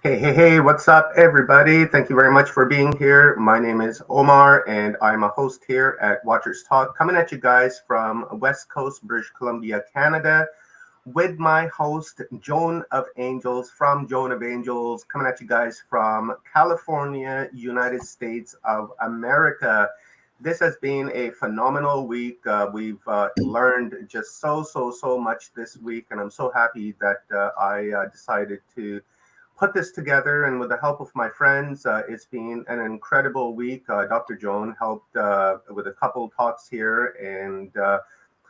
Hey, what's up, everybody? Thank you very much for being here. My name is Omar, and I'm a host here at Watchers Talk, coming at you guys from West Coast, British Columbia, Canada, with my host, Joan of Angels, from Joan of Angels, coming at you guys from California, United States of America. This has been a phenomenal week. We've learned just so much this week, and I'm so happy that I decided to put this together. And with the help of my friends, it's been an incredible week. Dr. Joan helped with a couple talks here, and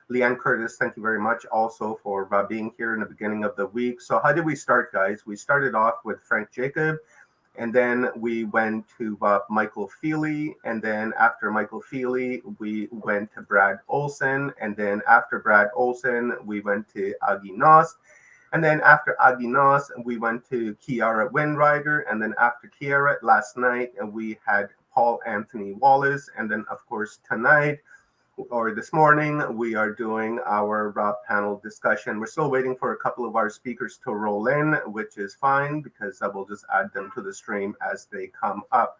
Liane Curtis, thank you very much also for being here in the beginning of the week. So, how did we start, guys? We started off with Frank Jacob, and then we went to Michael Feely, and then after Michael Feely, we went to Brad Olson, and then after Brad Olson, we went to Agi Nos. And then after Aguinas, we went to Kiara Windrider. And then after Kiara, last night, we had Paul Anthony Wallace. And then, of course, tonight or this morning, we are doing our panel discussion. We're still waiting for a couple of our speakers to roll in, which is fine because I will just add them to the stream as they come up.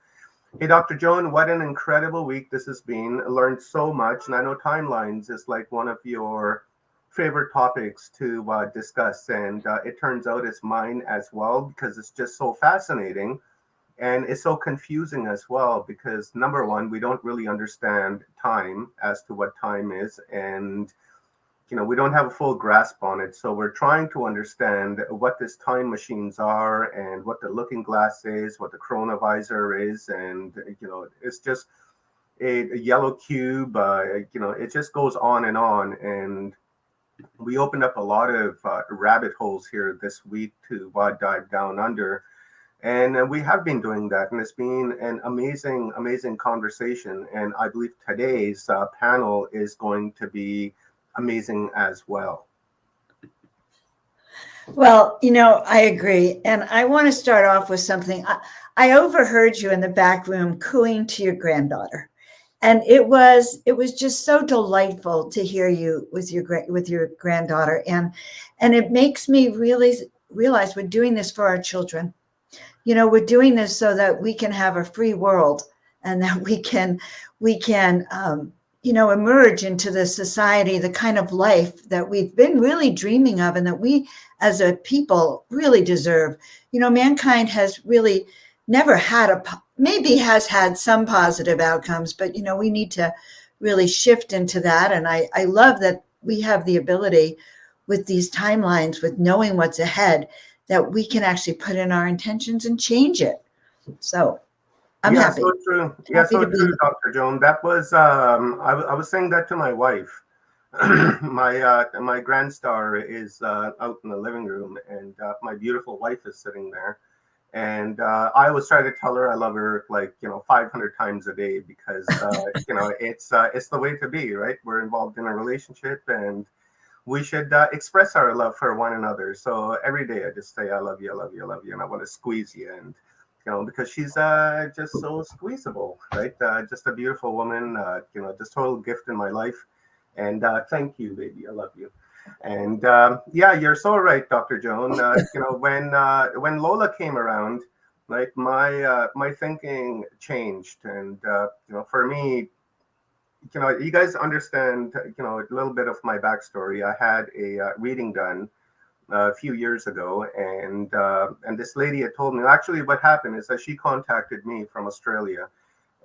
Hey, Dr. Joan, what an incredible week this has been. I learned so much. And I know timelines is like one of your favorite topics to discuss, and it turns out it's mine as well because it's just so fascinating and it's so confusing as well because number one, we don't really understand time as to what time is, and we don't have a full grasp on it. So we're trying to understand what these time machines are and what the looking glass is, what the chronovisor is, and it's just a yellow cube. It just goes on and on, and we opened up a lot of rabbit holes here this week to dive down under. And we have been doing that. And it's been an amazing conversation. And I believe today's panel is going to be amazing as well. Well, I agree. And I want to start off with something. I overheard you in the back room cooing to your granddaughter. And it was just so delightful to hear you with your granddaughter, and it makes me really realize we're doing this for our children. We're doing this so that we can have a free world, and that we can emerge into the society, the kind of life that we've been really dreaming of, and that we as a people really deserve. Mankind has really never had maybe has had some positive outcomes, but we need to really shift into that. And I love that we have the ability with these timelines, with knowing what's ahead, that we can actually put in our intentions and change it. So I'm Yeah, happy. so true. Yeah, Happy so to true, be. Dr. Joan. That was I was saying that to my wife. My grandstar is out in the living room, and my beautiful wife is sitting there. And I always try to tell her I love her like 500 times a day because it's the way to be, right? We're involved in a relationship, and we should express our love for one another. So every day I just say I love you, I love you, I love you, and I want to squeeze you, and because she's just so squeezable, right? Just a beautiful woman, just total gift in my life. And thank you, baby, I love you. And yeah, you're so right, Dr. Joan. When Lola came around, like my thinking changed, and for me, you guys understand, a little bit of my backstory. I had a reading done a few years ago, and this lady had told me actually what happened is that she contacted me from Australia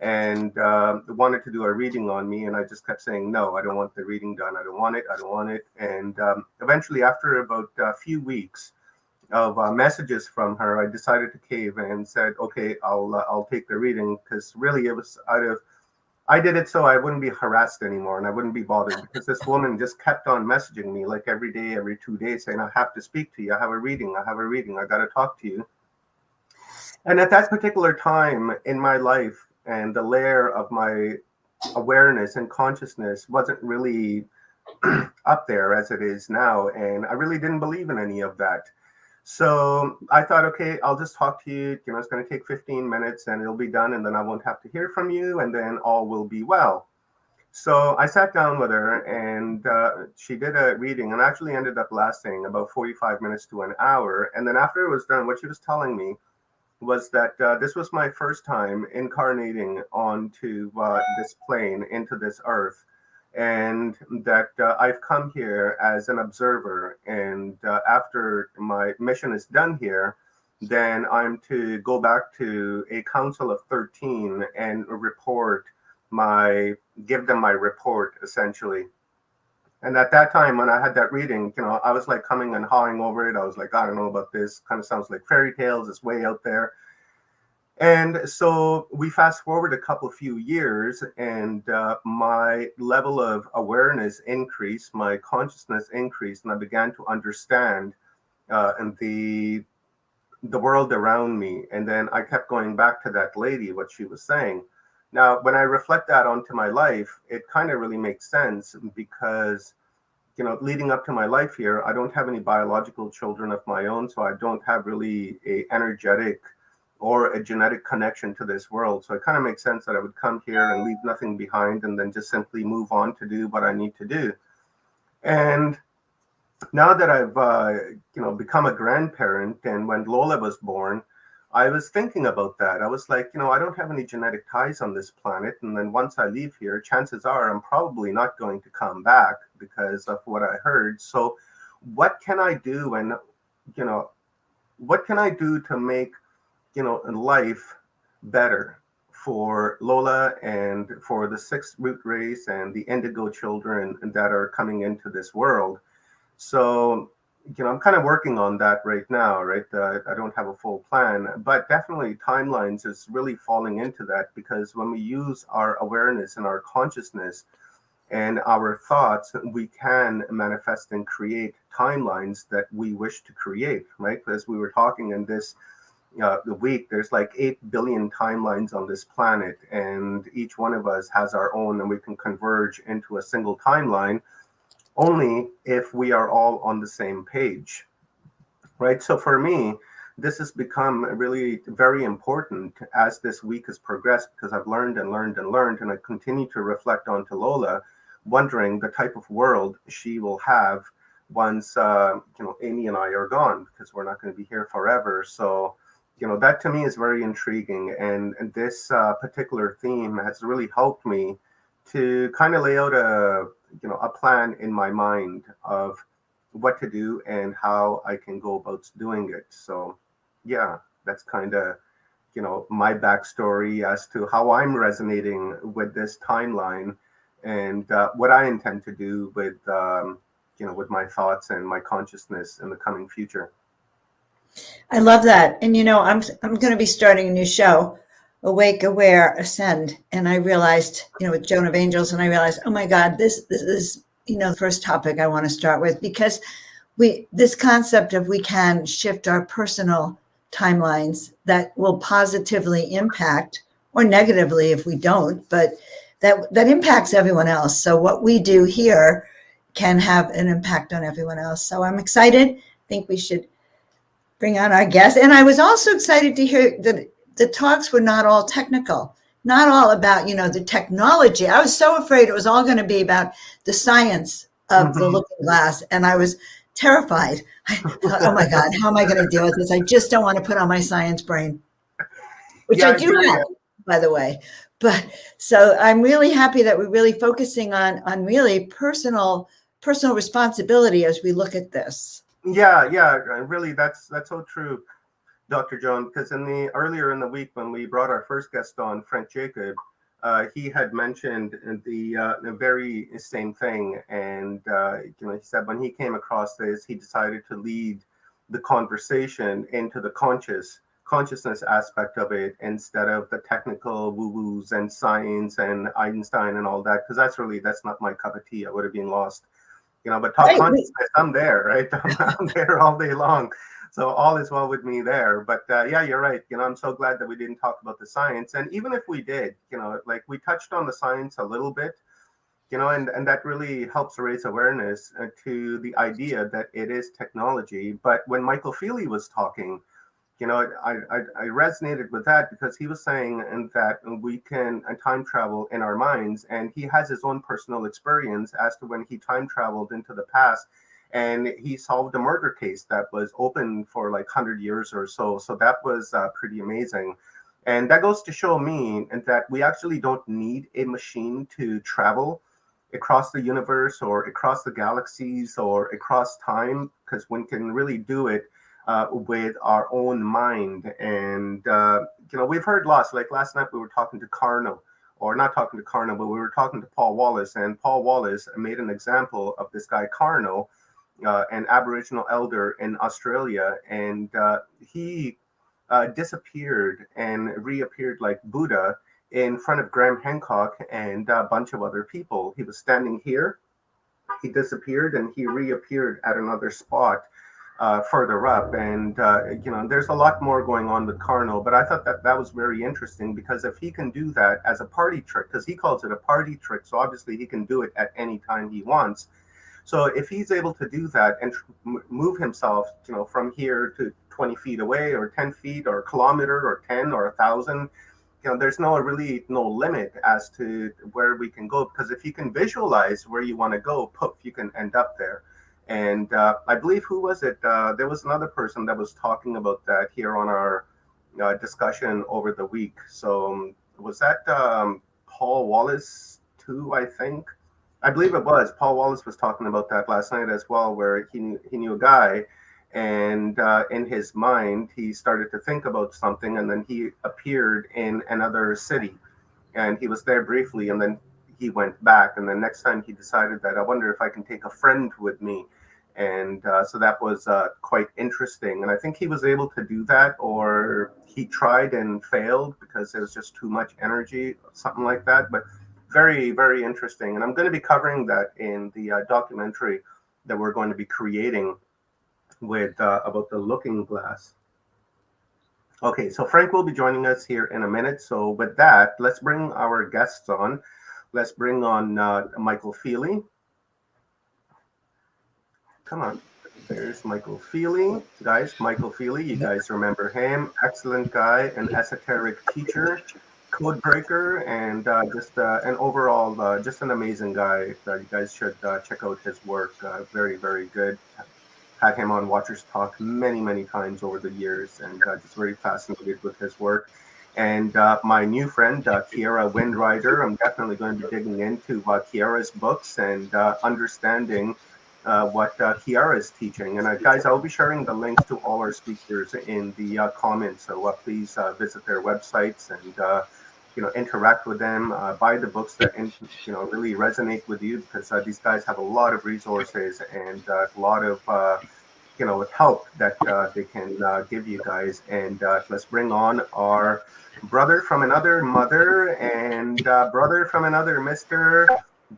and wanted to do a reading on me, and I just kept saying no, I don't want the reading done, I don't want it, I don't want it. And eventually, after about a few weeks of messages from her, I decided to cave and said, okay, I'll take the reading, because really it was out of I did it so I wouldn't be harassed anymore and I wouldn't be bothered, because this woman just kept on messaging me like every day, every 2 days, saying, I have to speak to you. I have a reading. I have a reading. I got to talk to you. And at that particular time in my life, and the layer of my awareness and consciousness wasn't really up there as it is now. And I really didn't believe in any of that. So I thought, okay, I'll just talk to you. It's going to take 15 minutes and it'll be done. And then I won't have to hear from you. And then all will be well. So I sat down with her, and she did a reading, and actually ended up lasting about 45 minutes to an hour. And then after it was done, what she was telling me was that this was my first time incarnating onto this plane, into this earth, and that I've come here as an observer. And after my mission is done here, then I'm to go back to a council of 13 and report give them my report essentially. And at that time, when I had that reading, I was like coming and hawing over it. I was like, I don't know about this. Kind of sounds like fairy tales. It's way out there. And so we fast forward a few years, and my level of awareness increased, my consciousness increased, and I began to understand and the world around me. And then I kept going back to that lady, what she was saying. Now, when I reflect that onto my life, it kind of really makes sense because, leading up to my life here, I don't have any biological children of my own, so I don't have really a energetic or a genetic connection to this world. So it kind of makes sense that I would come here and leave nothing behind and then just simply move on to do what I need to do. And now that I've become a grandparent, and when Lola was born, I was thinking about that. I was like, I don't have any genetic ties on this planet, and then once I leave here, chances are I'm probably not going to come back because of what I heard. So what can I do? And what can I do to make life better for Lola and for the sixth root race and the indigo children that are coming into this world? So, I'm kind of working on that right now, right? I don't have a full plan, but definitely timelines is really falling into that, because when we use our awareness and our consciousness and our thoughts, we can manifest and create timelines that we wish to create, right? As we were talking in this the week, there's like 8 billion timelines on this planet, and each one of us has our own, and we can converge into a single timeline only if we are all on the same page, right? So for me, this has become really very important as this week has progressed, because I've learned and learned and learned, and I continue to reflect onto Lola, wondering the type of world she will have once Amy and I are gone, because we're not going to be here forever. So that to me is very intriguing, and this particular theme has really helped me to kind of lay out a plan in my mind of what to do and how I can go about doing it. So yeah, that's kind of my backstory as to how I'm resonating with this timeline, and what I intend to do with my thoughts and my consciousness in the coming future. I love that. And I'm going to be starting a new show, Awake, Aware, Ascend. And I realized, with Joan of Angels, and I realized, oh my God, this is, the first topic I want to start with, because this concept of we can shift our personal timelines that will positively impact, or negatively if we don't, but that impacts everyone else. So what we do here can have an impact on everyone else. So I'm excited. I think we should bring on our guest. And I was also excited to hear that the talks were not all technical, not all about, the technology. I was so afraid it was all going to be about the science of the looking glass. And I was terrified. I thought, oh my God, how am I going to deal with this? I just don't want to put on my science brain, which Yeah, I do have, by the way. But so I'm really happy that we're really focusing on really personal responsibility as we look at this. yeah, really, that's so true, Dr. Joan, because earlier in the week when we brought our first guest on, Frank Jacob, he had mentioned the very same thing, and he said when he came across this, he decided to lead the conversation into the consciousness aspect of it, instead of the technical woo-woos and science and Einstein and all that, because that's not my cup of tea. I would have been lost. But talk consciousness, I'm there, right? I'm there all day long. So all is well with me there. But yeah, you're right. I'm so glad that we didn't talk about the science. And even if we did, like we touched on the science a little bit, and that really helps raise awareness to the idea that it is technology. But when Michael Feely was talking, I resonated with that, because he was saying that we can time travel in our minds, and he has his own personal experience as to when he time traveled into the past and he solved a murder case that was open for like 100 years or so. So that was pretty amazing. And that goes to show me that we actually don't need a machine to travel across the universe or across the galaxies or across time, because one can really do it with our own mind. And, we've heard lots. Like last night, we were talking to Carno, or not talking to Carno, but we were talking to Paul Wallace. And Paul Wallace made an example of this guy, Carno, an Aboriginal elder in Australia. And he disappeared and reappeared like Buddha in front of Graham Hancock and a bunch of other people. He was standing here, he disappeared, and he reappeared at another spot further up. And, there's a lot more going on with Carno, but I thought that that was very interesting, because if he can do that as a party trick, because he calls it a party trick, so obviously he can do it at any time he wants. So if he's able to do that and move himself, from here to 20 feet away or 10 feet or a kilometer or 10 or 1,000, there's no limit as to where we can go, because if you can visualize where you want to go, poof, you can end up there. And I believe, who was it? There was another person that was talking about that here on our discussion over the week. So was that Paul Wallace too, I think? I believe it was. Paul Wallace was talking about that last night as well, where he knew a guy, and in his mind, he started to think about something, and then he appeared in another city, and he was there briefly, and then he went back, and then next time he decided that, I wonder if I can take a friend with me. And so that was quite interesting. And I think he was able to do that, or he tried and failed because there was just too much energy, something like that. But very, very interesting. And I'm going to be covering that in the documentary that we're going to be creating with about the looking glass. Okay, so Frank will be joining us here in a minute. So with that, let's bring our guests on. Let's bring on Michael Feely. Come on. There's Michael Feely. Guys, Michael Feely, you guys remember him. Excellent guy, an esoteric teacher, code breaker, and just an overall, just an amazing guy. You guys should check out his work. Very, very good. Had him on Watchers Talk many, many times over the years, and just very fascinated with his work. And my new friend, Kiara Windrider, I'm definitely going to be digging into Kiara's books and understanding what Kiara is teaching. And guys, I'll be sharing the links to all our speakers in the comments. So please visit their websites and interact with them. Buy the books that really resonate with you, because these guys have a lot of resources and a lot of help that they can give you guys. And let's bring on our brother from another mother and brother from another Mr.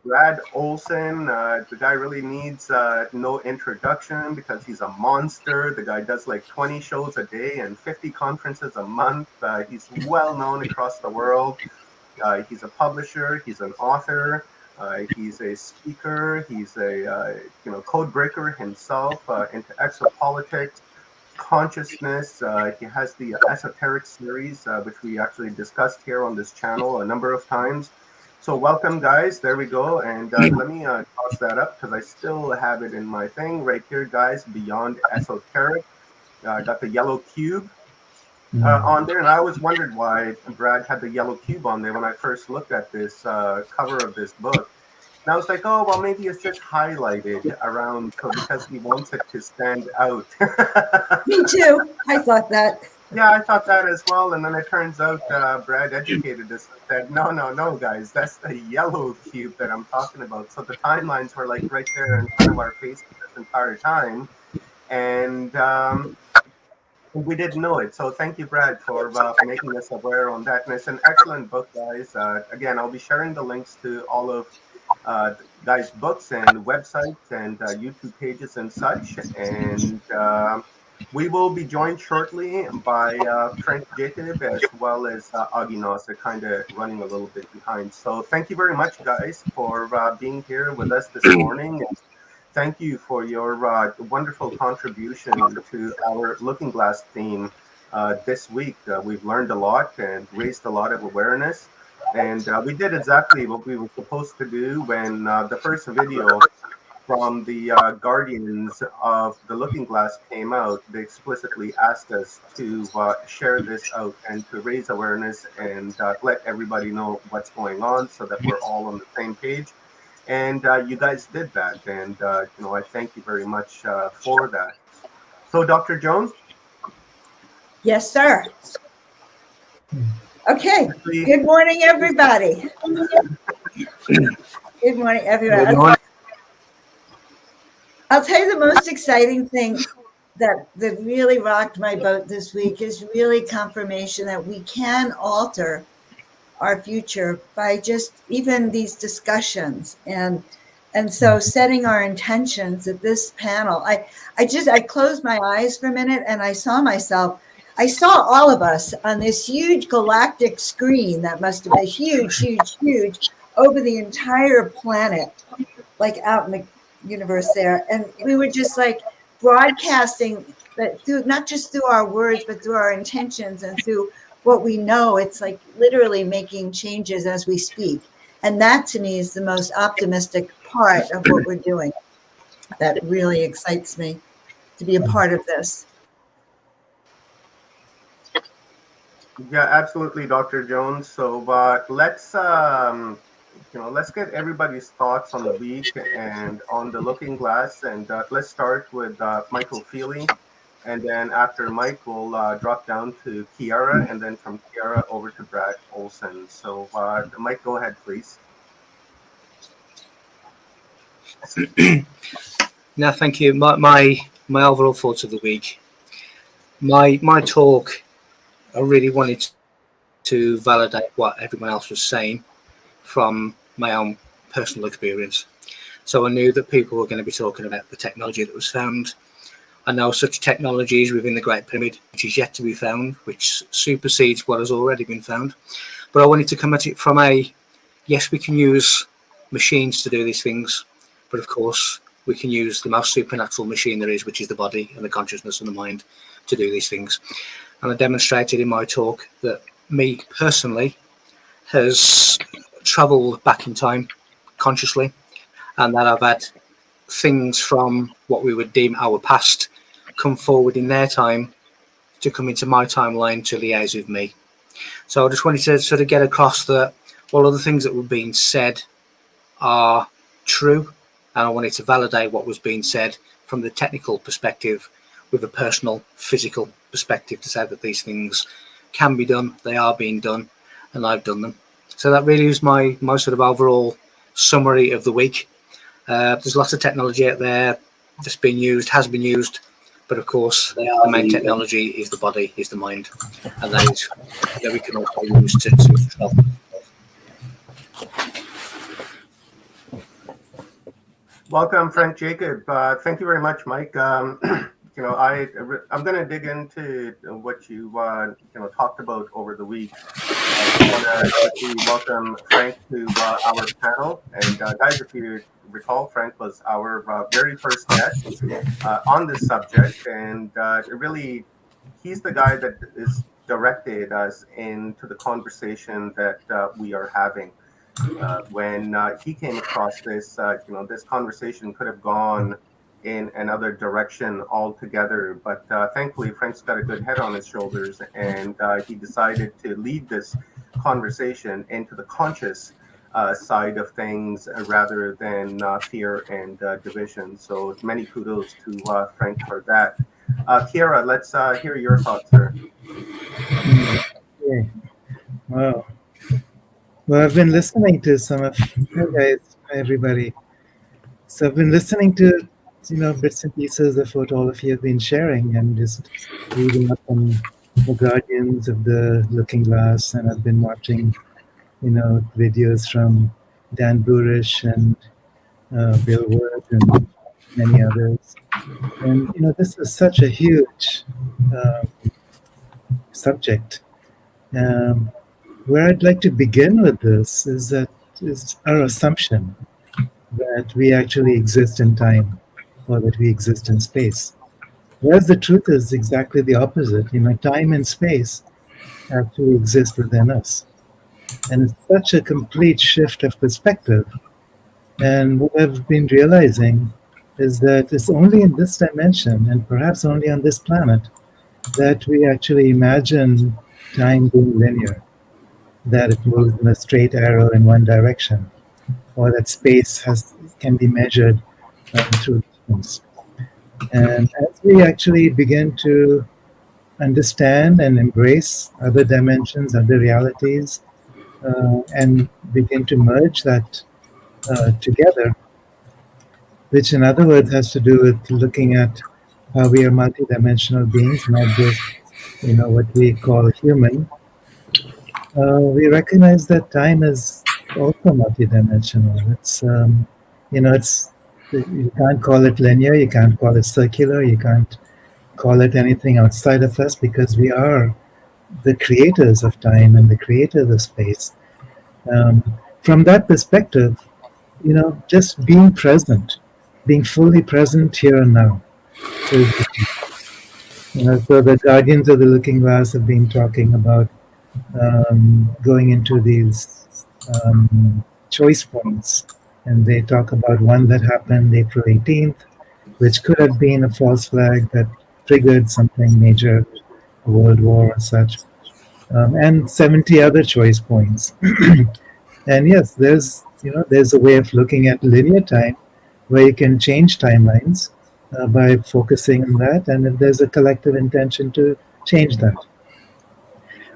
Brad Olson. The guy really needs no introduction, because he's a monster. The guy does like 20 shows a day and 50 conferences a month. He's well known across the world. He's a publisher. He's an author. He's a speaker. He's a code breaker himself into exopolitics, consciousness. He has the esoteric series, which we actually discussed here on this channel a number of times. So welcome, guys. There we go. And let me toss that up, because I still have it in my thing right here, guys. Beyond Esoteric. I got the yellow cube on there. And I always wondered why Brad had the yellow cube on there when I first looked at this cover of this book. And I was like, oh, well, maybe it's just highlighted around because he wants it to stand out. Me too. I thought that. Yeah, I thought that as well. And then it turns out Brad educated us and said, no, guys, that's the yellow cube that I'm talking about. So the timelines were like right there in front of our face this entire time. And we didn't know it. So thank you, Brad, for making us aware on that. And it's an excellent book, guys. Again, I'll be sharing the links to all of guys' books and websites and YouTube pages and such. And we will be joined shortly by Frank Jacob, as well as Aginos. They're kind of running a little bit behind. So thank you very much, guys, for being here with us this morning. Thank you for your wonderful contribution to our Looking Glass theme this week. We've learned a lot and raised a lot of awareness. And we did exactly what we were supposed to do when the first video from the Guardians of the Looking Glass came out, they explicitly asked us to share this out and to raise awareness and let everybody know what's going on so that we're all on the same page. And you guys did that, and I thank you very much for that. So, Dr. Jones? Yes, sir. Okay. Good morning, everybody. Good morning, everyone. Good morning. I'll tell you the most exciting thing that really rocked my boat this week is really confirmation that we can alter our future by just even these discussions and so setting our intentions at this panel. I closed my eyes for a minute and I saw all of us on this huge galactic screen that must have been huge over the entire planet, like out in the universe there. And we were just like broadcasting that through, not just through our words, but through our intentions and through what we know. It's like literally making changes as we speak. And that to me is the most optimistic part of what we're doing. That really excites me to be a part of this. Yeah, absolutely, Dr. Jones. So let's get everybody's thoughts on the week and on the Looking Glass, and let's start with Michael Feely, and then after Mike, we'll drop down to Kiara, and then from Kiara over to Brad Olson. So Mike, go ahead, please. No, thank you. My overall thoughts of the week. My talk, I really wanted to validate what everyone else was saying from my own personal experience. So I knew that people were going to be talking about the technology that was found. I know such technologies within the Great Pyramid, which is yet to be found, which supersedes what has already been found. But I wanted to come at it from yes, we can use machines to do these things, but of course we can use the most supernatural machine there is, which is the body and the consciousness and the mind, to do these things. And I demonstrated in my talk that me personally has travelled back in time consciously, and that I've had things from what we would deem our past come forward in their time to come into my timeline to liaise with me. So I just wanted to sort of get across that all of the things that were being said are true, and I wanted to validate what was being said from the technical perspective with a personal physical perspective to say that these things can be done, they are being done, and I've done them. So that really is my sort of overall summary of the week. There's lots of technology out there that's been used, has been used, but of course the main technology is the body, is the mind, and that is that we can also use to travel. Welcome, Frank Jacob. Thank you very much, Mike. I'm going to dig into what you talked about over the week. I want to quickly welcome Frank to our panel. And guys, if you recall, Frank was our very first guest on this subject, and really, he's the guy that is directed us into the conversation that we are having. When he came across this, this conversation could have gone in another direction altogether. But thankfully, Frank's got a good head on his shoulders, and he decided to lead this conversation into the conscious side of things rather than fear and division. So many kudos to Frank for that. Kiara, let's hear your thoughts, sir. Yeah. Wow. Well, I've been listening to some of you guys, everybody. So I've been listening to, bits and pieces of what all of you have been sharing and just reading up on the Guardians of the Looking Glass. And I've been watching, videos from Dan Burish and Bill Wood and many others. And, this is such a huge subject. Where I'd like to begin with this is our assumption that we actually exist in time or that we exist in space. Whereas the truth is exactly the opposite. Time and space actually exist within us. And it's such a complete shift of perspective And what I've been realizing is that it's only in this dimension, and perhaps only on this planet, that we actually imagine time being linear, that it moves in a straight arrow in one direction, or that space can be measured through distance. And as we actually begin to understand and embrace other dimensions, other realities, and begin to merge that together, which in other words has to do with looking at how we are multidimensional beings, not just what we call human. We recognize that time is also multidimensional. It's you can't call it linear, you can't call it circular, you can't call it anything outside of us because we are the creators of time and the creators of space. Um, from that perspective, just being present, being fully present here and now. So the guardians of the looking glass have been talking about going into these choice points, and they talk about one that happened April 18th, which could have been a false flag that triggered something major, a world war or such, and 70 other choice points. And yes, there's a way of looking at linear time where you can change timelines by focusing on that, and if there's a collective intention to change that.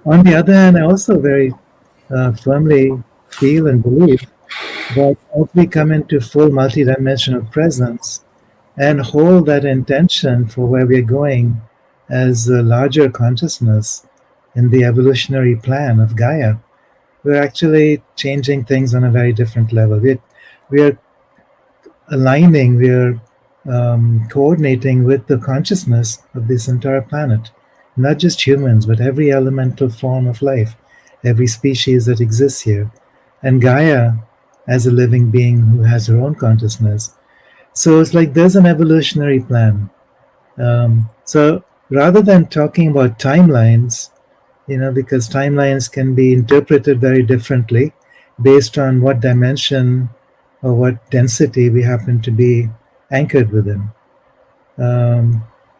On the other hand, I also very firmly feel and believe that as we come into full multidimensional presence and hold that intention for where we're going as a larger consciousness in the evolutionary plan of Gaia, we're actually changing things on a very different level. We're aligning, we're coordinating with the consciousness of this entire planet. Not just humans, but every elemental form of life, every species that exists here. And Gaia as a living being who has her own consciousness. So it's like there's an evolutionary plan. So rather than talking about timelines, because timelines can be interpreted very differently based on what dimension or what density we happen to be anchored within.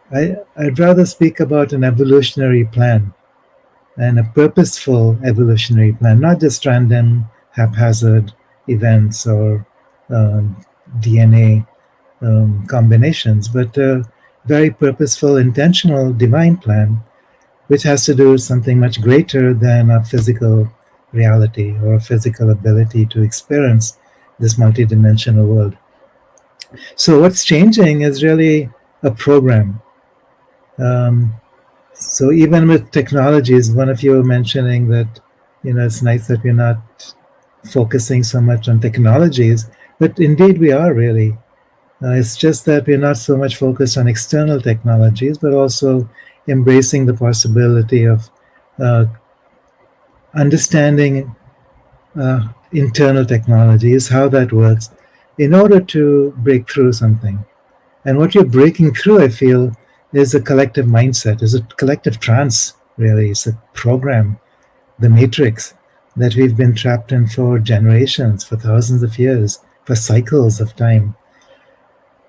I'd rather speak about an evolutionary plan and a purposeful evolutionary plan, not just random, haphazard events or DNA combinations, but a very purposeful, intentional, divine plan, which has to do with something much greater than a physical reality or a physical ability to experience this multidimensional world. So what's changing is really a program. So even with technologies, one of you were mentioning that, it's nice that we're not focusing so much on technologies, but indeed we are really. It's just that we're not so much focused on external technologies, but also embracing the possibility of understanding internal technologies, how that works, in order to break through something. And what you're breaking through, I feel, is a collective mindset, is a collective trance, really. It's a program, the matrix, that we've been trapped in for generations, for thousands of years, for cycles of time.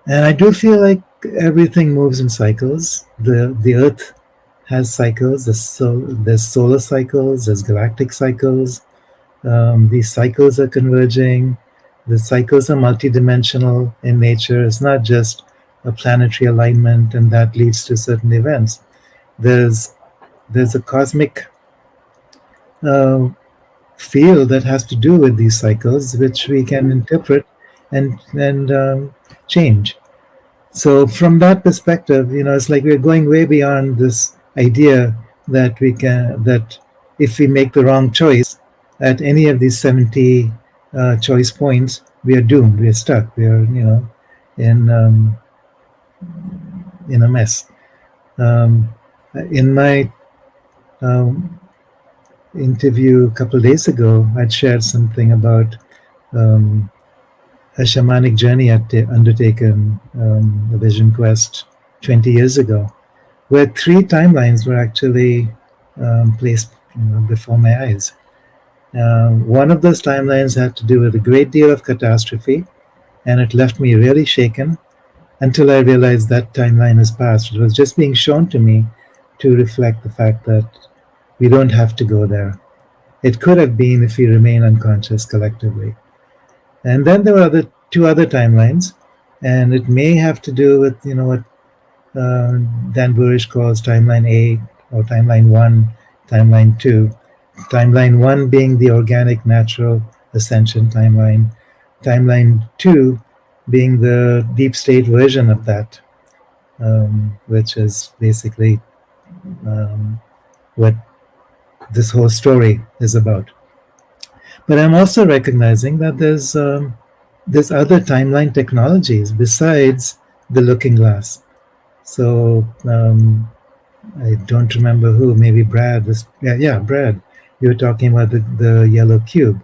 And I do feel like everything moves in cycles. The Earth has cycles. There's solar cycles, there's galactic cycles. These cycles are converging. The cycles are multidimensional in nature. It's not just a planetary alignment and that leads to certain events. There's a cosmic field that has to do with these cycles, which we can interpret and change. So from that perspective, it's like we're going way beyond this idea that if we make the wrong choice at any of these 70 choice points, we are doomed. We are stuck. We are, in a mess. In my interview a couple of days ago, I'd shared something about a shamanic journey I'd undertaken, a vision quest 20 years ago, where 3 timelines were actually placed before my eyes. One of those timelines had to do with a great deal of catastrophe, and it left me really shaken until I realized that timeline is past. It was just being shown to me to reflect the fact that we don't have to go there. It could have been if we remain unconscious collectively. And then there were two other timelines, and it may have to do with what Dan Burish calls timeline A or timeline 1, timeline 2. Timeline 1 being the organic, natural ascension timeline. Timeline 2 being the deep state version of that, which is basically what this whole story is about. But I'm also recognizing that there's other timeline technologies besides the looking glass. So I don't remember who, maybe Brad. Brad. You were talking about the yellow cube.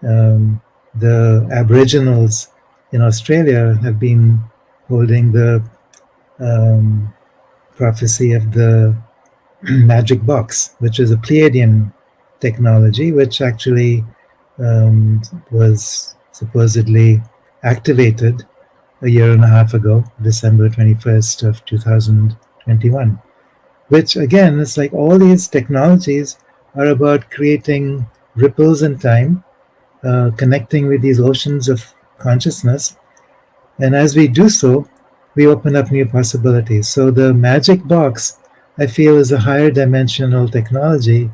The Aboriginals in Australia have been holding the prophecy of the magic box, which is a Pleiadian technology, which actually was supposedly activated a year and a half ago, December 21st of 2021, which again, it's like all these technologies are about creating ripples in time, connecting with these oceans of consciousness. And as we do so, we open up new possibilities. So the magic box, I feel, is a higher dimensional technology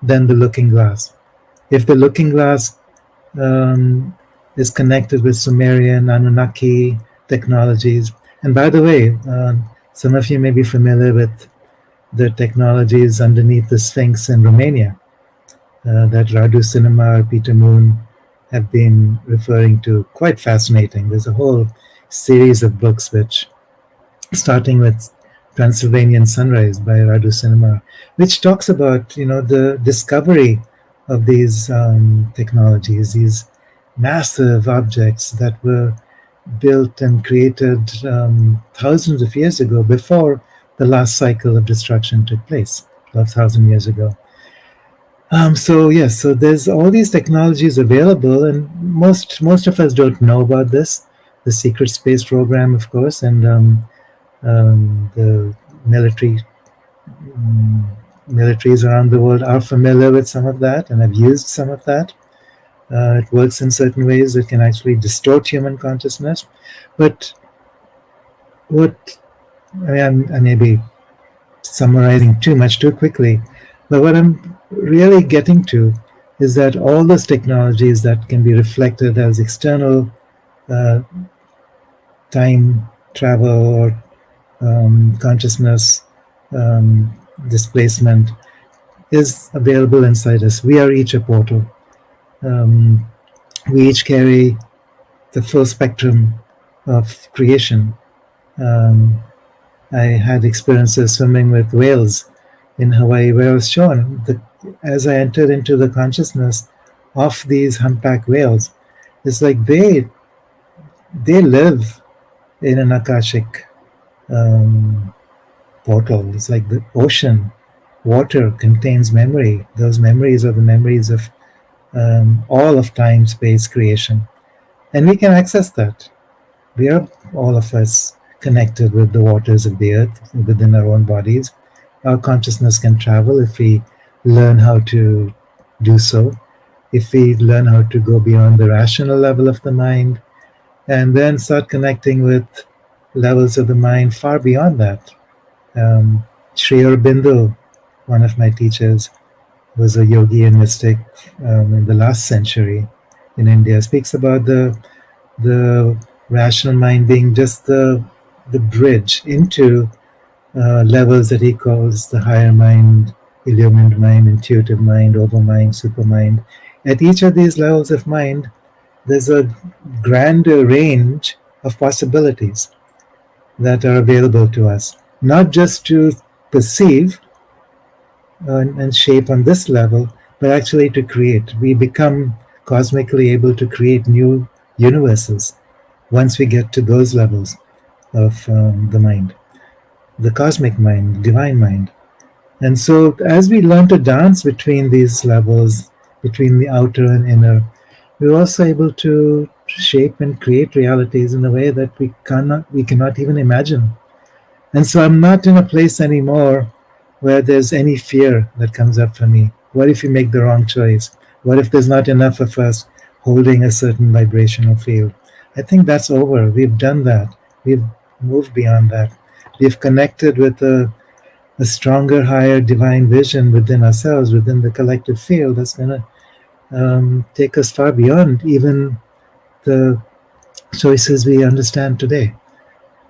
than the looking glass. If the looking glass is connected with Sumerian, Anunnaki technologies, and by the way, some of you may be familiar with the technologies underneath the Sphinx in Romania that Radu Cinema or Peter Moon have been referring to. Quite fascinating. There's a whole series of books which, starting with Transylvanian Sunrise by Radu Cinema, which talks about the discovery of these technologies, these massive objects that were built and created thousands of years ago, before the last cycle of destruction took place, 12,000 years ago. So there's all these technologies available, and most of us don't know about this. The secret space program, of course, and the militaries around the world are familiar with some of that and have used some of that. It works in certain ways that can actually distort human consciousness. But I may be summarizing too much too quickly, but what I'm really getting to is that all those technologies that can be reflected as external time travel or consciousness displacement is available inside us. We are each a portal. We each carry the full spectrum of creation. I had experiences swimming with whales in Hawaii, where I was shown that as I entered into the consciousness of these humpback whales, it's like they live in an Akashic portal. It's like the ocean, water contains memory. Those memories are the memories of all of time, space, creation. And we can access that. We are, all of us, connected with the waters of the earth within our own bodies. Our consciousness can travel if we learn how to do so, if we learn how to go beyond the rational level of the mind, and then start connecting with levels of the mind far beyond that. Sri Aurobindo, one of my teachers, was a yogi and mystic in the last century in India, speaks about the rational mind being just the bridge into levels that he calls the higher mind, illumined mind, intuitive mind, overmind, supermind. At each of these levels of mind, there's a grander range of possibilities that are available to us, not just to perceive and shape on this level, but actually to create. We become cosmically able to create new universes once we get to those levels of the mind, the cosmic mind, divine mind. And so as we learn to dance between these levels, between the outer and inner, we're also able to shape and create realities in a way that we cannot even imagine. And so I'm not in a place anymore where there's any fear that comes up for me. What if you make the wrong choice? What if there's not enough of us holding a certain vibrational field? I think that's over. We've done that. We've moved beyond that. We've connected with a stronger, higher divine vision within ourselves, within the collective field that's going to take us far beyond even the choices we understand today.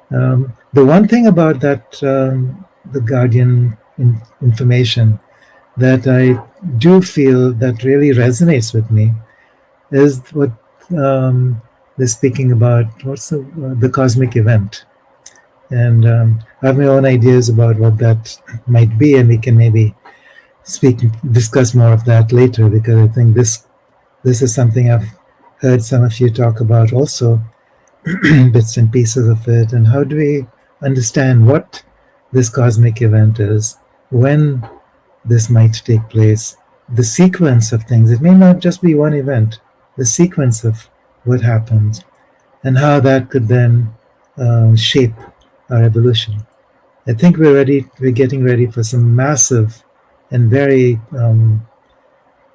The one thing about that, the Guardian information that I do feel that really resonates with me is what they're speaking about. What's the cosmic event? And I have my own ideas about what that might be, and we can maybe discuss more of that later, because I think this is something I've heard some of you talk about also, bits and pieces of it. And how do we understand what this cosmic event is, when this might take place, the sequence of things? It may not just be one event, the sequence of what happens, and how that could then shape our evolution. I think we're getting ready for some massive and very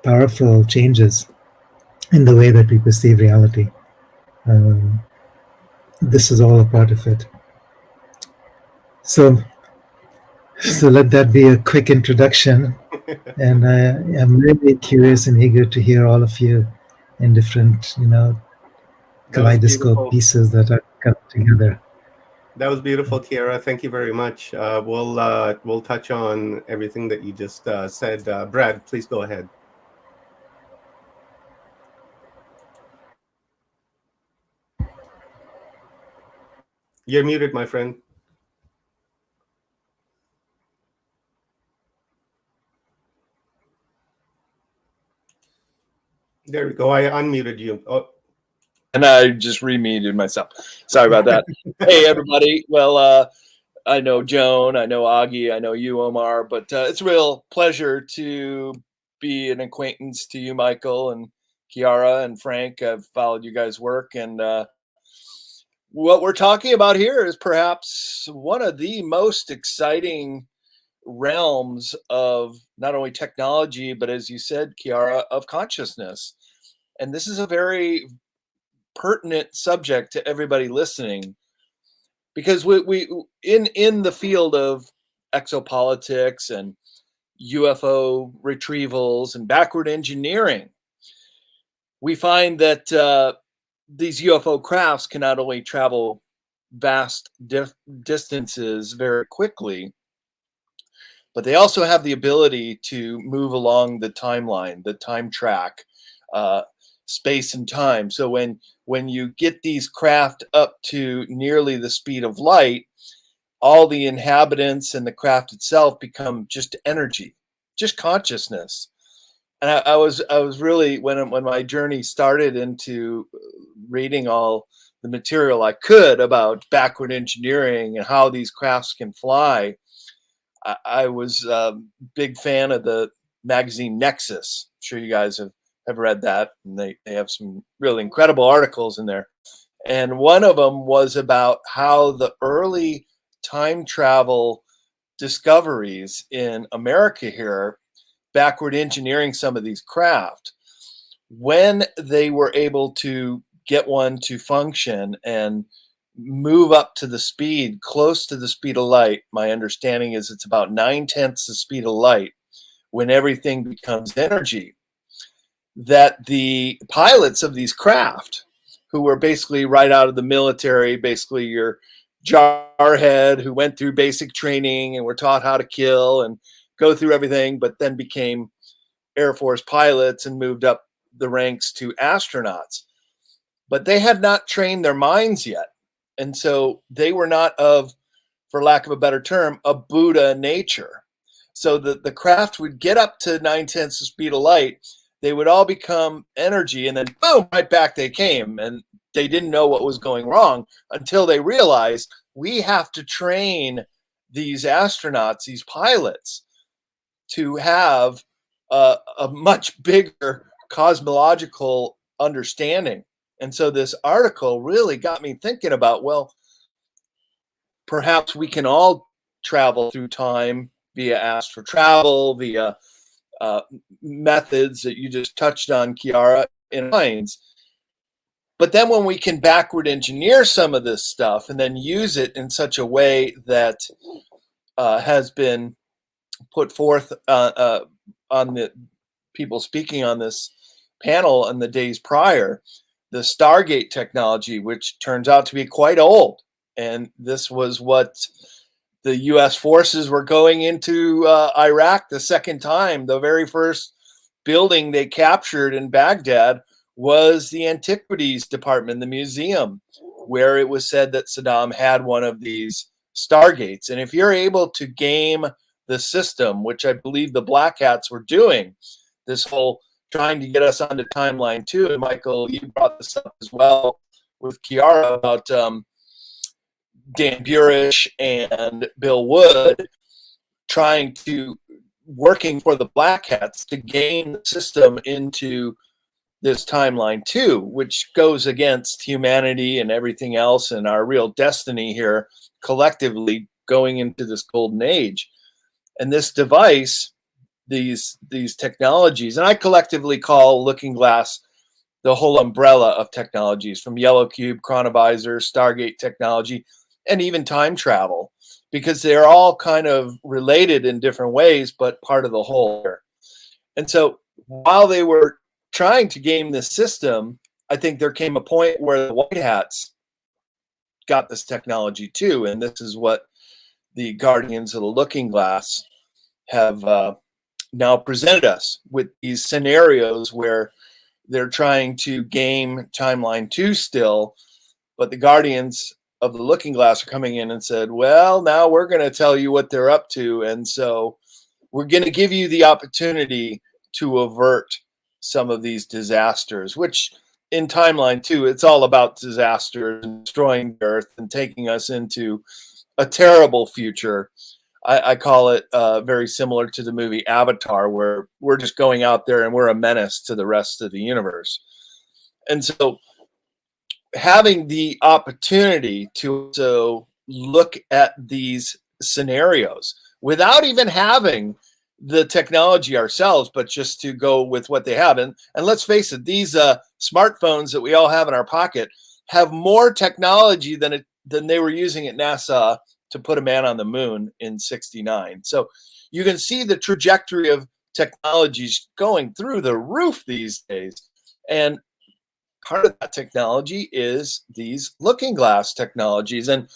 powerful changes in the way that we perceive reality. Um, this is all a part of it. So let that be a quick introduction. And I'm really curious and eager to hear all of you in different, kaleidoscope pieces that are come together. That was beautiful, Kiara. Thank you very much. We'll touch on everything that you just said. Brad, please go ahead. You're muted, my friend. There we go. I unmuted you. Oh. And I just remuted myself. Sorry about that. Hey, everybody. Well, I know Joan, I know Augie, I know you, Omar, but it's a real pleasure to be an acquaintance to you, Michael, and Kiara and Frank. I've followed you guys' work, and what we're talking about here is perhaps one of the most exciting realms of not only technology, but as you said, Kiara, of consciousness. And this is a very pertinent subject to everybody listening, because we in the field of exopolitics and UFO retrievals and backward engineering, we find that these UFO crafts can not only travel vast distances very quickly, but they also have the ability to move along the timeline, the time track, space and time. So when you get these craft up to nearly the speed of light, all the inhabitants and the craft itself become just energy, just consciousness. And I was really, when my journey started into reading all the material I could about backward engineering and how these crafts can fly, I was a big fan of the magazine Nexus. I'm sure you guys have read that, and they have some really incredible articles in there. And one of them was about how the early time travel discoveries in America here, backward engineering some of these craft, when they were able to get one to function and move up to the speed, close to the speed of light. My understanding is it's about 9/10 the speed of light when everything becomes energy, that the pilots of these craft, who were basically right out of the military, basically your jarhead who went through basic training and were taught how to kill and go through everything, but then became Air Force pilots and moved up the ranks to astronauts. But they had not trained their minds yet. And so they were not of, for lack of a better term, a Buddha nature. So the craft would get up to 9/10 the speed of light. They would all become energy, and then boom, right back they came. And they didn't know what was going wrong until they realized we have to train these astronauts, these pilots, to have a much bigger cosmological understanding And so this article really got me thinking about, well, perhaps we can all travel through time via astral travel, via methods that you just touched on, Kiara, in minds. But then when we can backward engineer some of this stuff and then use it in such a way that has been put forth on the people speaking on this panel in the days prior, the Stargate technology, which turns out to be quite old. And this was what the U.S. forces were going into Iraq the second time. The very first building they captured in Baghdad was the Antiquities Department, the museum, where it was said that Saddam had one of these Stargates. And if you're able to game the system, which I believe the Black Hats were doing, this whole trying to get us onto timeline 2, and Michael, you brought this up as well with Kiara about Dan Burish and Bill Wood working for the Black Hats to game the system into this timeline 2, which goes against humanity and everything else and our real destiny here collectively going into this golden age. And this device, these technologies, and I collectively call Looking Glass the whole umbrella of technologies, from Yellow Cube, Chronovisor, Stargate technology, and even time travel, because they're all kind of related in different ways, but part of the whole. And so while they were trying to game this system, I think there came a point where the White Hats got this technology too. And this is what the Guardians of the Looking Glass have now presented us with, these scenarios where they're trying to game timeline 2 still, but the Guardians of the Looking Glass are coming in and said, well, now we're going to tell you what they're up to. And so we're going to give you the opportunity to avert some of these disasters, which in timeline 2, it's all about disaster and destroying the Earth and taking us into a terrible future. I call it very similar to the movie Avatar, where we're just going out there and we're a menace to the rest of the universe. And so having the opportunity to also look at these scenarios without even having the technology ourselves, but just to go with what they have. And let's face it, these smartphones that we all have in our pocket have more technology than they were using at NASA to put a man on the moon in '69. So you can see the trajectory of technologies going through the roof these days. And part of that technology is these looking glass technologies. And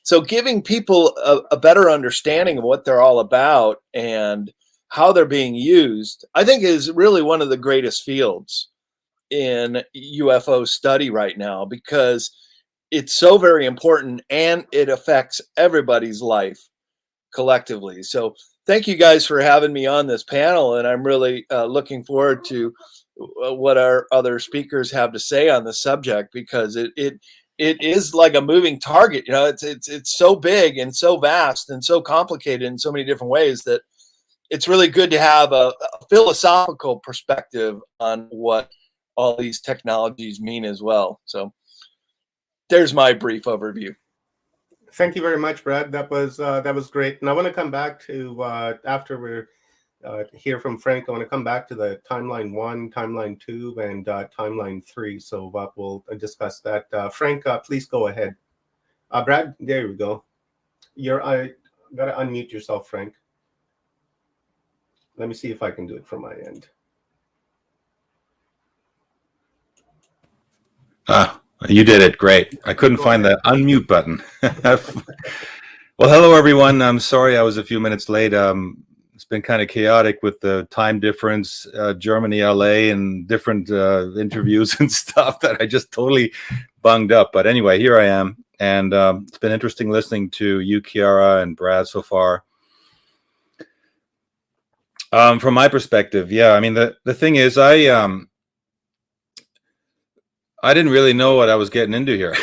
so giving people a better understanding of what they're all about and how they're being used, I think, is really one of the greatest fields in UFO study right now, because it's so very important and it affects everybody's life collectively. So thank you guys for having me on this panel, and I'm really looking forward to what our other speakers have to say on the subject, because it is like a moving target. You know, it's so big and so vast and so complicated in so many different ways that it's really good to have a philosophical perspective on what all these technologies mean as well. So there's my brief overview. Thank you very much, Brad. That was great. And I want to come back to after we're hear from Frank. I want to come back to the timeline 1, timeline 2, and timeline 3. So we'll discuss that. Frank, please go ahead. Brad, there we go. I got to unmute yourself, Frank. Let me see if I can do it from my end. You did it. Great. I couldn't find the unmute button. Well, hello, everyone. I'm sorry I was a few minutes late. It's been kind of chaotic with the time difference, Germany, LA, and different interviews and stuff that I just totally bunged up. But anyway, here I am. And it's been interesting listening to you, Kiara, and Brad so far. From my perspective, yeah, I mean, the thing is, I didn't really know what I was getting into here.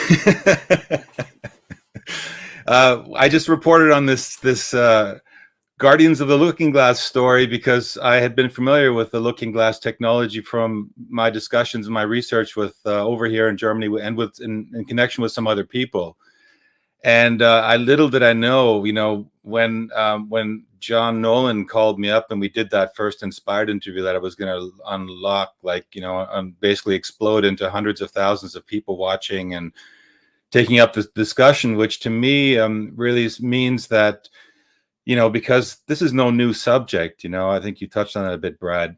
I just reported on this Guardians of the Looking Glass story because I had been familiar with the Looking Glass technology from my discussions and my research with over here in Germany and with in connection with some other people. And little did I know, when John Nolan called me up and we did that first Inspired interview, that I was going to unlock, basically explode into hundreds of thousands of people watching and taking up this discussion, which to me really means that, because this is no new subject, I think you touched on it a bit, Brad.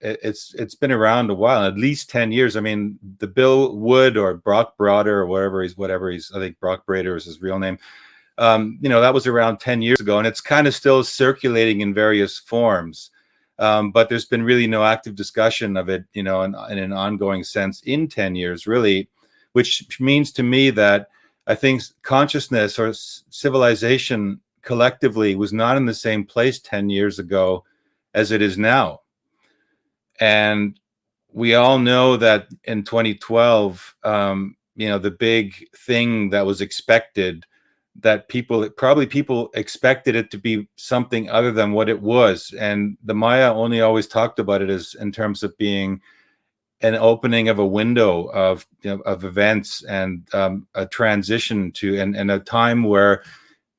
It's been around a while, at least 10 years. I mean, the Bill Wood or Brock Broder or whatever he's, I think Brock Brader is his real name. That was around 10 years ago, and it's kind of still circulating in various forms. But there's been really no active discussion of it, in an ongoing sense in 10 years, really, which means to me that I think consciousness or civilization collectively was not in the same place 10 years ago as it is now. And we all know that in 2012, the big thing that was expected, that people expected it to be something other than what it was. And the Maya only always talked about it as in terms of being an opening of a window of events and a transition to and a time where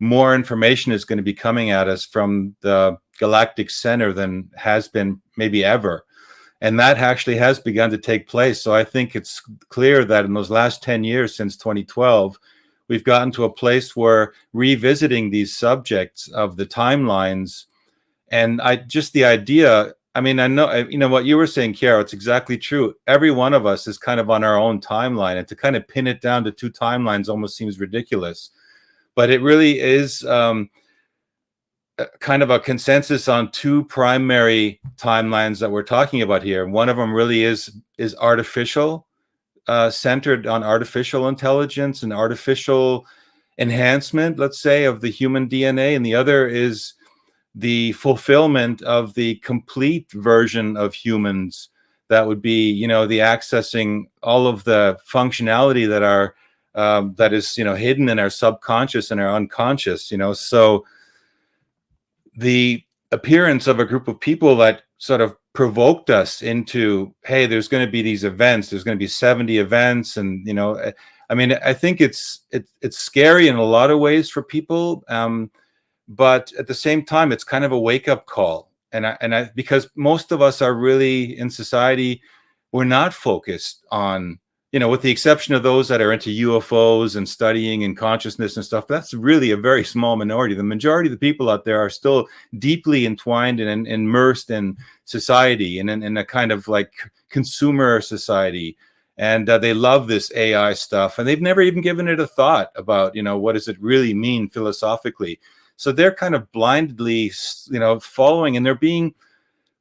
more information is going to be coming at us from the galactic center than has been maybe ever. And that actually has begun to take place. So I think it's clear that in those last 10 years since 2012, we've gotten to a place where revisiting these subjects of the timelines and the idea, I know, what you were saying, Chiara, it's exactly true. Every one of us is kind of on our own timeline, and to kind of pin it down to two timelines almost seems ridiculous. But it really is kind of a consensus on two primary timelines that we're talking about here. One of them really is artificial, centered on artificial intelligence and artificial enhancement, let's say, of the human DNA. And the other is the fulfillment of the complete version of humans. That would be, the accessing all of the functionality that is hidden in our subconscious and our unconscious. So the appearance of a group of people that sort of provoked us into, hey, there's going to be these events, there's going to be 70 events, and I think it's scary in a lot of ways for people, but at the same time it's kind of a wake-up call, and I because most of us are really in society, we're not focused on, with the exception of those that are into UFOs and studying and consciousness and stuff, that's really a very small minority. The majority of the people out there are still deeply entwined and immersed in society and in a kind of like consumer society. And they love this AI stuff, and they've never even given it a thought about, what does it really mean philosophically? So they're kind of blindly, following, and they're being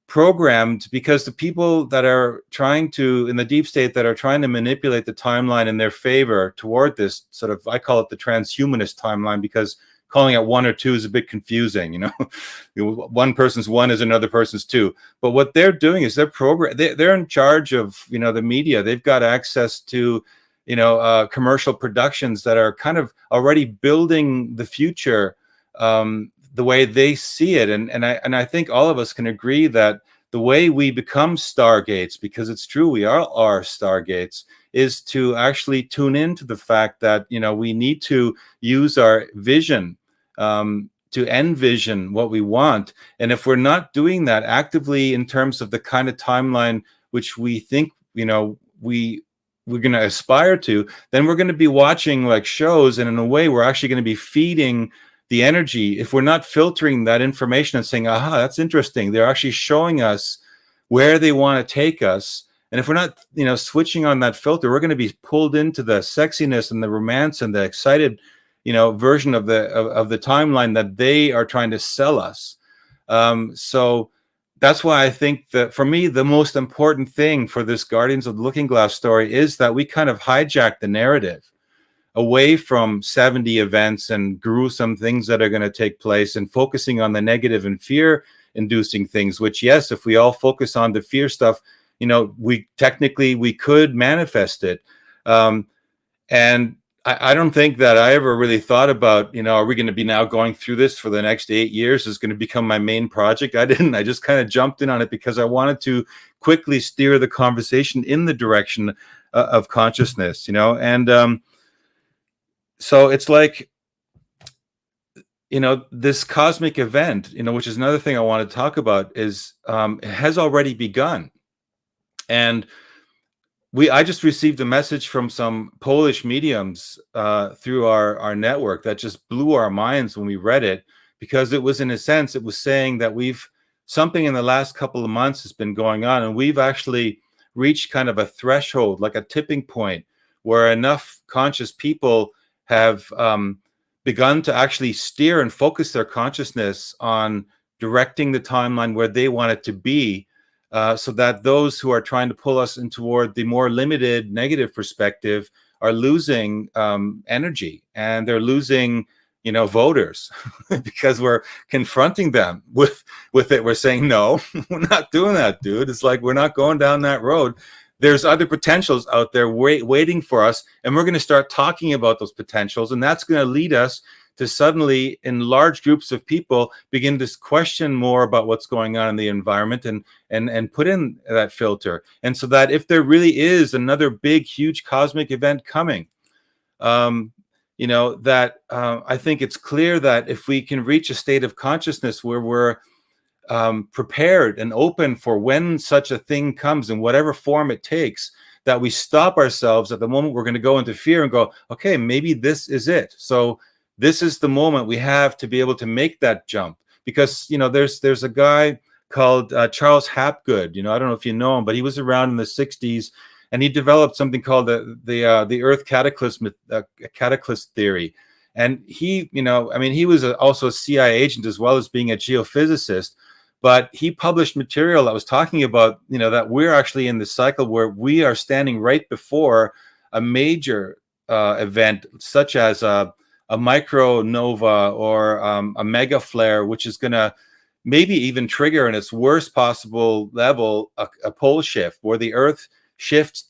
programmed because the people that are trying to, in the deep state, that are trying to manipulate the timeline in their favor toward this sort of, I call it the transhumanist timeline, because calling it one or two is a bit confusing. One person's one is another person's two. But what they're doing is they're in charge of, the media. They've got access to, commercial productions that are kind of already building the future the way they see it. And I think all of us can agree that the way we become Stargates, because it's true, we are Stargates, is to actually tune into the fact that, we need to use our vision to envision what we want. And if we're not doing that actively in terms of the kind of timeline which we think, we're going to aspire to, then we're going to be watching like shows, and in a way we're actually going to be feeding the energy. If we're not filtering that information and saying, aha, that's interesting, they're actually showing us where they want to take us. And if we're not, switching on that filter, we're going to be pulled into the sexiness and the romance and the excited, version of the timeline that they are trying to sell us. So that's why I think that for me, the most important thing for this Guardians of the Looking Glass story is that we kind of hijack the narrative away from 70 events and gruesome things that are going to take place, and focusing on the negative and fear-inducing things, which, yes, if we all focus on the fear stuff, we could manifest it. And I don't think that I ever really thought about, are we going to be now going through this for the next 8 years? Is going to become my main project? I didn't. I just kind of jumped in on it because I wanted to quickly steer the conversation in the direction of consciousness, and so it's like, this cosmic event, which is another thing I want to talk about, is it has already begun. And I just received a message from some Polish mediums through our network that just blew our minds when we read it, because it was, in a sense, it was saying that something in the last couple of months has been going on, and we've actually reached kind of a threshold, like a tipping point, where enough conscious people have begun to actually steer and focus their consciousness on directing the timeline where they want it to be, so that those who are trying to pull us in toward the more limited negative perspective are losing energy, and they're losing, voters because we're confronting them with it. We're saying, no, we're not doing that, dude. It's like, we're not going down that road. There's other potentials out there waiting for us, and we're going to start talking about those potentials, and that's going to lead us to suddenly, in large groups of people, begin to question more about what's going on in the environment and put in that filter. And so that if there really is another big, huge cosmic event coming, I think it's clear that if we can reach a state of consciousness where we're prepared and open for when such a thing comes, in whatever form it takes, that we stop ourselves at the moment we're going to go into fear and go, okay, maybe this is it. So this is the moment we have to be able to make that jump. Because, there's a guy called Charles Hapgood. I don't know if you know him, but he was around in the 60s, and he developed something called the Earth cataclysm theory. And he, he was also a CIA agent as well as being a geophysicist. But he published material that was talking about, that we're actually in the cycle where we are standing right before a major event, such as a micronova or a mega flare, which is going to maybe even trigger in its worst possible level a pole shift, where the Earth shifts,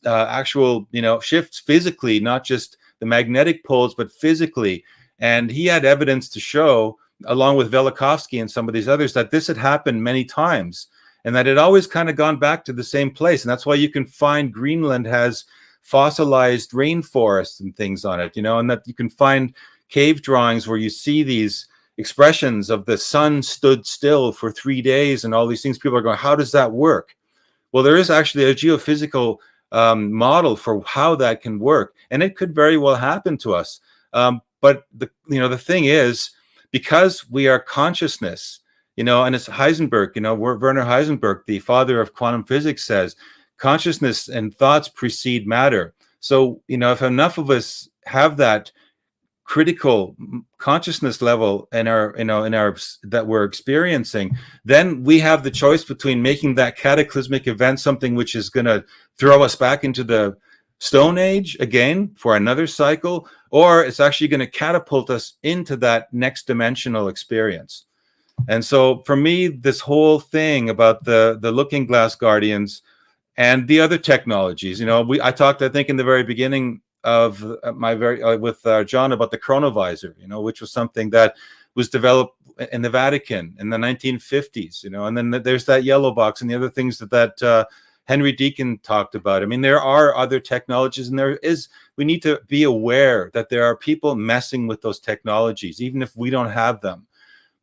shifts physically, not just the magnetic poles, but physically. And he had evidence to show, along with Velikovsky and some of these others, that this had happened many times, and that it always kind of gone back to the same place. And that's why you can find Greenland has fossilized rainforests and things on it, and that you can find cave drawings where you see these expressions of the sun stood still for 3 days and all these things. People are going, how does that work? Well, there is actually a geophysical model for how that can work, and it could very well happen to us. But the thing is, because we are consciousness, and it's Heisenberg, Werner Heisenberg, the father of quantum physics, says consciousness and thoughts precede matter. So, if enough of us have that critical consciousness level in our that we're experiencing, then we have the choice between making that cataclysmic event something which is going to throw us back into the Stone Age again for another cycle, or it's actually going to catapult us into that next dimensional experience. And so for me, this whole thing about the Looking Glass Guardians and the other technologies, I talked, I think, in the very beginning of with John about the chronovisor, which was something that was developed in the Vatican in the 1950s, and then there's that yellow box and the other things that Henry Deacon talked about. I mean, there are other technologies, and we need to be aware that there are people messing with those technologies, even if we don't have them.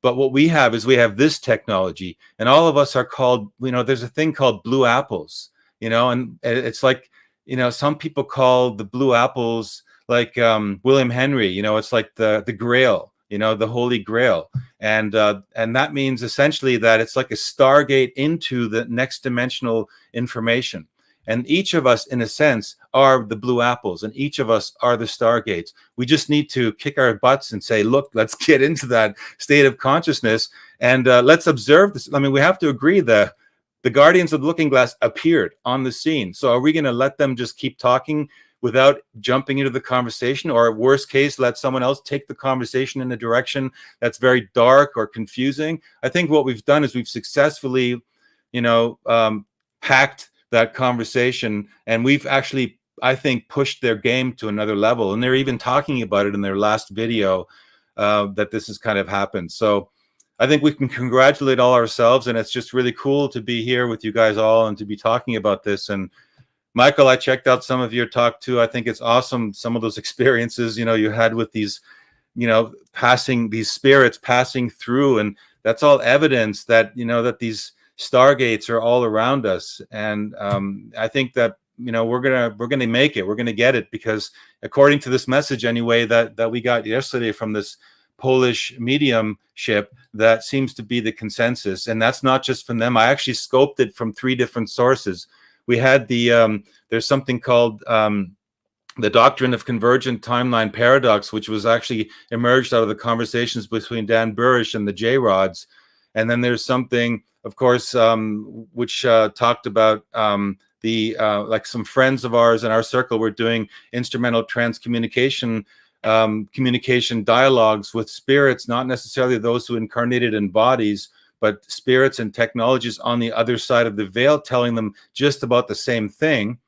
But what we have is we have this technology, and all of us are called, there's a thing called blue apples, and it's like, some people call the blue apples like William Henry, it's like the Grail, the Holy Grail. And that means essentially that it's like a Stargate into the next dimensional information. And each of us, in a sense, are the blue apples, and each of us are the Stargates. We just need to kick our butts and say, look, let's get into that state of consciousness, and let's observe this. I mean, we have to agree that the Guardians of the Looking Glass appeared on the scene. So are we going to let them just keep talking without jumping into the conversation, or worst case, let someone else take the conversation in a direction that's very dark or confusing? I think what we've done is we've successfully, hacked that conversation, and we've actually I think, pushed their game to another level. And they're even talking about it in their last video, that this has kind of happened. So I think we can congratulate all ourselves, and it's just really cool to be here with you guys all and to be talking about this. And Michael, I checked out some of your talk too. I think it's awesome, some of those experiences, you had with these, passing, these spirits passing through, and that's all evidence that, that these stargates are all around us. And I think that, we're gonna make it. We're gonna get it, because according to this message anyway that we got yesterday from this Polish mediumship, that seems to be the consensus. And that's not just from them. I actually scoped it from 3 different sources. We had the there's something called the doctrine of convergent timeline paradox, which was actually emerged out of the conversations between Dan Burrish and the J-Rods. And then there's something, of course, which talked about like some friends of ours in our circle were doing instrumental transcommunication communication dialogues with spirits, not necessarily those who incarnated in bodies, but spirits and technologies on the other side of the veil, telling them just about the same thing.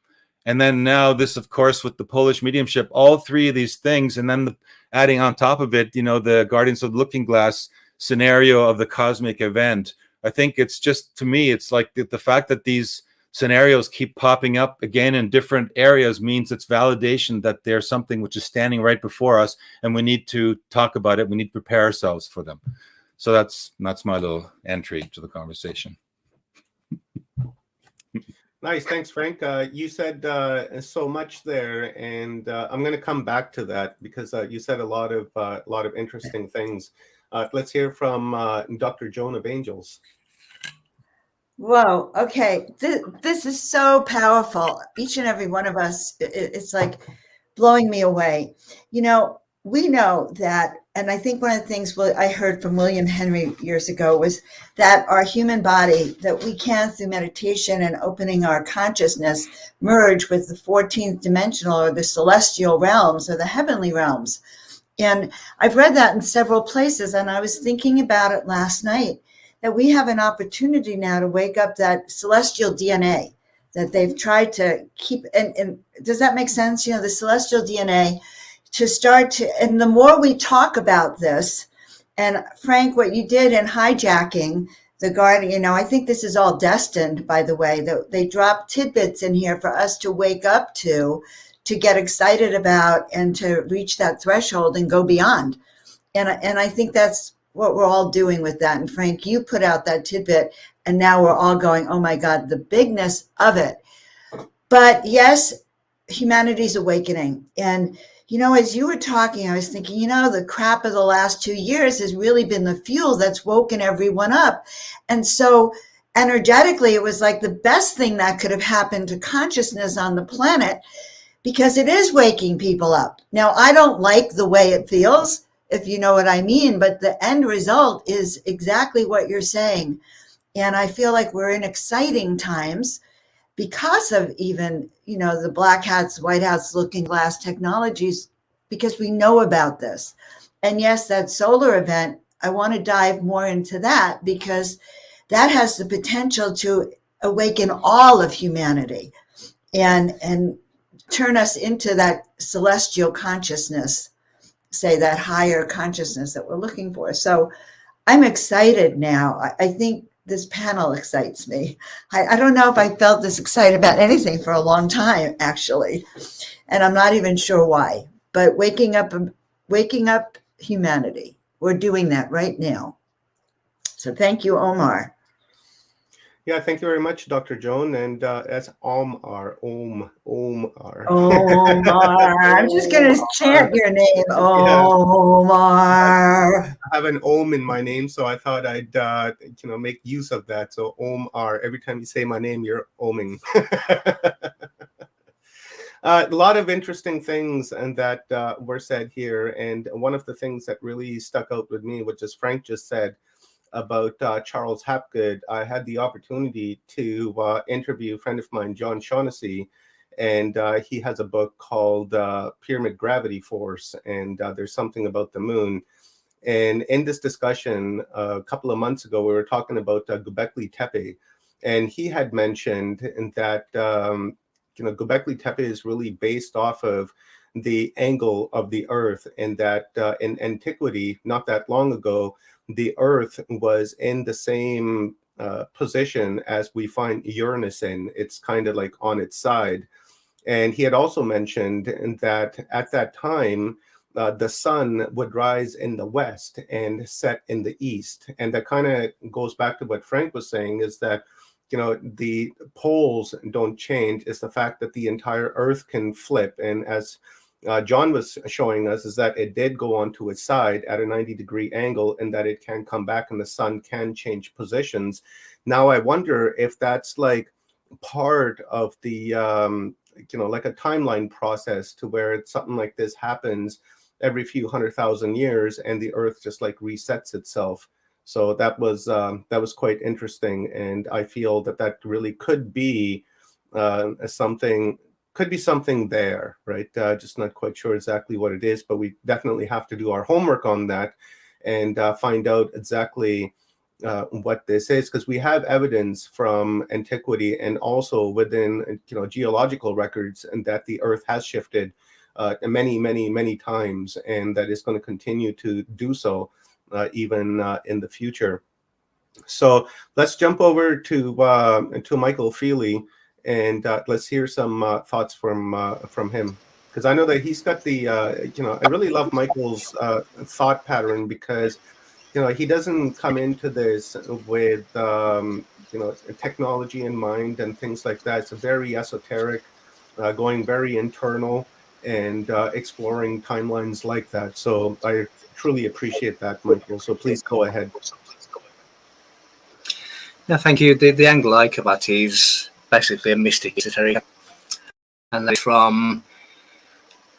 And then now this, of course, with the Polish mediumship, all 3 of these things, and then adding on top of it, the Guardians of the Looking Glass scenario of the cosmic event. I think it's just, to me, it's like the fact that these scenarios keep popping up again in different areas means it's validation that there's something which is standing right before us, and we need to talk about it. We need to prepare ourselves for them. So that's my little entry to the conversation. Nice, thanks, Frank. You said so much there, and I'm going to come back to that, because you said a lot of interesting things. Let's hear from Dr. Joan of Angels. Whoa. Okay. This is so powerful. Each and every one of us, it's like blowing me away. We know that, and I think one of the things I heard from William Henry years ago was that our human body, that we can, through meditation and opening our consciousness, merge with the 14th dimensional or the celestial realms or the heavenly realms. And I've read that in several places, and I was thinking about it last night, that we have an opportunity now to wake up that celestial DNA that they've tried to keep. And does that make sense? The celestial DNA, to start to, and the more we talk about this, and Frank, what you did in hijacking the Guardian, I think this is all destined, by the way, that they drop tidbits in here for us to wake up to get excited about, and to reach that threshold and go beyond. And I think that's what we're all doing with that. And Frank, you put out that tidbit, and now we're all going, oh my God, the bigness of it. But yes, humanity's awakening. And, as you were talking, I was thinking, the crap of the last 2 years has really been the fuel that's woken everyone up. And so energetically, it was like the best thing that could have happened to consciousness on the planet, because it is waking people up. Now, I don't like the way it feels, if you know what I mean, but the end result is exactly what you're saying. And I feel like we're in exciting times because of even, the black hats, white hats, looking glass technologies, because we know about this. And yes, that solar event, I want to dive more into that, because that has the potential to awaken all of humanity and turn us into that celestial consciousness, say that higher consciousness that we're looking for. So I'm excited now. I think this panel excites me. I don't know if I felt this excited about anything for a long time, actually. And I'm not even sure why, but waking up humanity. We're doing that right now. So thank you, Omar. Yeah, thank you very much, Dr. Joan. And that's Omar. Omar. I'm just going to chant your name, Omar. I have an Om in my name, so I thought I'd make use of that. So Omar, every time you say my name, you're oming. A lot of interesting things and that were said here. And one of the things that really stuck out with me, which is Frank just said, about Charles Hapgood. I had the opportunity to interview a friend of mine, John Shaughnessy, and he has a book called Pyramid Gravity Force, and there's something about the moon. And in this discussion, a couple of months ago, we were talking about Göbekli Tepe, and he had mentioned that Göbekli Tepe is really based off of the angle of the Earth, and that in antiquity, not that long ago, the Earth was in the same position as we find Uranus in. It's kind of like on its side. And he had also mentioned that at that time, the sun would rise in the west and set in the east. And that kind of goes back to what Frank was saying, is that, the poles don't change. It's the fact that the entire Earth can flip. And as John was showing us, is that it did go onto its side at a 90-degree angle, and that it can come back and the sun can change positions. Now, I wonder if that's like part of the, like a timeline process, to where it's something like this happens every few 100,000 years, and the Earth just like resets itself. So that was quite interesting, and I feel that really could be something there, right? Just not quite sure exactly what it is, but we definitely have to do our homework on that and find out exactly what this is, because we have evidence from antiquity and also within geological records, and that the Earth has shifted many times, and that it's going to continue to do so even in the future. So let's jump over to Michael Feely, and let's hear some thoughts from him, because I know that he's got the I really love Michael's thought pattern, because he doesn't come into this with technology in mind and things like that. It's a very esoteric, going very internal, and exploring timelines like that. So I truly appreciate that, Michael. So please go ahead. No, thank you. The angle I come at is basically a mystic esoteric, and that's from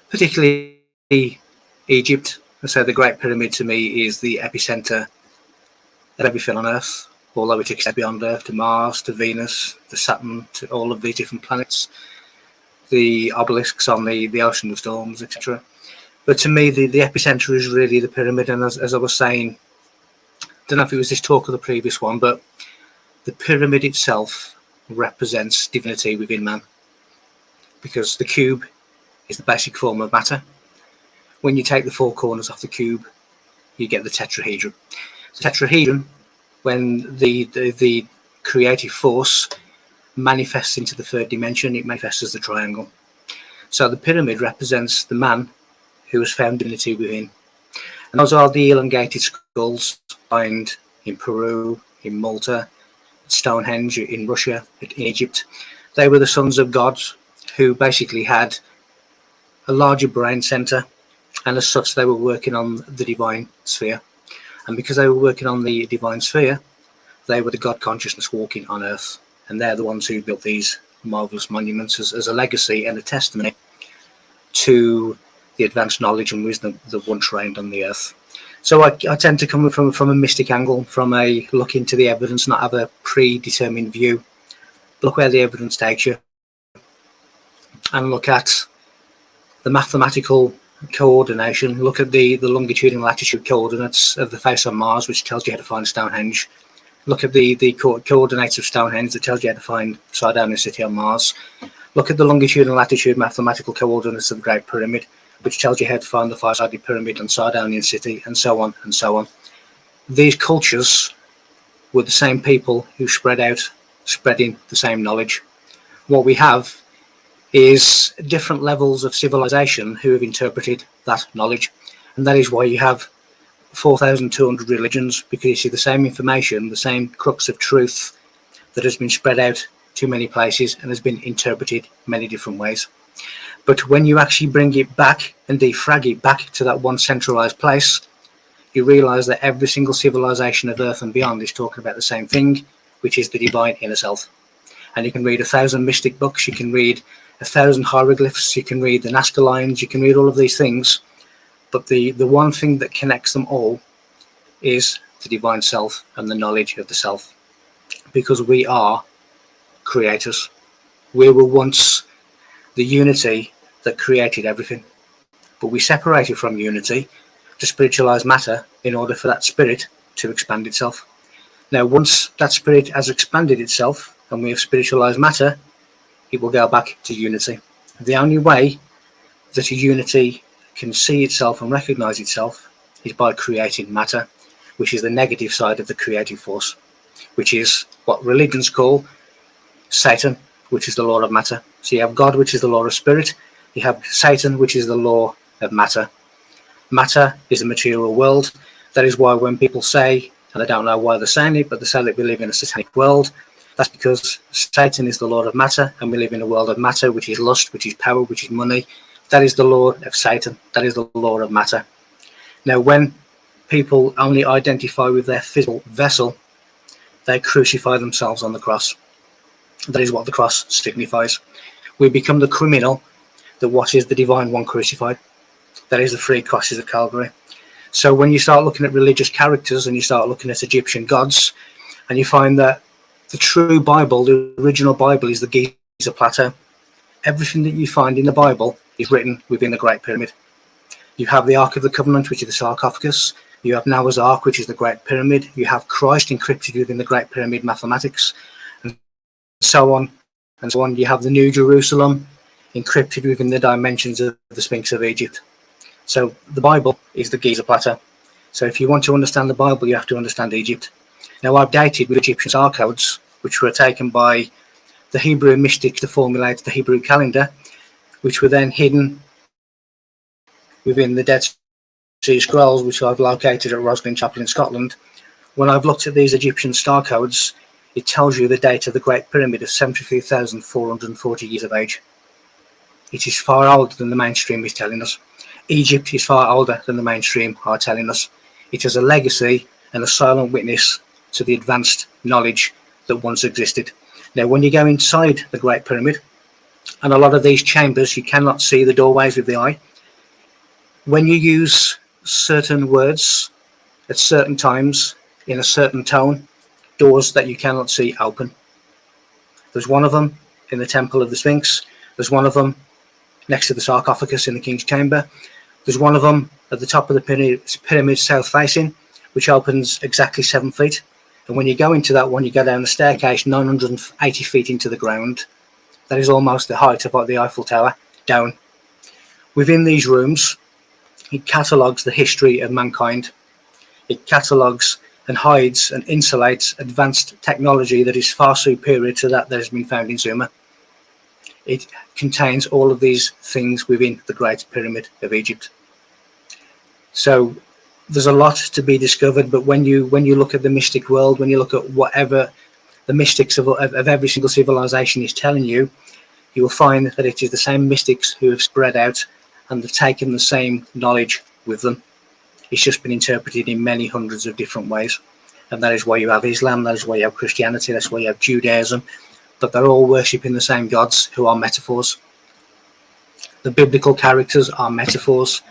particularly Egypt. So the Great Pyramid to me is the epicenter of everything on Earth, all that we take beyond Earth, to Mars, to Venus, to Saturn, to all of these different planets, the obelisks on the ocean of storms, etc. But to me, the epicenter is really the pyramid. And as I was saying, I don't know if it was this talk or the previous one, but the pyramid itself represents divinity within man, because the cube is the basic form of matter. When you take the four corners off the cube, you get the tetrahedron. The tetrahedron, when the creative force manifests into the third dimension, it manifests as the triangle. So the pyramid represents the man who has found divinity within. And those are the elongated skulls found in Peru, in Malta, Stonehenge in Russia, in Egypt. They were the sons of gods who basically had a larger brain center, and as such they were working on the divine sphere. And because they were working on the divine sphere, they were the God consciousness walking on Earth, and they're the ones who built these marvelous monuments as a legacy and a testimony to the advanced knowledge and wisdom that once reigned on the Earth. So I tend to come from a mystic angle, from a look into the evidence, not have a predetermined view. Look where the evidence takes you, and look at the mathematical coordination. Look at the longitude and latitude coordinates of the face on Mars, which tells you how to find Stonehenge. Look at the coordinates of Stonehenge, that tells you how to find Sardinia City on Mars. Look at the longitude and latitude mathematical coordinates of the Great Pyramid, which tells you how to find the five-sided pyramid and Sardinian City, and so on and so on. These cultures were the same people who spread out, spreading the same knowledge. What we have is different levels of civilization who have interpreted that knowledge, and that is why you have 4,200 religions, because you see the same information, the same crux of truth that has been spread out to many places and has been interpreted many different ways. But when you actually bring it back and defrag it back to that one centralized place, you realize that every single civilization of Earth and beyond is talking about the same thing, which is the divine inner self. And you can read 1,000 mystic books, you can read 1,000 hieroglyphs, you can read the Nazca lines, you can read all of these things, but the one thing that connects them all is the divine self and the knowledge of the self, because we are creators. We were once the unity that created everything, but we separated from unity to spiritualize matter in order for that spirit to expand itself. Now, once that spirit has expanded itself and we have spiritualized matter, it will go back to unity. The only way that a unity can see itself and recognize itself is by creating matter, which is the negative side of the creative force, which is what religions call Satan, which is the law of matter. So you have God, which is the law of spirit. You have Satan, which is the law of matter. Matter is the material world. That is why when people say, and I don't know why they're saying it, but they say that we live in a satanic world, that's because Satan is the lord of matter, and we live in a world of matter, which is lust, which is power, which is money. That is the law of Satan. That is the law of matter. Now, when people only identify with their physical vessel, they crucify themselves on the cross. That is what the cross signifies. We become the criminal that watches the divine one crucified. That is the three crosses of Calvary. So when you start looking at religious characters and you start looking at Egyptian gods, and you find that the true Bible, the original Bible, is the Giza Plateau. Everything that you find in the Bible is written within the Great Pyramid. You have the Ark of the Covenant, which is the sarcophagus. You have Noah's Ark, which is the Great Pyramid. You have Christ encrypted within the Great Pyramid mathematics, and so on and so on. You have the New Jerusalem encrypted within the dimensions of the Sphinx of Egypt. So the Bible is the Giza Plateau. So if you want to understand the Bible, you have to understand Egypt. Now, I've dated with Egyptian star codes, which were taken by the Hebrew mystics to formulate the Hebrew calendar, which were then hidden within the Dead Sea Scrolls, which I've located at Roslin Chapel in Scotland. When I've looked at these Egyptian star codes, it tells you the date of the Great Pyramid of 73,440 years of age. It is far older than the mainstream is telling us. Egypt is far older than the mainstream are telling us. It has a legacy and a silent witness to the advanced knowledge that once existed. Now, when you go inside the Great Pyramid, and a lot of these chambers, you cannot see the doorways with the eye. When you use certain words at certain times in a certain tone, doors that you cannot see open. There's one of them in the Temple of the Sphinx. There's one of them next to the sarcophagus in the King's Chamber. There's one of them at the top of the pyramid south facing, which opens exactly 7 feet. And when you go into that one, you go down the staircase 980 feet into the ground. That is almost the height of the Eiffel Tower down. Within these rooms, it catalogues the history of mankind. It catalogues and hides and insulates advanced technology that is far superior to that has been found in Sumer. It contains all of these things within the Great Pyramid of Egypt. So there's a lot to be discovered, but when you look at the mystic world, when you look at whatever the mystics of every single civilization is telling you, you will find that it is the same mystics who have spread out and have taken the same knowledge with them. It's just been interpreted in many hundreds of different ways. And that is why you have Islam, that is why you have Christianity, that's why you have Judaism, but they're all worshipping the same gods who are metaphors. The biblical characters are metaphors.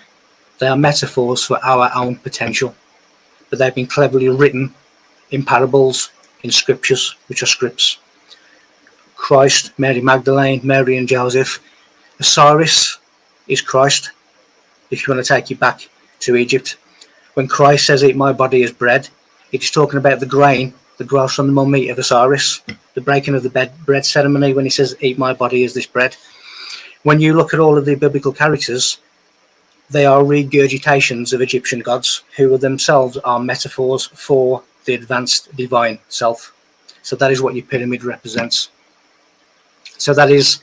They are metaphors for our own potential, but they've been cleverly written in parables, in scriptures, which are scripts. Christ, Mary Magdalene, Mary and Joseph. Osiris is Christ, if you want to take it back to Egypt. When Christ says, "Eat my body as bread," it's talking about the grain that grows from the mummy of Osiris, the breaking of the bread ceremony when he says, "Eat my body as this bread." When you look at all of the biblical characters, they are regurgitations of Egyptian gods who themselves are metaphors for the advanced divine self. So that is what your pyramid represents. So that is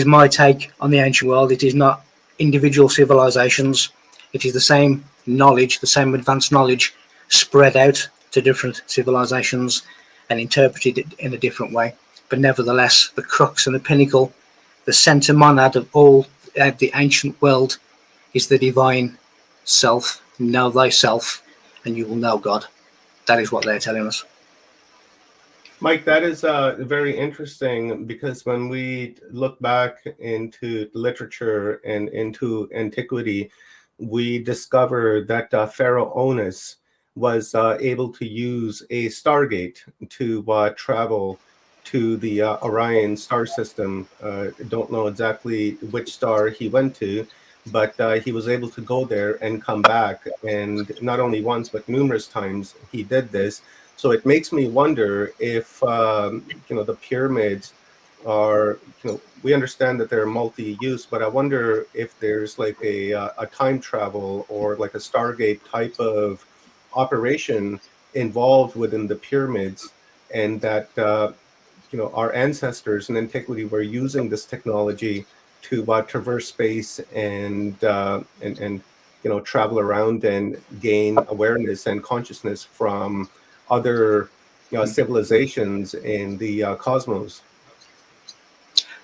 my take on the ancient world. It is not individual civilizations. It is the same knowledge, the same advanced knowledge spread out to different civilizations and interpreted in a different way. But nevertheless, the crux and the pinnacle, the center monad of all the ancient world is the divine self. Know thyself and you will know God. That is what they're telling us. Mike, that is very interesting, because when we look back into literature and into antiquity, we discover that Pharaoh Onus was able to use a Stargate to travel to the Orion star system. Don't know exactly which star he went to, but he was able to go there and come back. And not only once, but numerous times he did this. So it makes me wonder if, the pyramids are, we understand that they're multi-use, but I wonder if there's like a time travel or like a Stargate type of operation involved within the pyramids, and that our ancestors in antiquity were using this technology to traverse space and travel around and gain awareness and consciousness from other civilizations in the cosmos.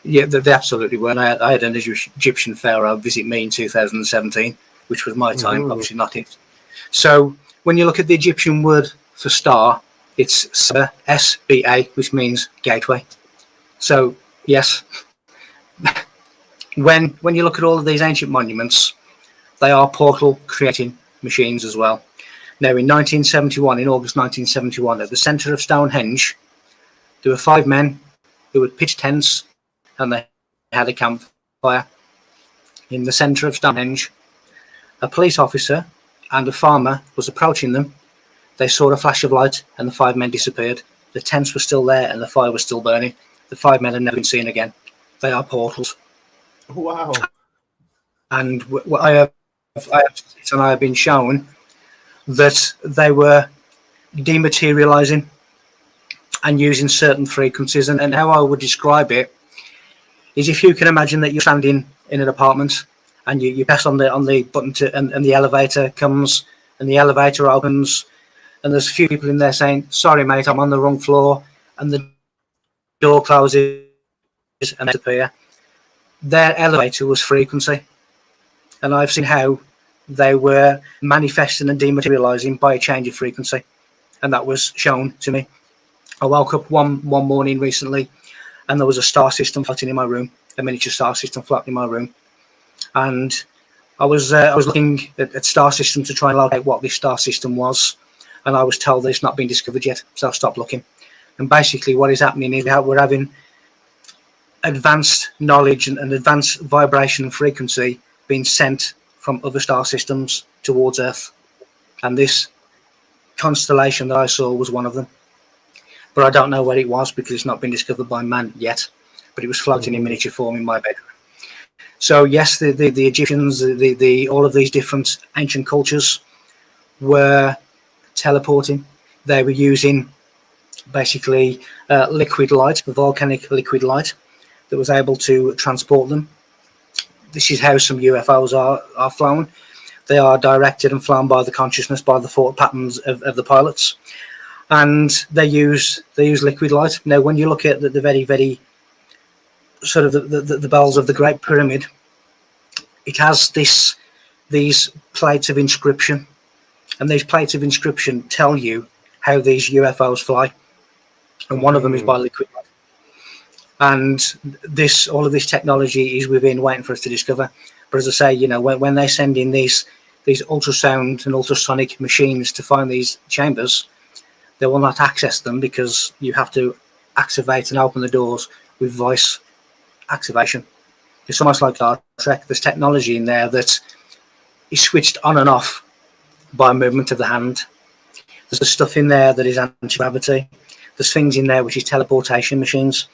Yeah, they absolutely were. And I had an Egyptian pharaoh visit me in 2017, which was my time, Mhm. obviously not his. So when you look at the Egyptian word for star, it's SBA, which means gateway. So yes, when you look at all of these ancient monuments, they are portal creating machines as well. Now in 1971, in August 1971, at the centre of Stonehenge, there were 5 men who had pitched tents and they had a campfire. In the centre of Stonehenge, a police officer and a farmer was approaching them. They saw a flash of light and the 5 men disappeared. The tents were still there and the fire was still burning. The 5 men had never been seen again. They are portals. Wow. And I have been shown that they were dematerializing and using certain frequencies. And how I would describe it is, if you can imagine that you're standing in an apartment and you press on the button and the elevator comes and the elevator opens and there's a few people in there saying, "Sorry, mate, I'm on the wrong floor," and the door closes and they disappear. Their elevator was frequency, and I've seen how they were manifesting and dematerializing by a change of frequency, and that was shown to me. I woke up one morning recently, and there was a star system floating in my room, a miniature star system floating in my room, and I was looking at star system to try and locate what this star system was, and I was told that it's not been discovered yet, so I stopped looking. And basically, what is happening is that we're having advanced knowledge and advanced vibration and frequency being sent from other star systems towards Earth, and this constellation that I saw was one of them. But I don't know where it was because it's not been discovered by man yet. But it was floating in miniature form in my bedroom. So yes, the Egyptians, the all of these different ancient cultures were teleporting. They were using basically liquid light, volcanic liquid light, that was able to transport them. This is how some UFOs are flown. They are directed and flown by the consciousness, by the thought patterns of the pilots, and they use liquid light. Now, when you look at the very, very sort of the bells of the Great Pyramid, it has these plates of inscription, and these plates of inscription tell you how these UFOs fly, and one of them is by liquid light. And all of this technology is within, waiting for us to discover. But as I say, when they send in these ultrasound and ultrasonic machines to find these chambers, they will not access them because you have to activate and open the doors with voice activation. It's almost like Star Trek. There's technology in there that is switched on and off by a movement of the hand. There's stuff in there that is anti-gravity. There's things in there which is teleportation machines.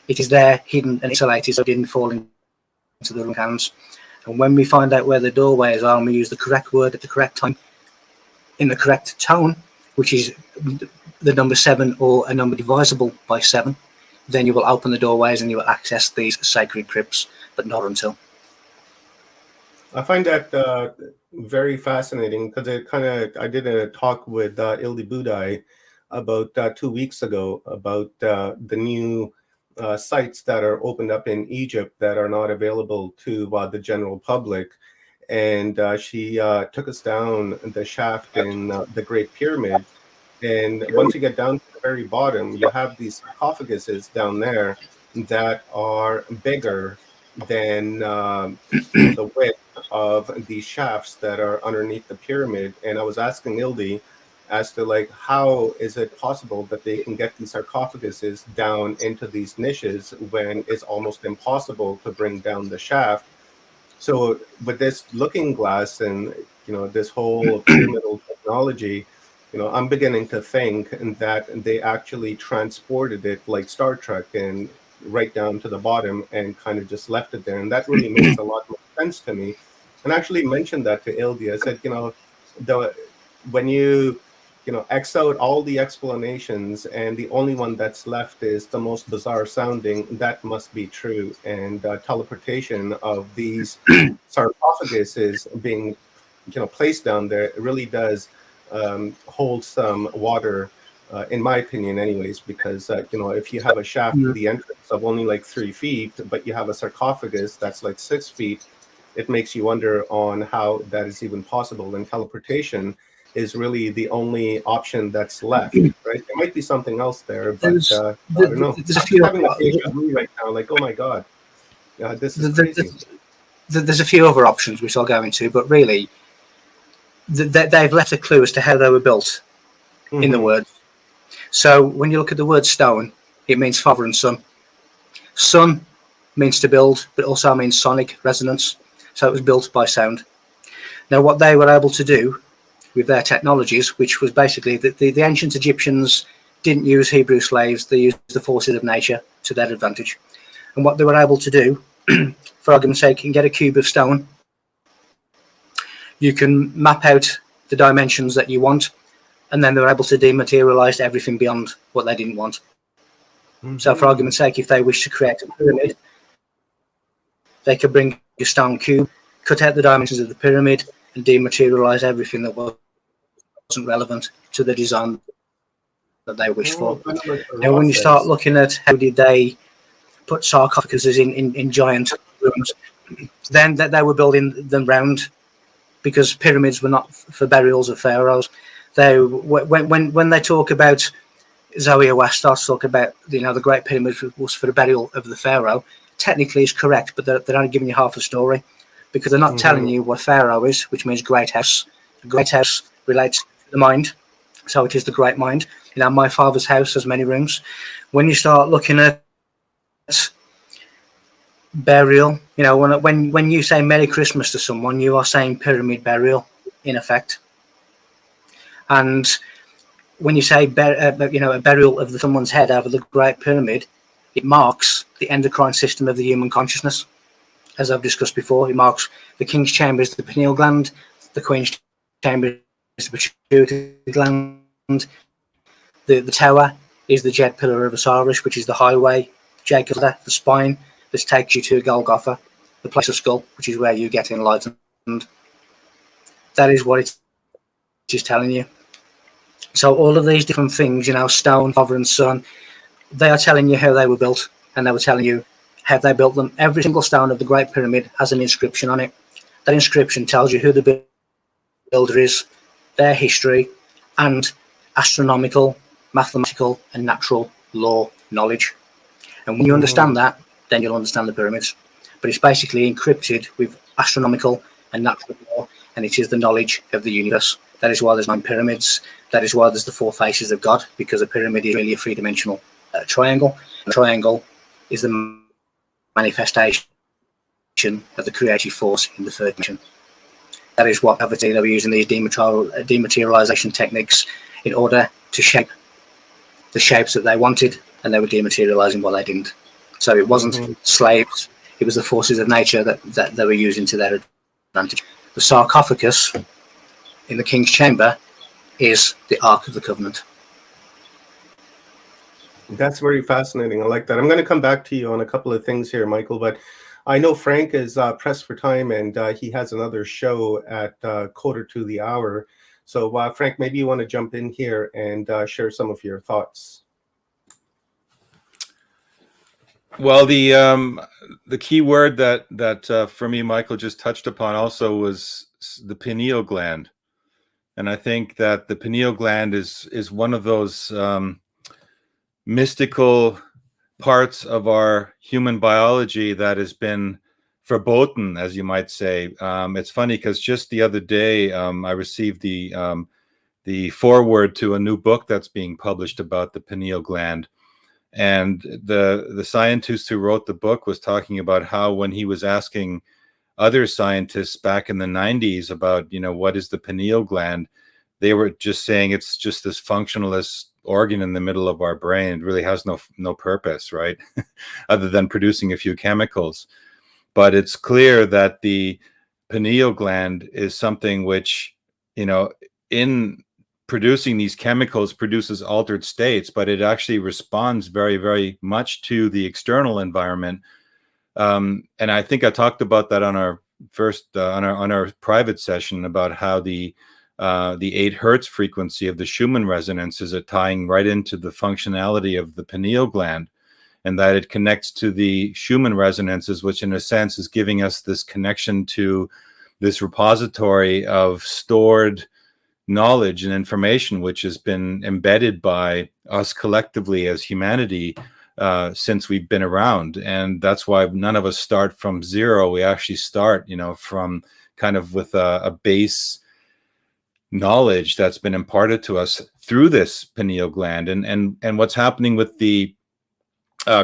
It is there hidden and isolated so it didn't fall into the wrong hands. And when we find out where the doorways are and we use the correct word at the correct time in the correct tone, which is the number 7 or a number divisible by 7, then you will open the doorways and you will access these sacred crypts, but not until. I find that very fascinating because I did a talk with Ildi Budai about 2 weeks ago about the new sites that are opened up in Egypt that are not available to the general public. And she took us down the shaft in the Great Pyramid. And once you get down to the very bottom, you have these sarcophaguses down there that are bigger than the width of the shafts that are underneath the pyramid. And I was asking Ildi as to like, how is it possible that they can get these sarcophaguses down into these niches when it's almost impossible to bring down the shaft? So with this looking glass and this whole pyramidal technology, I'm beginning to think that they actually transported it like Star Trek, and right down to the bottom and kind of just left it there. And that really makes a lot more sense to me. And I actually mentioned that to Ildi. I said, when you X out all the explanations and the only one that's left is the most bizarre sounding, that must be true. And teleportation of these sarcophaguses being placed down there, it really does hold some water, in my opinion anyways, because if you have a shaft to the entrance of only like 3 feet, but you have a sarcophagus that's like 6 feet, it makes you wonder on how that is even possible. And teleportation is really the only option that's left, right? There might be something else there, but I don't know. There's a I'm few, having a deja vu right now, like, oh my God, this is crazy. there's a few other options which I'll go into, but really, they've left a clue as to how they were built in the word. So when you look at the word stone, it means father and son. Son means to build, but also means sonic resonance. So it was built by sound. Now, what they were able to do with their technologies, which was basically the ancient Egyptians didn't use Hebrew slaves, they used the forces of nature to their advantage. And what they were able to do, for argument's sake, you can get a cube of stone, you can map out the dimensions that you want, and then they're able to dematerialize everything beyond what they didn't want. So for argument's sake, if they wish to create a pyramid, they could bring a stone cube, cut out the dimensions of the pyramid, and dematerialize everything that wasn't relevant to the design that they wished for. Now, when you start looking at how did they put sarcophaguses in giant rooms, then that they were building them round, because pyramids were not for burials of pharaohs. They when they talk about Zoe West starts to talk about the Great Pyramid was for the burial of the pharaoh. Technically, is correct, but they're only giving you half the story, because they're not telling you what pharaoh is, which means great house. The great house relates to the mind, so it is the great mind. My father's house has many rooms. When you start looking at burial, when you say Merry Christmas to someone, you are saying pyramid burial in effect. And when you say a burial of someone's head over the Great Pyramid, it marks the endocrine system of the human consciousness, as I've discussed before. It marks the king's chamber is the pineal gland, the queen's chamber is the pituitary gland, the tower is the jet pillar of Osiris, which is the highway, Jacob's ladder, the spine that takes you to Golgotha, the place of skull, which is where you get enlightened. That is what it is telling you. So all of these different things, stone, father and son, they are telling you how they were built, and they were telling you how they built them. Every single stone of the Great Pyramid has an inscription on it. That inscription tells you who the builder is, their history, and astronomical, mathematical, and natural law knowledge. And when you understand that, then you'll understand the pyramids. But it's basically encrypted with astronomical and natural law, and it is the knowledge of the universe. That is why there's 9 pyramids. That is why there's the 4 faces of God, because a pyramid is really a 3-dimensional triangle. And a triangle is the manifestation of the creative force in the 3rd dimension. That is what they were using these dematerialization techniques in order to shape the shapes that they wanted, and they were dematerializing what they didn't. So it wasn't slaves, it was the forces of nature that they were using to their advantage. The sarcophagus in the king's chamber is the Ark of the Covenant. That's very fascinating. I like that. I'm going to come back to you on a couple of things here, Michael, but I know Frank is pressed for time, and he has another show at 1:45. So Frank, maybe you want to jump in here and share some of your thoughts. Well, the key word that for me, Michael just touched upon also was the pineal gland. And I think that the pineal gland is one of those mystical parts of our human biology that has been verboten, as you might say. It's funny because just the other day I received the foreword to a new book that's being published about the pineal gland. And the scientist who wrote the book was talking about how when he was asking other scientists back in the 90s about, what is the pineal gland, they were just saying it's just this functionalist organ in the middle of our brain. It really has no purpose, right? Other than producing a few chemicals. But it's clear that the pineal gland is something which, in producing these chemicals produces altered states, but it actually responds very, very much to the external environment. And I think I talked about that on our first on our private session about how the 8 hertz frequency of the Schumann resonance is tying right into the functionality of the pineal gland, and that it connects to the Schumann resonances, which in a sense is giving us this connection to this repository of stored knowledge and information, which has been embedded by us collectively as humanity since we've been around. And that's why none of us start from zero. We actually start, from kind of with a base knowledge that's been imparted to us through this pineal gland. And what's happening with the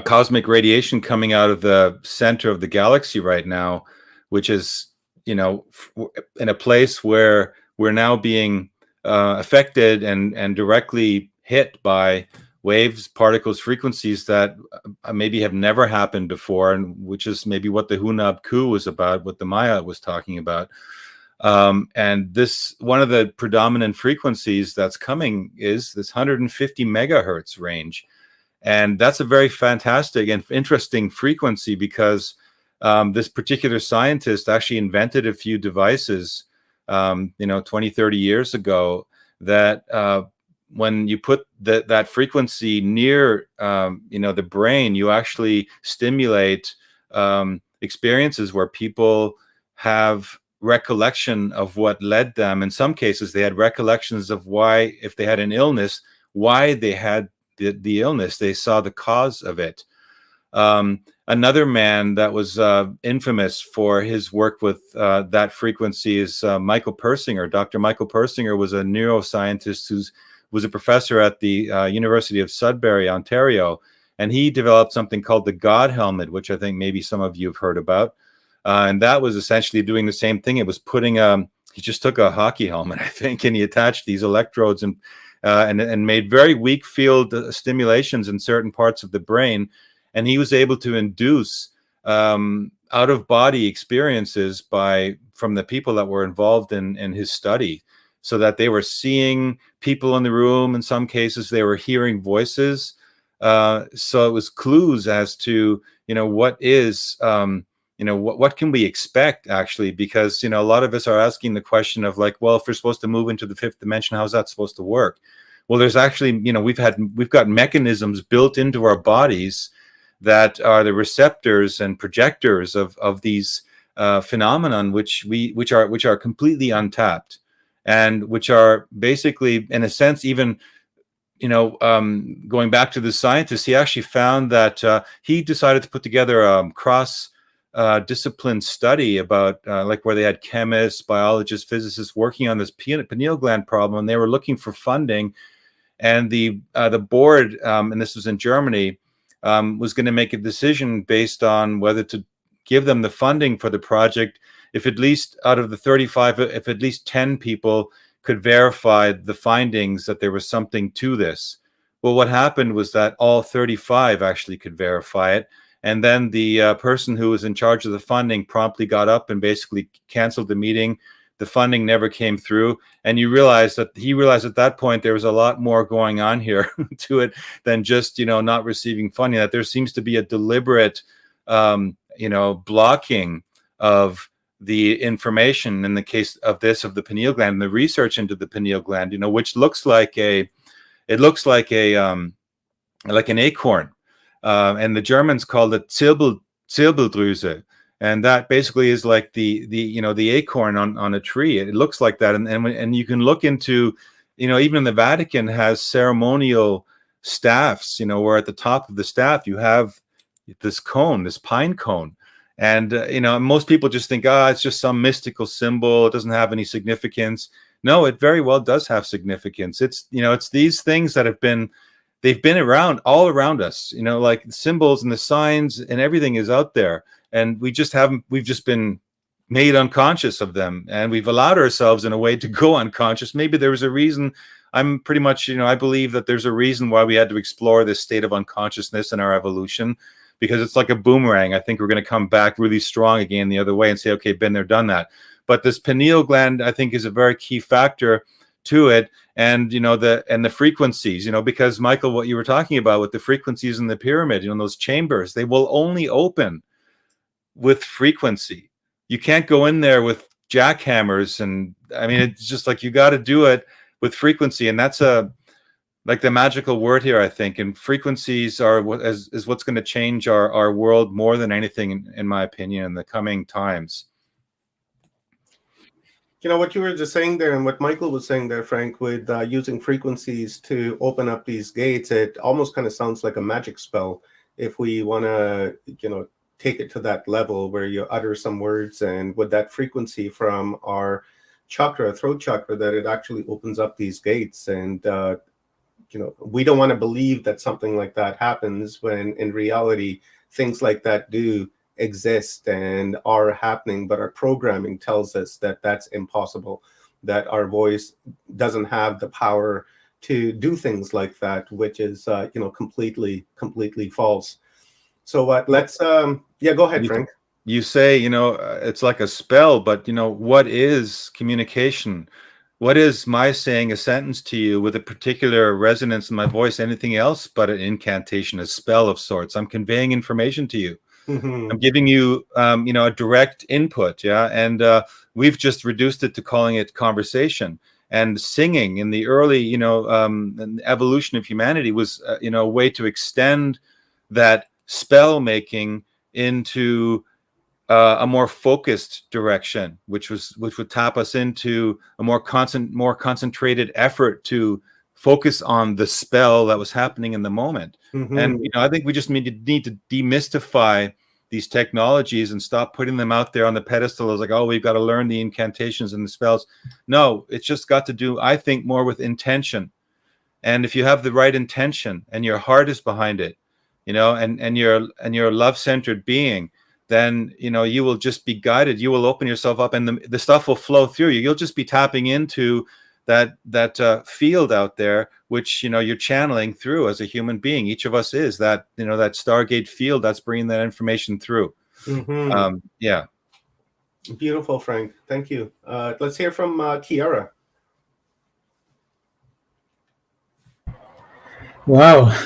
cosmic radiation coming out of the center of the galaxy right now, which is, in a place where we're now being affected and directly hit by waves, particles, frequencies that maybe have never happened before, and which is maybe what the Hunab Ku was about, what the Maya was talking about. And this, one of the predominant frequencies that's coming is this 150 megahertz range. And that's a very fantastic and interesting frequency because this particular scientist actually invented a few devices, 20, 30 years ago that when you put that frequency near, the brain, you actually stimulate experiences where people have recollection of what led them. In some cases, they had recollections of why, if they had an illness, why they had the illness. They saw the cause of it. Another man that was infamous for his work with that frequency is Michael Persinger. Dr. Michael Persinger was a neuroscientist who was a professor at the University of Sudbury, Ontario, and he developed something called the God helmet, which I think maybe some of you have heard about. And that was essentially doing the same thing. It was putting he just took a hockey helmet, I think, and he attached these electrodes and made very weak field stimulations in certain parts of the brain. And he was able to induce out-of-body experiences from the people that were involved in his study, so that they were seeing people in the room. In some cases, they were hearing voices. So it was clues as to, what is, what can we expect actually? Because, a lot of us are asking the question of like, well, if we're supposed to move into the 5th dimension, how's that supposed to work? Well, there's actually, we've got mechanisms built into our bodies that are the receptors and projectors of these phenomenon, which are completely untapped, and which are basically, in a sense, even, going back to the scientist, he actually found that he decided to put together a cross discipline study about like where they had chemists, biologists, physicists working on this pineal gland problem, and they were looking for funding, and the board, and this was in Germany, was going to make a decision based on whether to give them the funding for the project if at least out of the 35, if at least 10 people could verify the findings that there was something to this. Well, what happened was that all 35 actually could verify it. And then the person who was in charge of the funding promptly got up and basically canceled the meeting. The funding never came through. And he realized at that point there was a lot more going on here to it than just, not receiving funding, that there seems to be a deliberate, blocking of the information in the case of the pineal gland and the research into the pineal gland, which looks like an acorn. And the Germans called it Zirbeldrüse. And that basically is like the acorn on a tree. It looks like that. And you can look into, even the Vatican has ceremonial staffs, where at the top of the staff you have this cone, this pine cone. And, most people just think, it's just some mystical symbol. It doesn't have any significance. No, it very well does have significance. It's, it's these things that they've been around, all around us, like the symbols and the signs and everything is out there. And we've just been made unconscious of them. And we've allowed ourselves in a way to go unconscious. Maybe there was a reason I'm pretty much, I believe that there's a reason why we had to explore this state of unconsciousness in our evolution, because it's like a boomerang. I think we're going to come back really strong again the other way and say, okay, been there, done that. But this pineal gland, I think, is a very key factor to it. And, the frequencies, because Michael, what you were talking about with the frequencies in the pyramid, those chambers, they will only open with frequency. You can't go in there with jackhammers. And I mean, it's just like, you got to do it with frequency. And that's like the magical word here, I think. And frequencies is what's going to change our world more than anything, in my opinion, in the coming times. What you were just saying there, and what Michael was saying there, Frank, with using frequencies to open up these gates, it almost kind of sounds like a magic spell. If we want to, take it to that level where you utter some words, and with that frequency from our throat chakra, that it actually opens up these gates. And, we don't want to believe that something like that happens, when in reality, things like that do exist and are happening, but our programming tells us that that's impossible, that our voice doesn't have the power to do things like that, which is completely false. So let's go ahead, Frank. You say it's like a spell, but what is communication? What is my saying a sentence to you with a particular resonance in my voice? Anything else but an incantation, a spell of sorts? I'm conveying information to you. I'm giving you, a direct input, and we've just reduced it to calling it conversation. And singing in the early, evolution of humanity was, a way to extend that spell making into a more focused direction, which would tap us into a more concentrated effort to focus on the spell that was happening in the moment. And I think we just need to demystify these technologies and stop putting them out there on the pedestal as like, oh, we've got to learn the incantations and the spells. No, it's just got to do, I think, more with intention. And if you have the right intention and your heart is behind it, and you're a love-centered being, then you will just be guided. You will open yourself up, and the stuff will flow through you. You'll just be tapping into that field out there, which you're channeling through as a human being. Each of us is that that Stargate field that's bringing that information through. Yeah. Beautiful, Frank. Thank you. Let's hear from Kiara. Wow.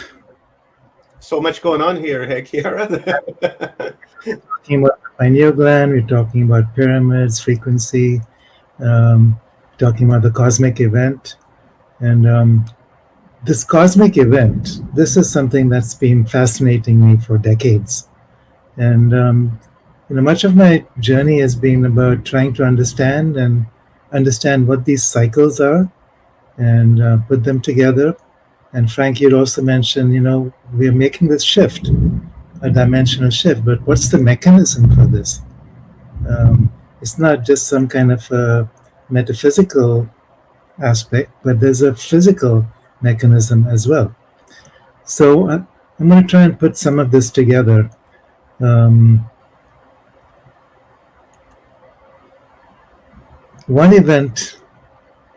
So much going on here, hey, Kiara. Talking about the pineal gland, we're talking about pyramids, frequency, talking about the cosmic event. And this cosmic event, this is something that's been fascinating me for decades. And much of my journey has been about trying to understand what these cycles are, and put them together. And Frank, you'd also mentioned, we are making this shift, a dimensional shift, but what's the mechanism for this? It's not just some kind of a metaphysical aspect, but there's a physical mechanism as well. So I'm going to try and put some of this together. One event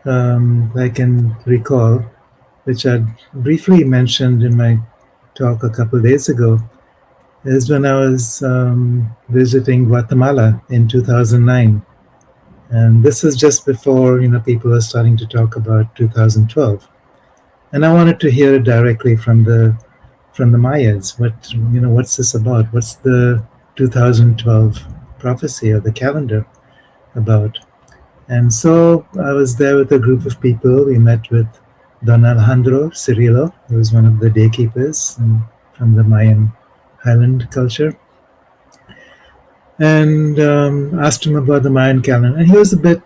I can recall, which I briefly mentioned in my talk a couple of days ago, is when I was visiting Guatemala in 2009. And this is just before, people are starting to talk about 2012. And I wanted to hear it directly from the Mayas. What's this about? What's the 2012 prophecy or the calendar about? And so I was there with a group of people. We met with Don Alejandro Cirillo, who was one of the day keepers from the Mayan Highland culture, and asked him about the Mayan calendar. And he was a bit,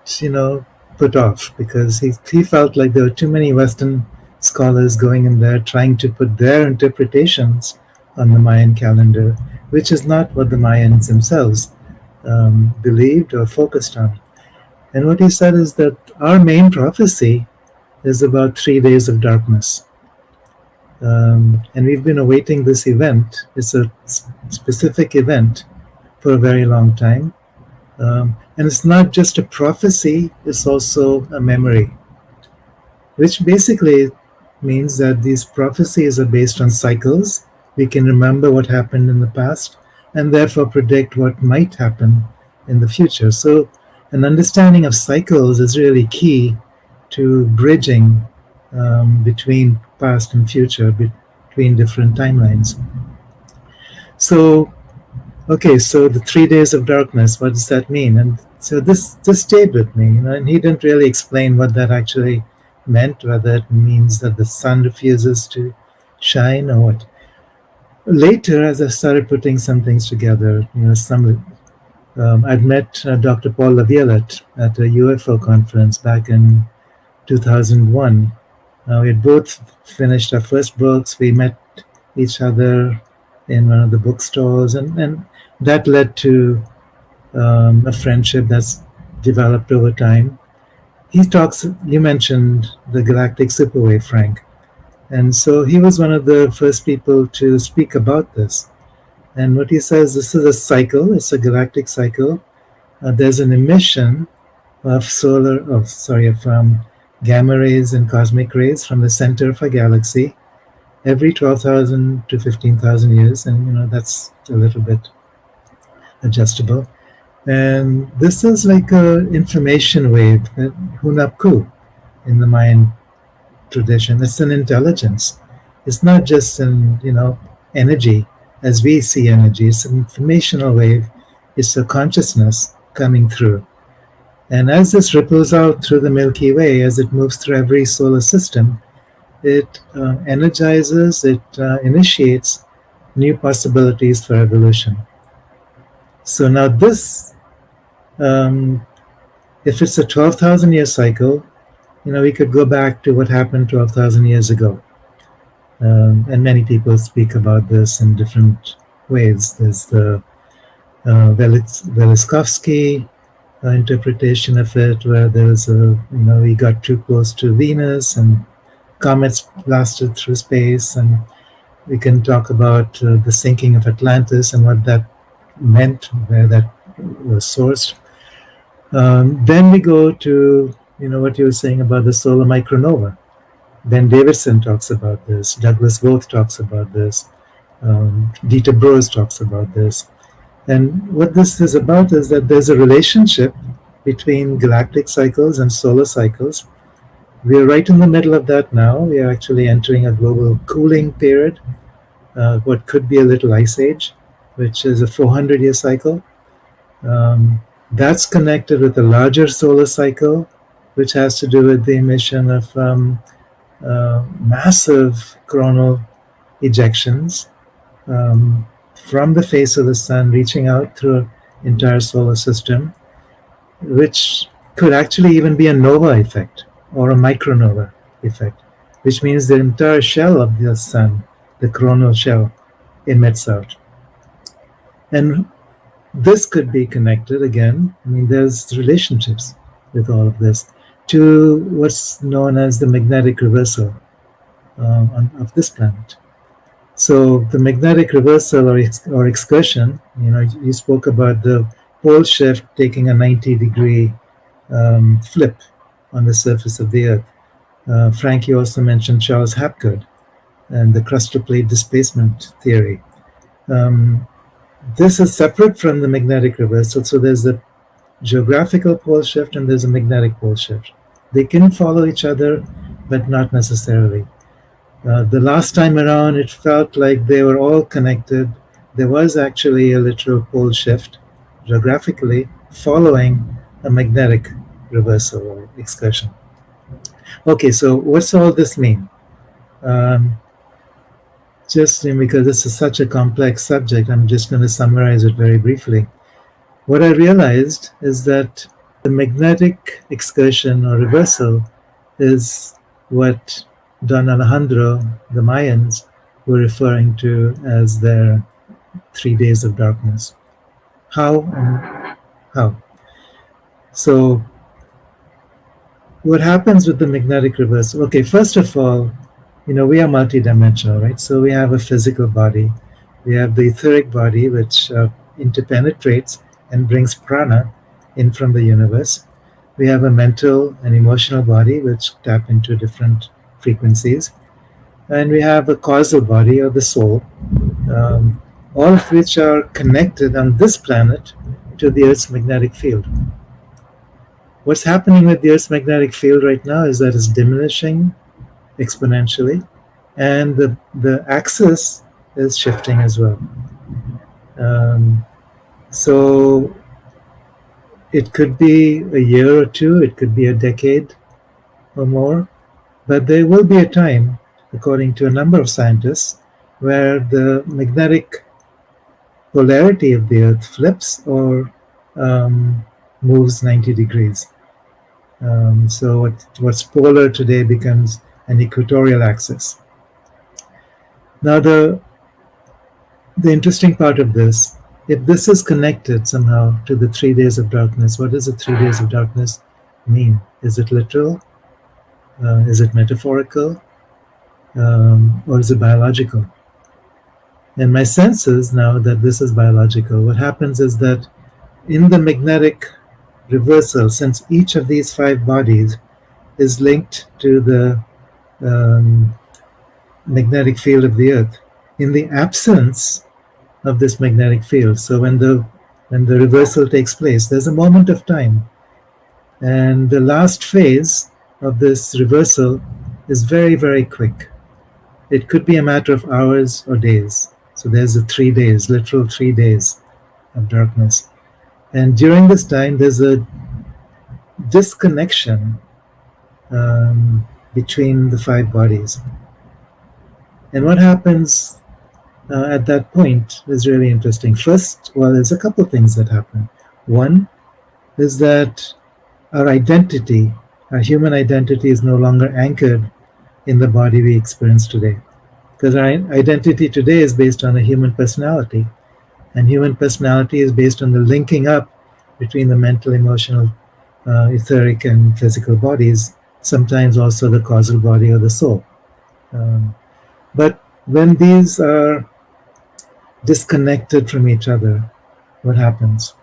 put off, because he felt like there were too many Western scholars going in there trying to put their interpretations on the Mayan calendar, which is not what the Mayans themselves believed or focused on. And what he said is that our main prophecy is about 3 days of darkness. And we've been awaiting this event. It's a specific event for a very long time. And it's not just a prophecy, it's also a memory. which basically means that these prophecies are based on cycles. We can remember what happened in the past and therefore predict what might happen in the future. So, an understanding of cycles is really key to bridging between past and future, between different timelines. So, okay, so the 3 days of darkness, what does that mean? And so this stayed with me, and he didn't really explain what that actually meant, whether it means that the sun refuses to shine or what. Later, as I started putting some things together, I'd met Dr. Paul Laviolette at a UFO conference back in 2001. We had both finished our first books. We met each other in one of the bookstores, and that led to a friendship that's developed over time. You mentioned the galactic superwave, Frank. And so he was one of the first people to speak about this. And what he says, this is a cycle, it's a galactic cycle. There's an emission of gamma rays and cosmic rays from the center of a galaxy every 12,000 to 15,000 years. And, that's a little bit adjustable. And this is like an information wave, Hunapku in the Mayan tradition. It's an intelligence. It's not just an, energy as we see energy. It's an informational wave. It's a consciousness coming through. And as this ripples out through the Milky Way, as it moves through every solar system, it energizes, it initiates new possibilities for evolution. So now this, if it's a 12,000 year cycle, we could go back to what happened 12,000 years ago. And many people speak about this in different ways. There's the Velikovsky interpretation of it, where there's we got too close to Venus and comets blasted through space, and we can talk about the sinking of Atlantis and what that meant, where that was sourced. Then we go to what you were saying about the solar micronova. Ben Davidson talks about this. Douglas Voth talks about this. Dieter Broers talks about this. And what this is about is that there's a relationship between galactic cycles and solar cycles. We're right in the middle of that now. We are actually entering a global cooling period, what could be a little ice age, which is a 400-year cycle. That's connected with a larger solar cycle, which has to do with the emission of massive coronal ejections from the face of the sun, reaching out through an entire solar system, which could actually even be a nova effect or a micronova effect, which means the entire shell of the sun, the coronal shell, emits out. And this could be connected again. There's relationships with all of this to what's known as the magnetic reversal of this planet. So the magnetic reversal or excursion, you spoke about the pole shift taking a 90-degree flip on the surface of the Earth. Frank, you also mentioned Charles Hapgood and the crustal plate displacement theory. This is separate from the magnetic reversal. So there's the geographical pole shift and there's a magnetic pole shift. They can follow each other, but not necessarily. The last time around, it felt like they were all connected. There was actually a literal pole shift geographically following a magnetic reversal or excursion. Okay, so what's all this mean? Just because this is such a complex subject, I'm just going to summarize it very briefly. What I realized is that the magnetic excursion or reversal is what Don Alejandro, the Mayans, were referring to as their 3 days of darkness. How? So, what happens with the magnetic reversal? Okay, first of all, we are multidimensional, right? So we have a physical body. We have the etheric body, which interpenetrates and brings prana in from the universe. We have a mental and emotional body which tap into different frequencies. And we have a causal body or the soul, all of which are connected on this planet to the Earth's magnetic field. What's happening with the Earth's magnetic field right now is that it's diminishing exponentially, and the axis is shifting as well. So it could be a year or two, it could be a decade or more, but there will be a time, according to a number of scientists, where the magnetic polarity of the Earth flips or moves 90 degrees. So what's polar today becomes an equatorial axis. Now the interesting part of this, if this is connected somehow to the 3 days of darkness, what does the 3 days of darkness mean? Is it literal? Is it metaphorical? Or is it biological? And my sense is now that this is biological. What happens is that in the magnetic reversal, since each of these 5 bodies is linked to the magnetic field of the Earth, in the absence of this magnetic field, so when the reversal takes place, there's a moment of time, and the last phase of this reversal is very, very quick. It could be a matter of hours or days. So there's a 3 days, literal 3 days of darkness. And during this time, there's a disconnection between the 5 bodies. And what happens at that point is really interesting. First, well, there's a couple things that happen. One is that our identity, our human identity, is no longer anchored in the body we experience today. Because our identity today is based on a human personality. And human personality is based on the linking up between the mental, emotional, etheric, and physical bodies, sometimes also the causal body or the soul. But when these are disconnected from each other, what happens?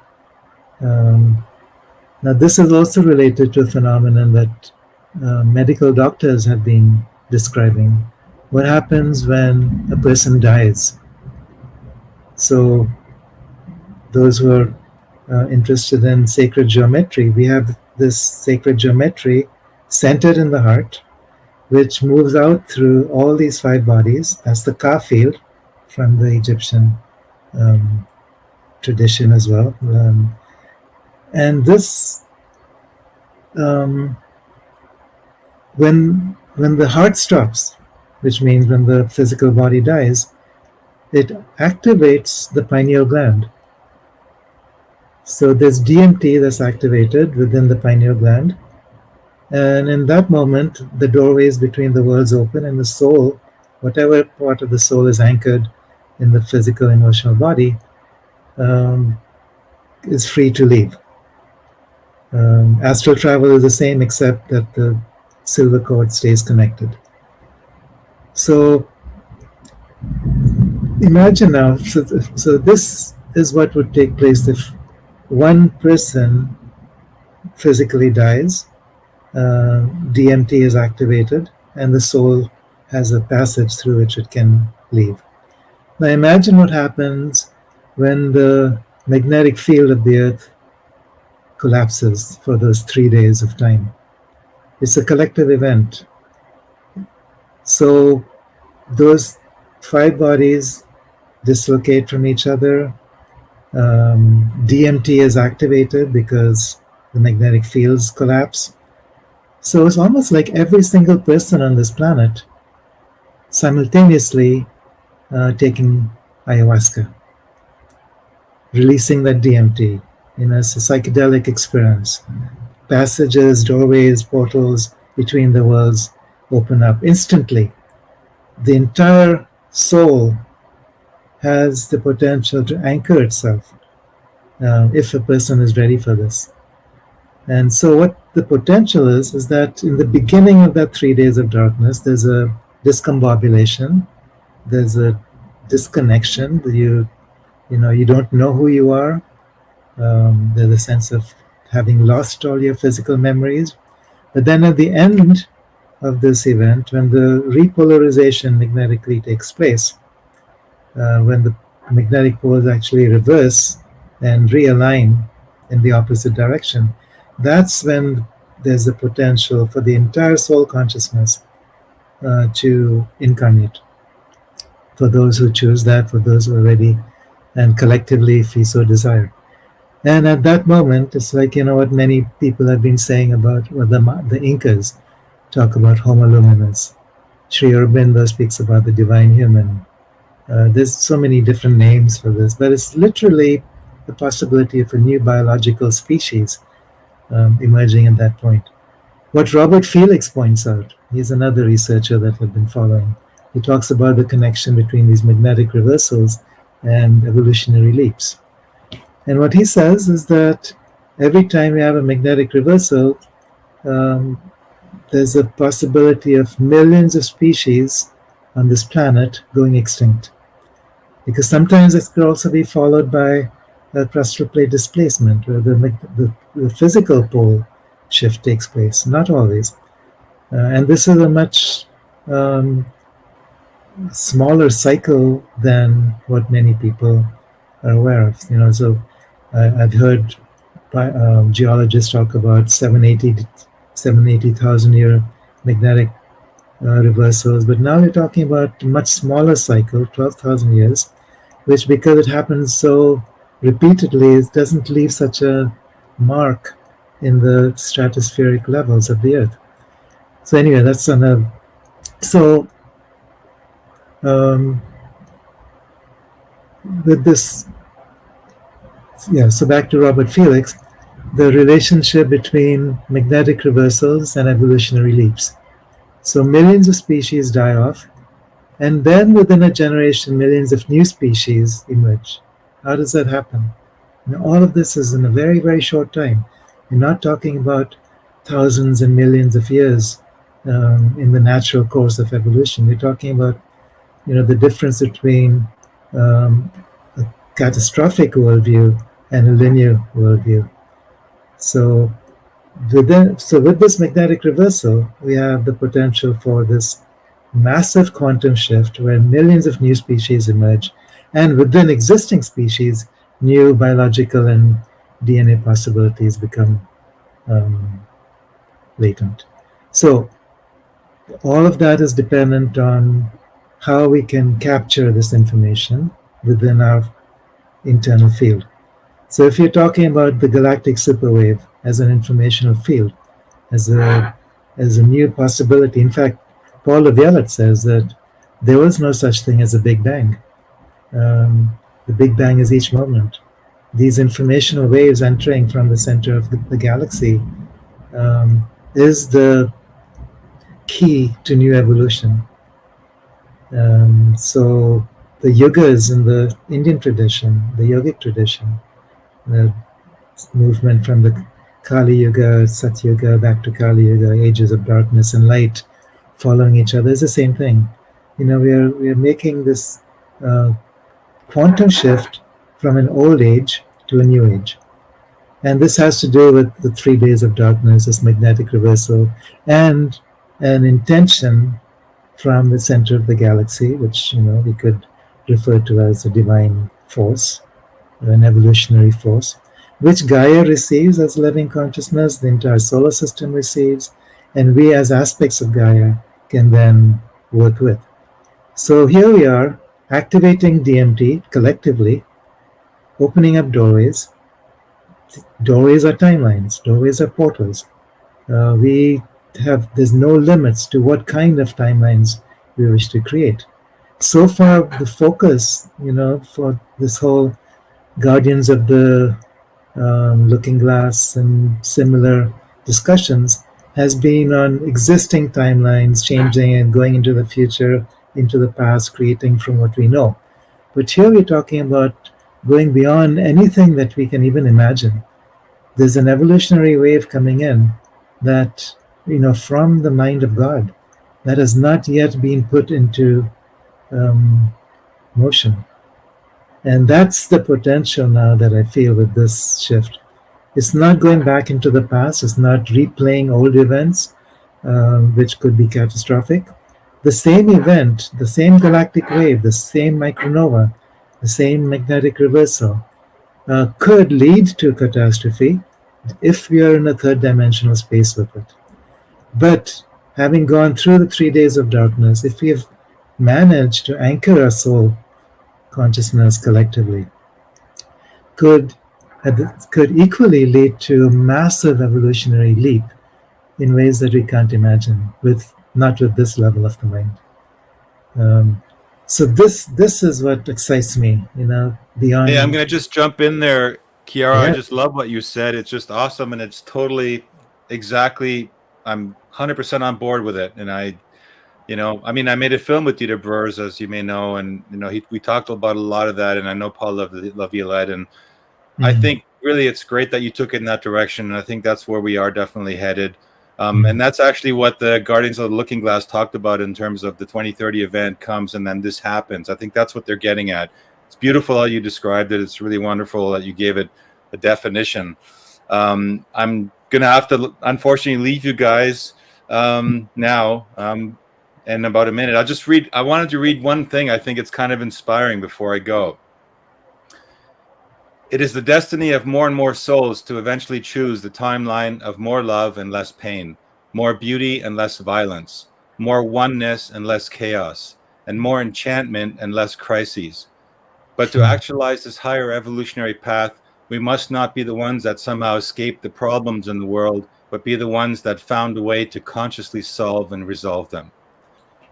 Now, this is also related to a phenomenon that medical doctors have been describing. What happens when a person dies? So, those who are interested in sacred geometry, we have this sacred geometry centered in the heart, which moves out through all these 5 bodies. That's the Ka field from the Egyptian tradition as well. And this, when the heart stops, which means when the physical body dies, it activates the pineal gland. So there's DMT that's activated within the pineal gland. And in that moment, the doorways between the worlds open, and the soul, whatever part of the soul is anchored in the physical, emotional body, is free to leave. Astral travel is the same, except that the silver cord stays connected. So imagine now, so this is what would take place if one person physically dies, DMT is activated, and the soul has a passage through which it can leave. Now imagine what happens when the magnetic field of the Earth collapses for those 3 days of time. It's a collective event. So those 5 bodies dislocate from each other. DMT is activated because the magnetic fields collapse. So it's almost like every single person on this planet simultaneously taking ayahuasca, releasing that DMT. It's a psychedelic experience. Passages, doorways, portals between the worlds open up instantly. The entire soul has the potential to anchor itself if a person is ready for this. And so what the potential is that in the beginning of that 3 days of darkness, there's a discombobulation, there's a disconnection. You don't know who you are. There's a sense of having lost all your physical memories. But then at the end of this event, when the repolarization magnetically takes place, when the magnetic poles actually reverse and realign in the opposite direction, that's when there's the potential for the entire soul consciousness to incarnate. For those who choose that, for those who are ready, and collectively, if we so desire. And at that moment, it's like, what many people have been saying about what the Incas talk about Homo luminous. Sri Aurobindo speaks about the divine human. There's so many different names for this, but it's literally the possibility of a new biological species emerging at that point. What Robert Felix points out, he's another researcher that I've been following. He talks about the connection between these magnetic reversals and evolutionary leaps. And what he says is that every time you have a magnetic reversal, there's a possibility of millions of species on this planet going extinct. Because sometimes it could also be followed by a crustal plate displacement, where the physical pole shift takes place. Not always. And this is a much smaller cycle than what many people are aware of. So I've heard geologists talk about 780,000 year magnetic reversals, but now we're talking about a much smaller cycle, 12,000 years, which, because it happens so repeatedly, it doesn't leave such a mark in the stratospheric levels of the Earth. So anyway, that's another. So with this, so back to Robert Felix, the relationship between magnetic reversals and evolutionary leaps. So millions of species die off, and then within a generation, millions of new species emerge. How does that happen? Now, all of this is in a very, very short time. We're not talking about thousands and millions of years in the natural course of evolution. We're talking about, the difference between a catastrophic worldview and a linear worldview. So with this magnetic reversal, we have the potential for this massive quantum shift where millions of new species emerge, and within existing species, new biological and DNA possibilities become latent. So all of that is dependent on how we can capture this information within our internal field. So if you're talking about the galactic superwave as an informational field, as a new possibility, in fact, Paul Laviolette says that there was no such thing as a Big Bang. The Big Bang is each moment. These informational waves entering from the center of the galaxy is the key to new evolution. So the yugas in the Indian tradition, the yogic tradition, the movement from the Kali Yuga, Satya Yuga, back to Kali Yuga, ages of darkness and light following each other, is the same thing. We are making this quantum shift from an old age to a new age. And this has to do with the 3 days of darkness, this magnetic reversal, and an intention from the center of the galaxy, which we could refer to as a divine force, an evolutionary force, which Gaia receives as living consciousness, the entire solar system receives, and we as aspects of Gaia can then work with. So here we are, activating DMT collectively, opening up doorways. Doorways are timelines, doorways are portals. There's no limits to what kind of timelines we wish to create. So far, the focus, for this whole Guardians of the Looking Glass and similar discussions has been on existing timelines, changing and going into the future, into the past, creating from what we know. But here we're talking about going beyond anything that we can even imagine. There's an evolutionary wave coming in that, from the mind of God, that has not yet been put into motion. And that's the potential now that I feel with this shift. It's not going back into the past. It's not replaying old events, which could be catastrophic. The same event, the same galactic wave, the same micronova, the same magnetic reversal could lead to catastrophe if we are in a third dimensional space with it. But having gone through the 3 days of darkness, if we have managed to anchor our soul consciousness collectively, could could equally lead to a massive evolutionary leap in ways that we can't imagine with not with this level of the mind. So this is what excites me, beyond. Hey, I'm going to just jump in there, Kiara. Yeah. I just love what you said. It's just awesome, and it's totally exactly. I'm 100% on board with it, and I made a film with Dieter Breurs, as you may know, and we talked about a lot of that, and I know Paul Laviolette, and I think really it's great that you took it in that direction, and I think that's where we are definitely headed. And that's actually what the Guardians of the Looking Glass talked about in terms of the 2030 event comes and then this happens. I think that's what they're getting at. It's beautiful how you described it. It's really wonderful that you gave it a definition. I'm going to have to, unfortunately, leave you guys now in about a minute. I wanted to read one thing. I think it's kind of inspiring before I go. It is the destiny of more and more souls to eventually choose the timeline of more love and less pain, more beauty and less violence, more oneness and less chaos, and more enchantment and less crises. But to actualize this higher evolutionary path, we must not be the ones that somehow escape the problems in the world, but be the ones that found a way to consciously solve and resolve them.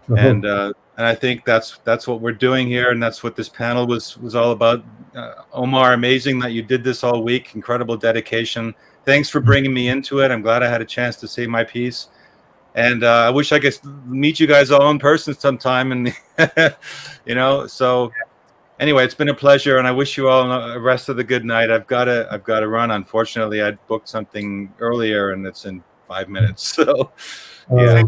And I think that's what we're doing here, and that's what this panel was all about. Omar, amazing that you did this all week. Incredible dedication. Thanks for bringing me into it. I'm glad I had a chance to say my piece. And I wish I could meet you guys all in person sometime. And so anyway, it's been a pleasure, and I wish you all the rest of the good night. I've got to run. Unfortunately, I booked something earlier, and it's in 5 minutes. So. Yeah.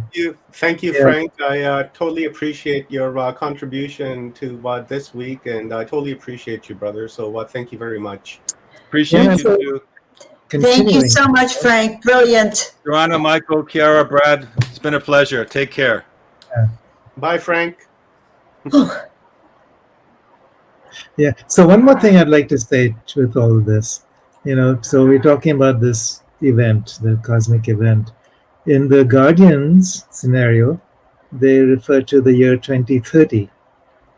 Thank you, Frank. I totally appreciate your contribution to this week, and I totally appreciate you, brother. So thank you very much. Appreciate you too. Thank you so much, Frank. Brilliant. Joanna, Michael, Kiara, Brad, it's been a pleasure. Take care. Bye, Frank. Yeah. So one more thing I'd like to say with all of this, so we're talking about this event, the cosmic event. In the Guardians scenario, they refer to the year 2030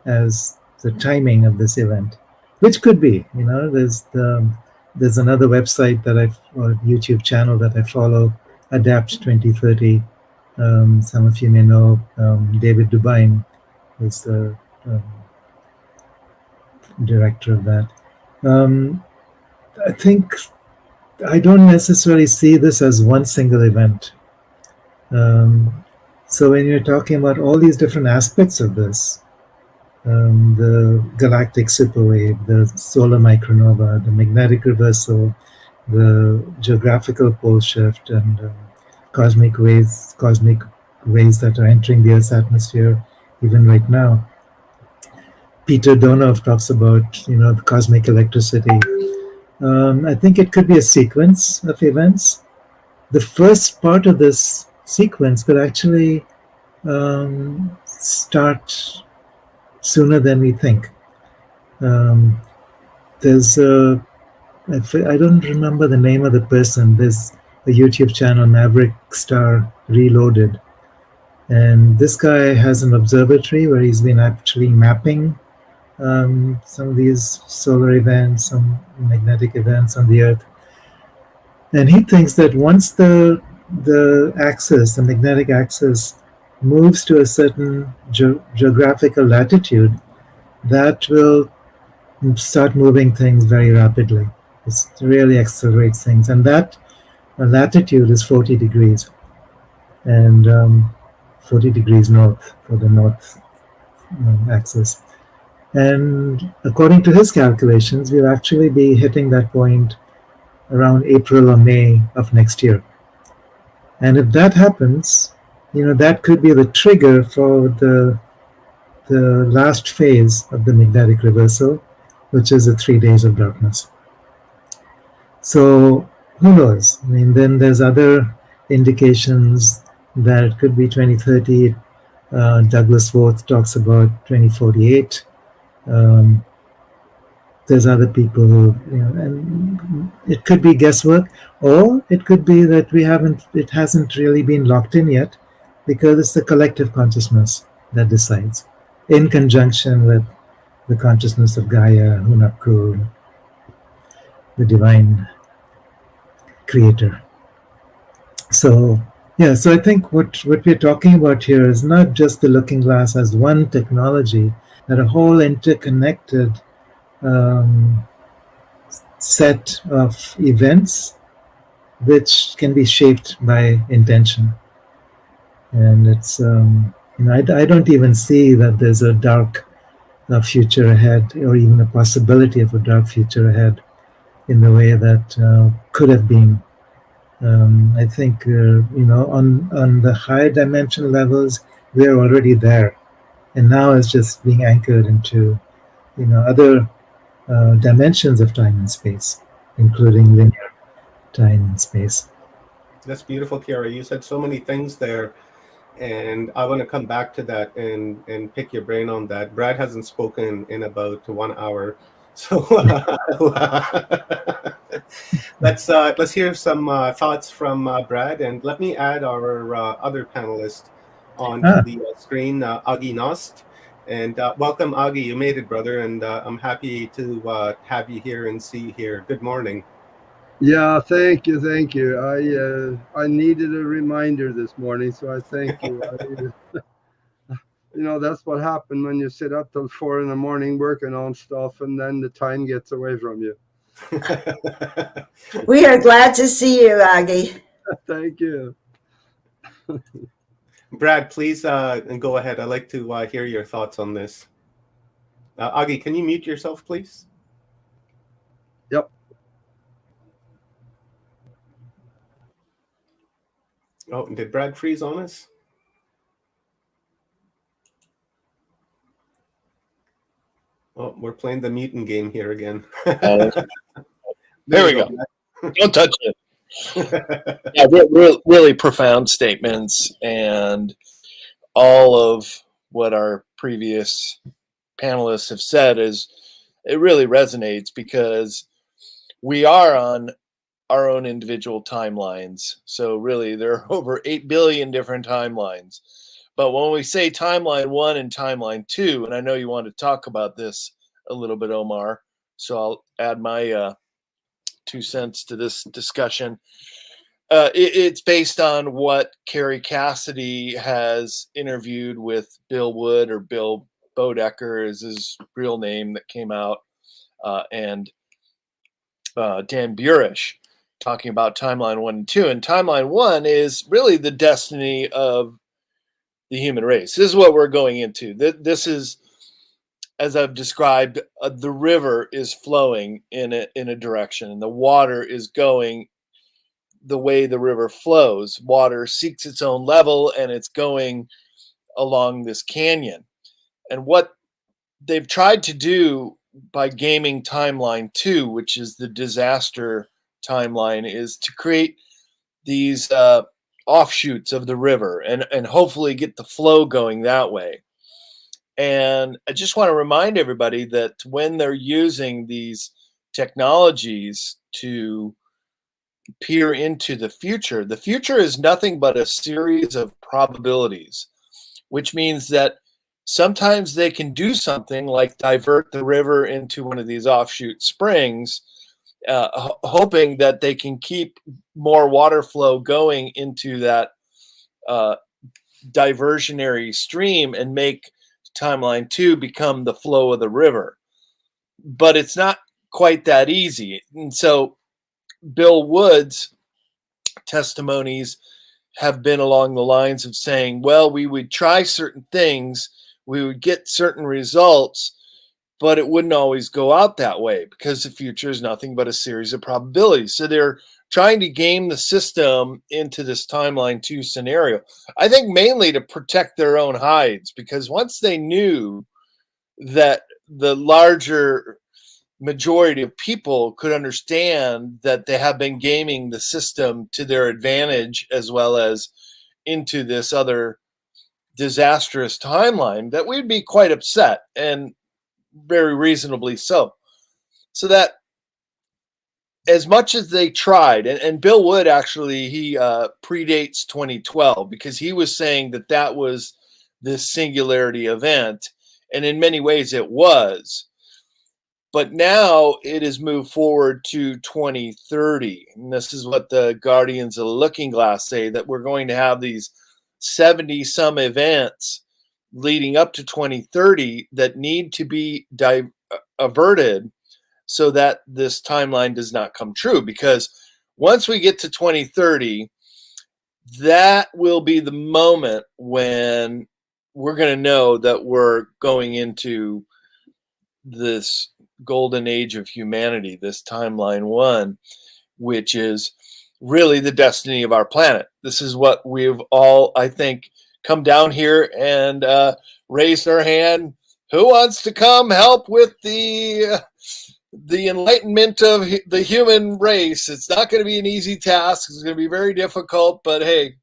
as the timing of this event, which could be. There's another website or YouTube channel that I follow, Adapt 2030. Some of you may know David Dubine, who's the director of that. I don't necessarily see this as one single event. So when you're talking about all these different aspects of this, the galactic superwave, the solar micronova, the magnetic reversal, the geographical pole shift, and cosmic waves that are entering the Earth's atmosphere even right now. Peter Donov talks about the cosmic electricity. I think it could be a sequence of events. The first part of this sequence could actually start sooner than we think. There's I don't remember the name of the person. There's a YouTube channel, Maverick Star Reloaded, and this guy has an observatory where he's been actually mapping some of these solar events, some magnetic events on the Earth, and he thinks that once the magnetic axis moves to a certain geographical latitude, that will start moving things very rapidly. It really accelerates things, and that latitude is 40 degrees, and 40 degrees north for the north axis. And according to his calculations, we'll actually be hitting that point around April or May of next year. And if that happens, that could be the trigger for the last phase of the magnetic reversal, which is the 3 days of darkness. So who knows? I mean, then there's other indications that it could be 2030. Douglas Worth talks about 2048. Um, there's other people who, and it could be guesswork, or it could be that it hasn't really been locked in yet, because it's the collective consciousness that decides, in conjunction with the consciousness of Gaia, Hunapku, the divine creator. So, yeah, so I think what we're talking about here is not just the looking glass as one technology, but a whole interconnected um, set of events which can be shaped by intention. And it's, I don't even see that there's a dark future ahead, or even a possibility of a dark future ahead in the way that could have been. I think, on the higher dimension levels, we're already there. And now it's just being anchored into, other dimensions of time and space, including linear time and space. That's beautiful, Kiara. You said so many things there, and I want to come back to that and pick your brain on that. Brad hasn't spoken in about 1 hour, so let's hear some thoughts from Brad, and let me add our other panelist onto the screen, Agi Nost. And welcome, Agi. You made it, brother, and I'm happy to have you here and see you here. Good morning. Yeah, thank you. I needed a reminder this morning, so I thank you. That's what happened when you sit up till 4 a.m. working on stuff, and then the time gets away from you. We are glad to see you, Agi. Thank you. Brad, please go ahead. I'd like to hear your thoughts on this. Agi, can you mute yourself, please? Yep. Oh, did Brad freeze on us? Oh, we're playing the mutant game here again. There we go. Don't touch it. Yeah, really profound statements, and all of what our previous panelists have said it really resonates, because we are on our own individual timelines. So really, there are over 8 billion different timelines. But when we say timeline 1 and timeline 2, and I know you want to talk about this a little bit, Omar, so I'll add my 2 cents to this discussion. It's based on what Carrie Cassidy has interviewed with Bill Wood, or Bill Bodecker is his real name, that came out, and Dan Burish, talking about timeline 1 and 2. And timeline 1 is really the destiny of the human race. This is what we're going into. This is, as I've described, the river is flowing in a direction, and the water is going the way the river flows. Water seeks its own level, and it's going along this canyon. And what they've tried to do by gaming timeline 2, which is the disaster timeline, is to create these offshoots of the river, and hopefully get the flow going that way. And I just want to remind everybody that when they're using these technologies to peer into the future is nothing but a series of probabilities, which means that sometimes they can do something like divert the river into one of these offshoot springs, hoping that they can keep more water flow going into that diversionary stream and make timeline 2 become the flow of the river. But it's not quite that easy. And so Bill Wood's testimonies have been along the lines of saying, well, we would try certain things, we would get certain results, but it wouldn't always go out that way, because the future is nothing but a series of probabilities. So they're trying to game the system into this timeline 2 scenario, I think mainly to protect their own hides, because once they knew that the larger majority of people could understand that they have been gaming the system to their advantage, as well as into this other disastrous timeline, that we'd be quite upset, and very reasonably so. So that as much as they tried, and Bill Wood actually, he predates 2012, because he was saying that that was this singularity event, and in many ways it was. But now it has moved forward to 2030. And this is what the Guardians of the Looking Glass say, that we're going to have these 70 some events leading up to 2030 that need to be averted so that this timeline does not come true. Because once we get to 2030, that will be the moment when we're going to know that we're going into this golden age of humanity, this timeline one, which is really the destiny of our planet. This is what we've all, I think, come down here and raised our hand. Who wants to come help with the enlightenment of the human race? It's not going to be an easy task. It's going to be very difficult, but hey,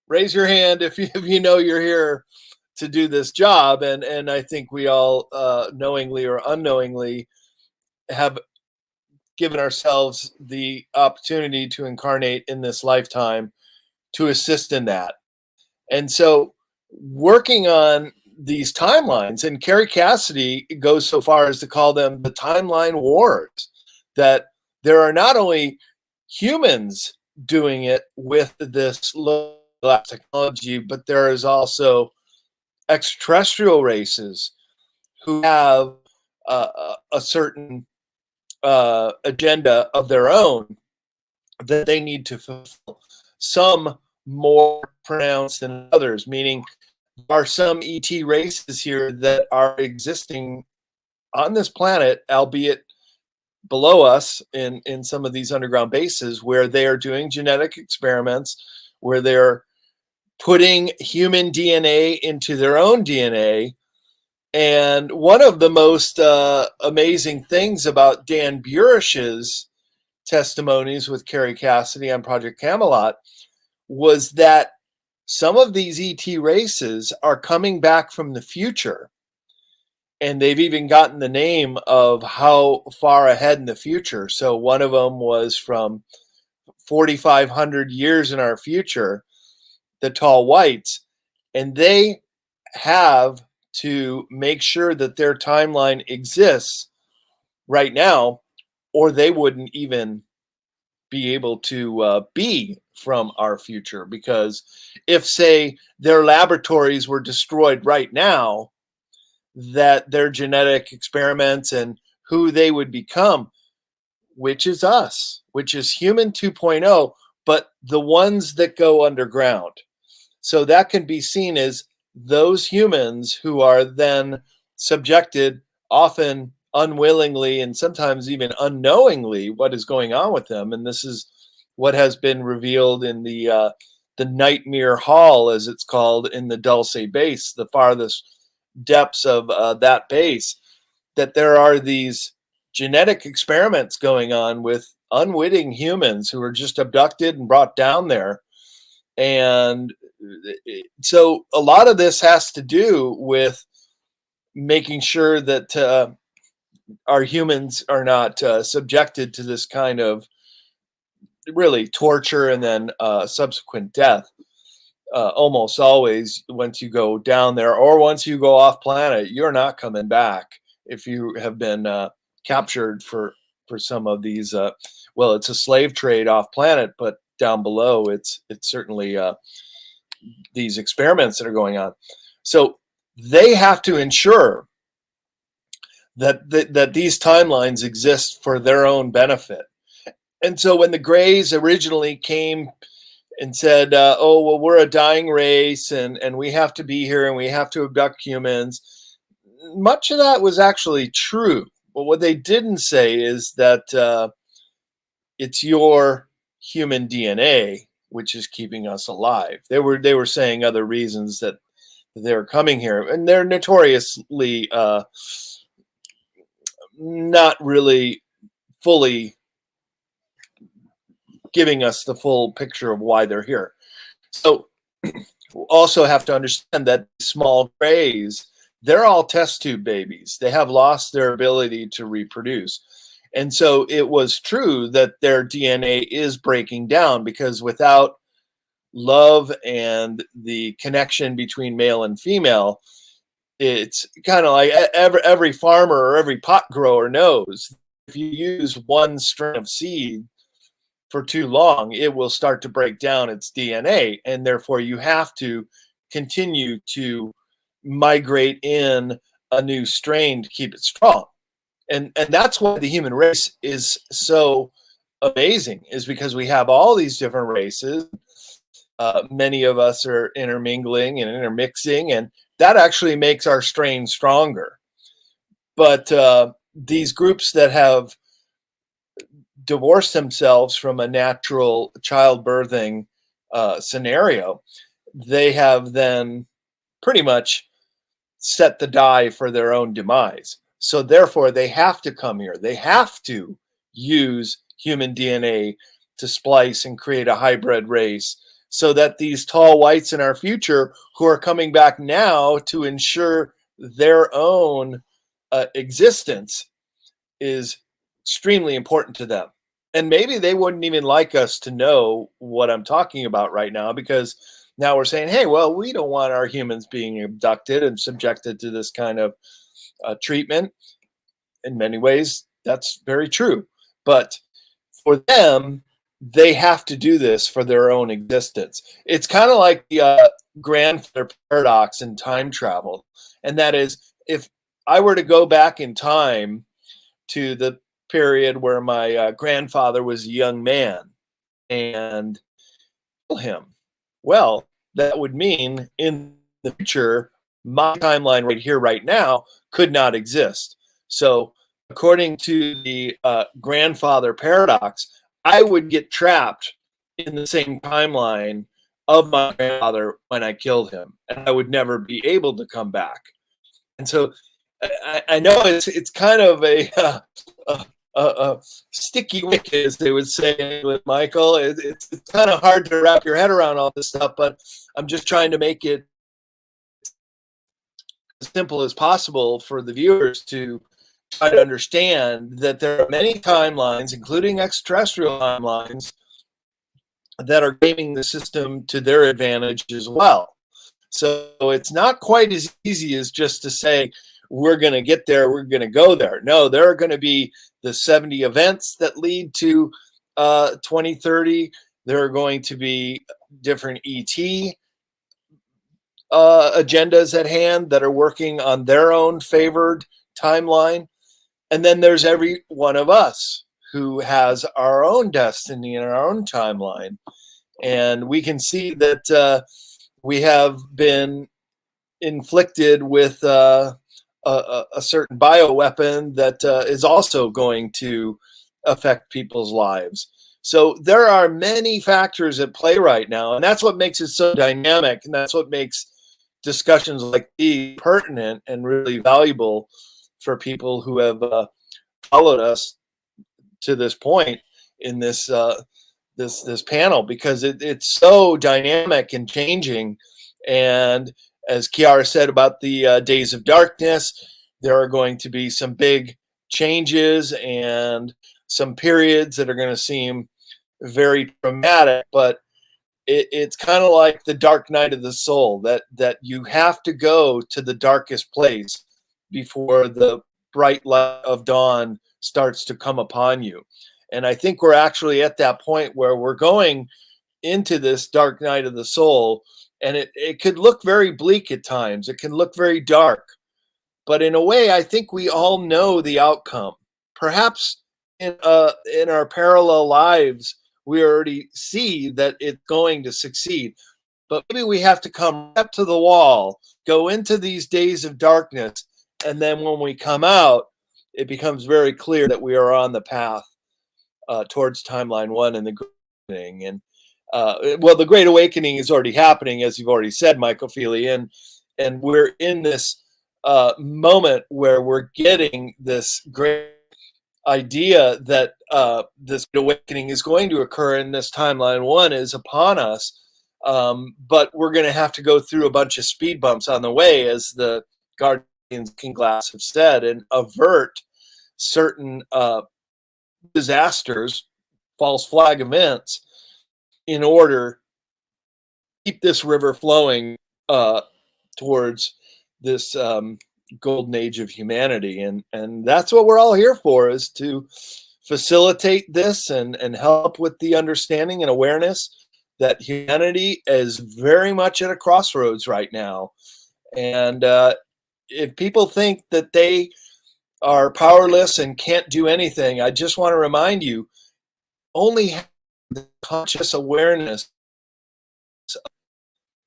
raise your hand if you know you're here to do this job. And I think we all, knowingly or unknowingly, have given ourselves the opportunity to incarnate in this lifetime to assist in that. And so working on these timelines, and Carrie Cassidy goes so far as to call them the timeline wars, that there are not only humans doing it with this low technology, but there is also extraterrestrial races who have a certain agenda of their own that they need to fulfill. Some more pronounced than others, meaning there are some ET races here that are existing on this planet, albeit below us in some of these underground bases, where they are doing genetic experiments, where they're putting human DNA into their own DNA. And one of the most amazing things about Dan Burish's testimonies with Carrie Cassidy on Project Camelot was that some of these ET races are coming back from the future. And they've even gotten the name of how far ahead in the future. So one of them was from 4,500 years in our future, the tall whites, and they have to make sure that their timeline exists right now, or they wouldn't even be able to be from our future. Because if, say, their laboratories were destroyed right now, that their genetic experiments and who they would become, which is us, which is human 2.0, but the ones that go underground. So that can be seen as those humans who are then subjected, often unwillingly and sometimes even unknowingly, what is going on with them. And this is what has been revealed in the Nightmare Hall, as it's called, in the Dulce base, the farthest depths of that base, that there are these genetic experiments going on with unwitting humans who are just abducted and brought down there. And so a lot of this has to do with making sure that our humans are not subjected to this kind of really torture and then subsequent death. Almost always, once you go down there or once you go off planet, you're not coming back if you have been captured for some of these. Well, it's a slave trade off planet, but down below, it's certainly these experiments that are going on. So they have to ensure that these timelines exist for their own benefit. And so when the Greys originally came and said, oh, well, we're a dying race and we have to be here and we have to abduct humans, much of that was actually true. But what they didn't say is that it's your human DNA which is keeping us alive. They were saying other reasons that they're coming here, and they're notoriously not really fully giving us the full picture of why they're here. So we also have to understand that small grays, they're all test tube babies. They have lost their ability to reproduce. And so it was true that their DNA is breaking down, because without love and the connection between male and female, it's kind of like every farmer or every pot grower knows, if you use one strain of seed for too long, it will start to break down its DNA, and therefore you have to continue to migrate in a new strain to keep it strong. And that's why the human race is so amazing, is because we have all these different races. Many of us are intermingling and intermixing, and that actually makes our strain stronger. But these groups that have divorced themselves from a natural childbirthing scenario, they have then pretty much set the die for their own demise. So therefore, they have to come here. They have to use human DNA to splice and create a hybrid race, so that these tall whites in our future, who are coming back now to ensure their own existence, is extremely important to them. And maybe they wouldn't even like us to know what I'm talking about right now, because now we're saying, hey, well, we don't want our humans being abducted and subjected to this kind of treatment. In many ways, that's very true. But for them, they have to do this for their own existence. It's kind of like the grandfather paradox in time travel. And that is, if I were to go back in time to the period where my grandfather was a young man and kill him, well, that would mean in the future, my timeline right here, right now, could not exist. So according to the grandfather paradox, I would get trapped in the same timeline of my grandfather when I killed him, and I would never be able to come back. And so I know it's kind of a sticky wicket, as they would say with Michael. It's kind of hard to wrap your head around all this stuff, but I'm just trying to make it as simple as possible for the viewers to try to understand that there are many timelines, including extraterrestrial timelines, that are gaming the system to their advantage as well. So it's not quite as easy as just to say, we're going to get there, we're going to go there. No, there are going to be the 70 events that lead to 2030. There are going to be different ET agendas at hand that are working on their own favored timeline. And then there's every one of us who has our own destiny and our own timeline. And we can see that we have been inflicted with a certain bioweapon that is also going to affect people's lives. So there are many factors at play right now, and that's what makes it so dynamic, and that's what makes discussions like these pertinent and really valuable for people who have followed us to this point in this this panel, because it's so dynamic and changing. And as Kiara said about the days of darkness, there are going to be some big changes and some periods that are going to seem very dramatic, but it's kind of like the dark night of the soul, that you have to go to the darkest place before the bright light of dawn starts to come upon you. And I think we're actually at that point where we're going into this dark night of the soul, and it could look very bleak at times. It can look very dark, but in a way, I think we all know the outcome. Perhaps in our parallel lives, we already see that it's going to succeed, but maybe we have to come up to the wall, go into these days of darkness, and then when we come out, it becomes very clear that we are on the path towards timeline one and the Great Awakening. And well, the Great Awakening is already happening, as you've already said, Michael Feely, and we're in this moment where we're getting this great idea that this awakening is going to occur in this timeline one is upon us. But we're going to have to go through a bunch of speed bumps on the way, as the Guardians of Looking Glass have said, and avert certain disasters, false flag events, in order to keep this river flowing towards this golden age of humanity. And that's what we're all here for, is to facilitate this and help with the understanding and awareness that humanity is very much at a crossroads right now. And if people think that they are powerless and can't do anything, I just want to remind you, only the conscious awareness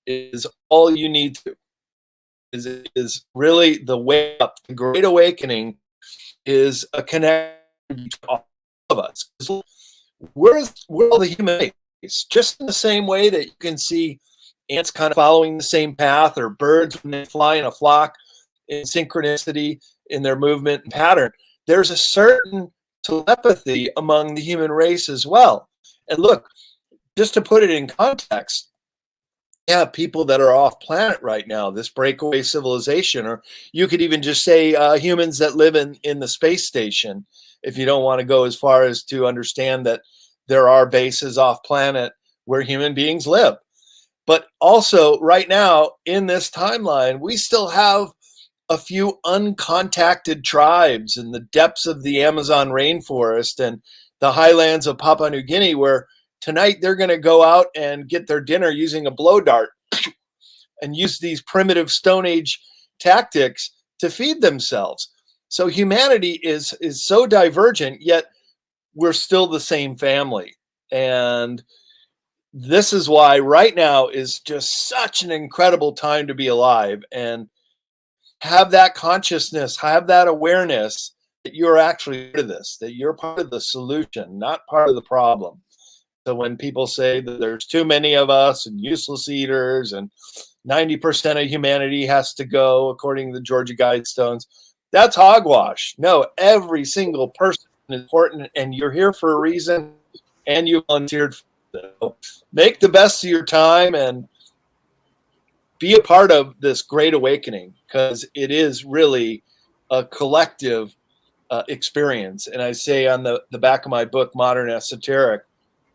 is all you need to. Is really the way up. The Great Awakening is a connection to all of us. We're all the human race, just in the same way that you can see ants kind of following the same path, or birds when they fly in a flock in synchronicity in their movement and pattern. There's a certain telepathy among the human race as well. And look, just to put it in context, yeah, people that are off planet right now, this breakaway civilization, or you could even just say humans that live in the space station, if you don't want to go as far as to understand that there are bases off planet where human beings live. But also right now in this timeline, we still have a few uncontacted tribes in the depths of the Amazon rainforest and the highlands of Papua New Guinea, where tonight they're going to go out and get their dinner using a blow dart and use these primitive Stone Age tactics to feed themselves. So humanity is so divergent, yet we're still the same family. And this is why right now is just such an incredible time to be alive, and have that consciousness, have that awareness that you're actually part of this, that you're part of the solution, not part of the problem. So when people say that there's too many of us and useless eaters and 90% of humanity has to go, according to the Georgia Guidestones, that's hogwash. No, every single person is important, and you're here for a reason, and you volunteered for it. So make the best of your time and be a part of this great awakening, because it is really a collective experience. And I say on the back of my book, Modern Esoteric,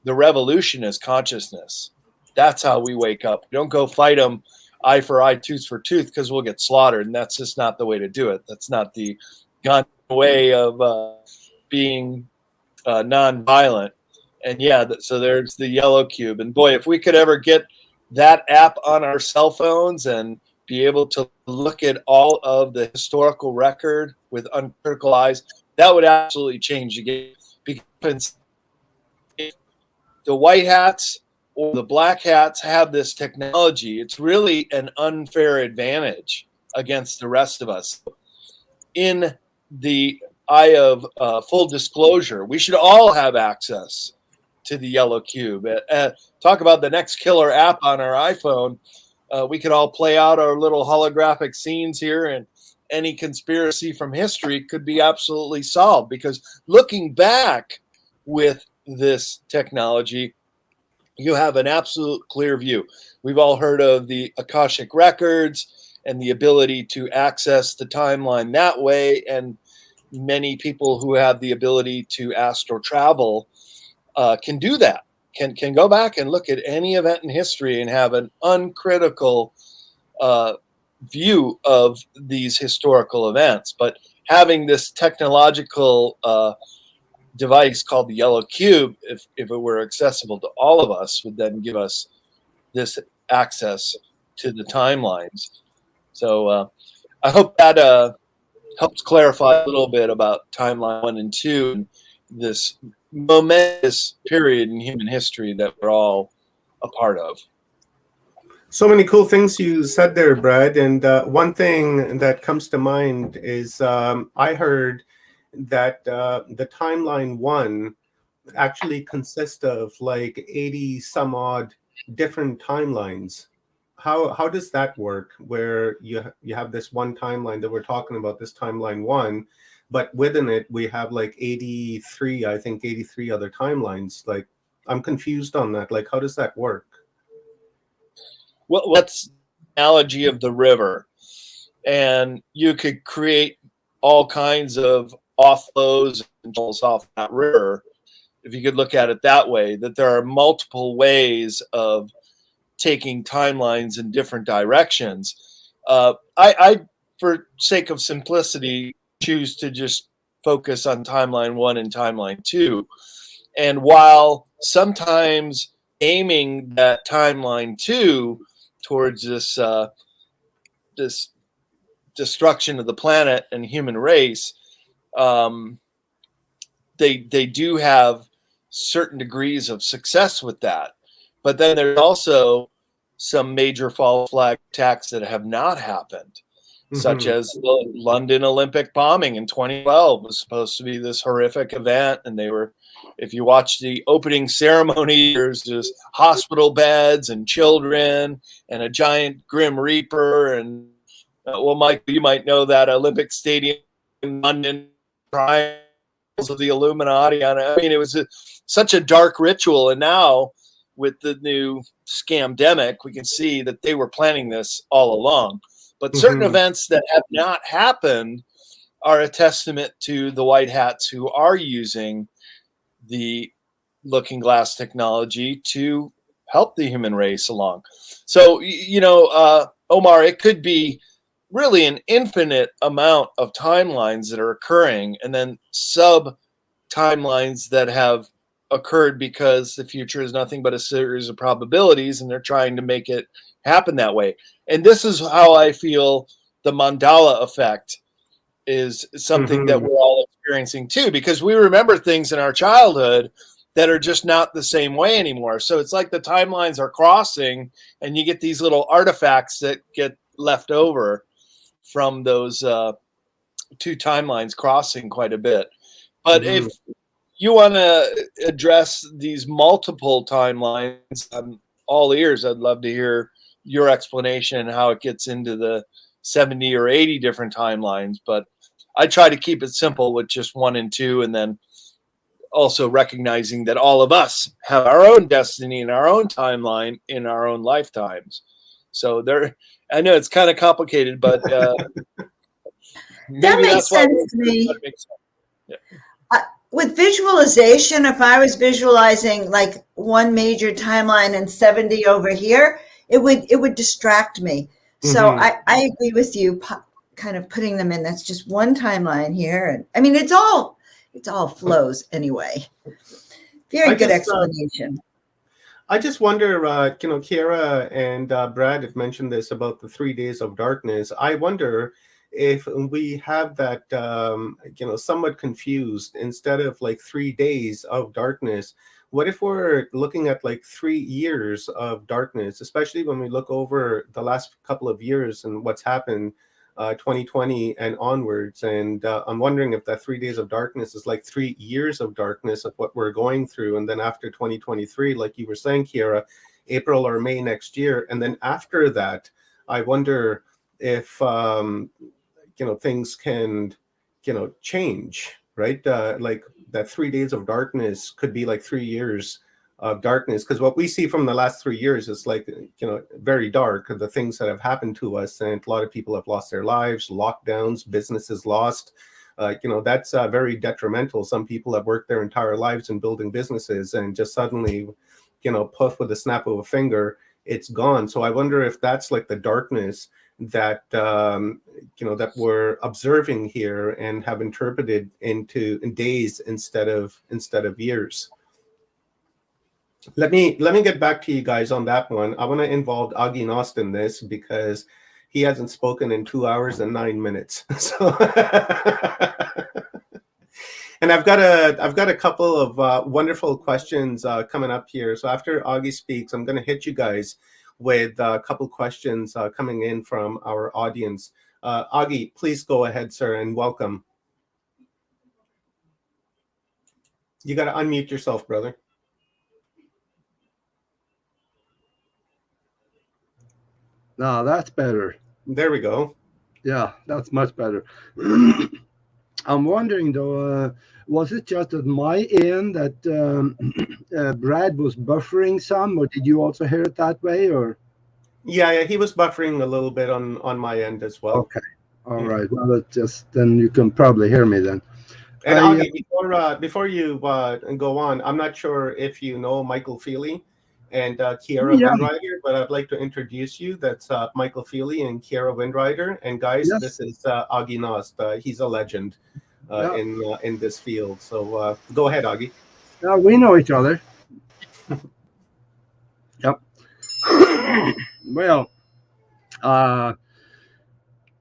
the revolution is consciousness. That's how we wake up. We don't go fight them eye for eye, tooth for tooth, because we'll get slaughtered. And that's just not the way to do it. That's not the way of being non-violent. And yeah, so there's the yellow cube. And boy, if we could ever get that app on our cell phones and be able to look at all of the historical record with uncritical eyes, that would absolutely change the game. Because the white hats or the black hats have this technology, it's really an unfair advantage against the rest of us. In the eye of full disclosure, we should all have access to the yellow cube. Talk about the next killer app on our iPhone. We could all play out our little holographic scenes here, and any conspiracy from history could be absolutely solved, because looking back with this technology, you have an absolute clear view. We've all heard of the Akashic records and the ability to access the timeline that way, and many people who have the ability to astral travel can do that, can go back and look at any event in history and have an uncritical view of these historical events. But having this technological device called the yellow cube, if it were accessible to all of us, would then give us this access to the timelines. So I hope that helps clarify a little bit about timeline 1 and 2, and this momentous period in human history that we're all a part of. So many cool things you said there, Brad. And one thing that comes to mind is I heard that the timeline 1 actually consists of like 80 some odd different timelines. how does that work? Where you have this one timeline that we're talking about, this timeline one, but within it we have like 83, I think 83 other timelines. Like, I'm confused on that. Like, how does that work? Well, what's the analogy of the river? And you could create all kinds of offloads and channels off that river. If you could look at it that way, that there are multiple ways of taking timelines in different directions. I, for sake of simplicity, choose to just focus on timeline one and timeline two. And while sometimes aiming that timeline two towards this destruction of the planet and human race, they do have certain degrees of success with that. But then there's also some major false flag attacks that have not happened, such as the London Olympic bombing in 2012 was supposed to be this horrific event. And they were, if you watch the opening ceremony, there's just hospital beds and children and a giant Grim Reaper. And well, Mike, you might know that Olympic Stadium in London, trials of the Illuminati on it. I mean, it was such a dark ritual. And now with the new scamdemic, we can see that they were planning this all along. But certain events that have not happened are a testament to the white hats who are using the looking glass technology to help the human race along. So, Omar, it could be really an infinite amount of timelines that are occurring, and then sub timelines that have occurred because the future is nothing but a series of probabilities, and they're trying to make it happen that way. And this is how I feel the mandala effect is something that we're all experiencing too, because we remember things in our childhood that are just not the same way anymore. So it's like the timelines are crossing, and you get these little artifacts that get left over from those two timelines crossing quite a bit. But if you want to address these multiple timelines, I'm all ears. I'd love to hear your explanation how it gets into the 70 or 80 different timelines. But I try to keep it simple with just one and two, and then also recognizing that all of us have our own destiny and our own timeline in our own lifetimes. So I know it's kind of complicated, but that makes sense to me. Yeah. With visualization, if I was visualizing like one major timeline and 70 over here, it would distract me. So I agree with you, kind of putting them in. That's just one timeline here. And I mean, it's all flows anyway. Very good explanation. I just wonder, Kiera and Brad have mentioned this about the 3 days of darkness. I wonder if we have that, somewhat confused. Instead of like 3 days of darkness, what if we're looking at like 3 years of darkness, especially when we look over the last couple of years and what's happened, 2020 and onwards. And I'm wondering if that 3 days of darkness is like 3 years of darkness of what we're going through. And then after 2023, like you were saying, Kiera, April or May next year. And then after that, I wonder if, things can, change, right? Like that 3 days of darkness could be like 3 years of darkness, because what we see from the last 3 years is like, very dark, the things that have happened to us, and a lot of people have lost their lives, lockdowns, businesses lost. That's very detrimental. Some people have worked their entire lives in building businesses, and just suddenly, puff, with a snap of a finger, it's gone. So I wonder if that's like the darkness that that we're observing here and have interpreted in days instead of years. Let me get back to you guys on that one. I want to involve Augie Nost in this because he hasn't spoken in 2 hours and 9 minutes. So and I've got a couple of wonderful questions coming up here. So after Augie speaks, I'm going to hit you guys with a couple questions coming in from our audience. Augie, please go ahead, sir, and welcome. You got to unmute yourself, brother. Now that's better. There we go. Yeah, that's much better. I'm wondering though, was it just at my end that Brad was buffering some, or did you also hear it that way? Or Yeah, he was buffering a little bit on my end as well. okay, all Yeah. right. Well, it just then you can probably hear me then. And I, Augie, before you go on, I'm not sure if you know Michael Feely and Kiera Yeah, Windrider, but I'd like to introduce you. That's Michael Feely and Kiera Windrider. And guys, yes, this is Augie Nost. He's a legend yeah. in this field. So go ahead, Augie. Yeah, we know each other. Yep. Well, uh,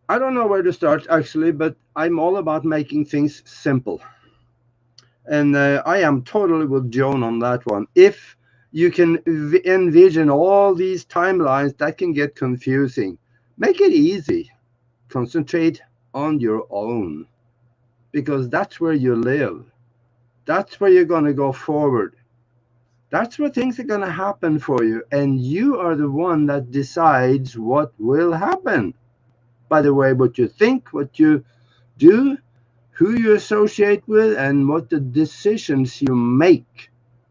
I don't know where to start actually, but I'm all about making things simple. And I am totally with Joan on that one. If you can envision all these timelines, that can get confusing. Make it easy. Concentrate on your own, because that's where you live. That's where you're going to go forward. That's where things are going to happen for you. And you are the one that decides what will happen. By the way, what you think, what you do, who you associate with, and what the decisions you make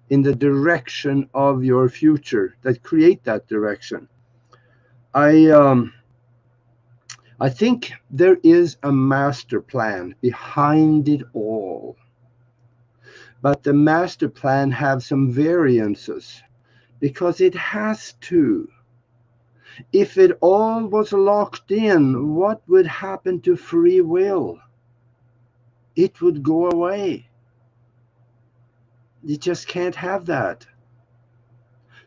in the direction of your future that create that direction. I think there is a master plan behind it all, but the master plan have some variances because it has to. If it all was locked in, what would happen to free will? It would go away. You just can't have that.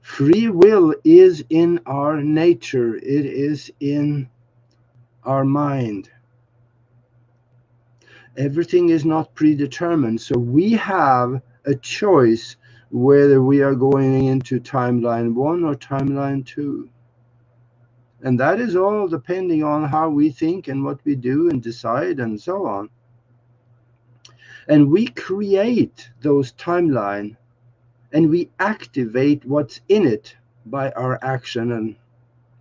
Free will is in our nature. It is in our mind. Everything is not predetermined. So we have a choice whether we are going into timeline 1 or timeline 2. And that is all depending on how we think and what we do and decide and so on. And we create those timelines and we activate what's in it by our action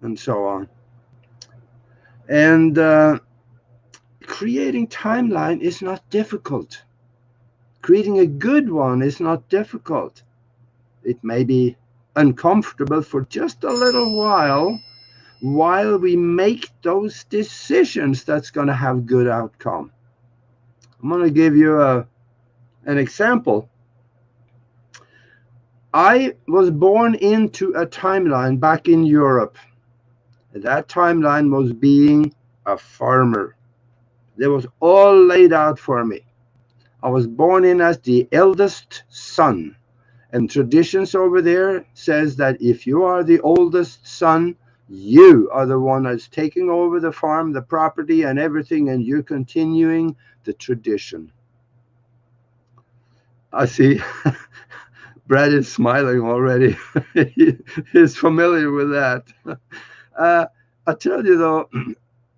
and so on. And creating timeline is not difficult. Creating a good one is not difficult. It may be uncomfortable for just a little while we make those decisions that's going to have good outcome. I'm going to give you an example. I was born into a timeline back in Europe. That timeline was being a farmer. It was all laid out for me. I was born in as the eldest son. And traditions over there says that if you are the oldest son, you are the one that's taking over the farm, the property, and everything, and you're continuing the tradition. I see Brad is smiling already. He's familiar with that. I tell you though,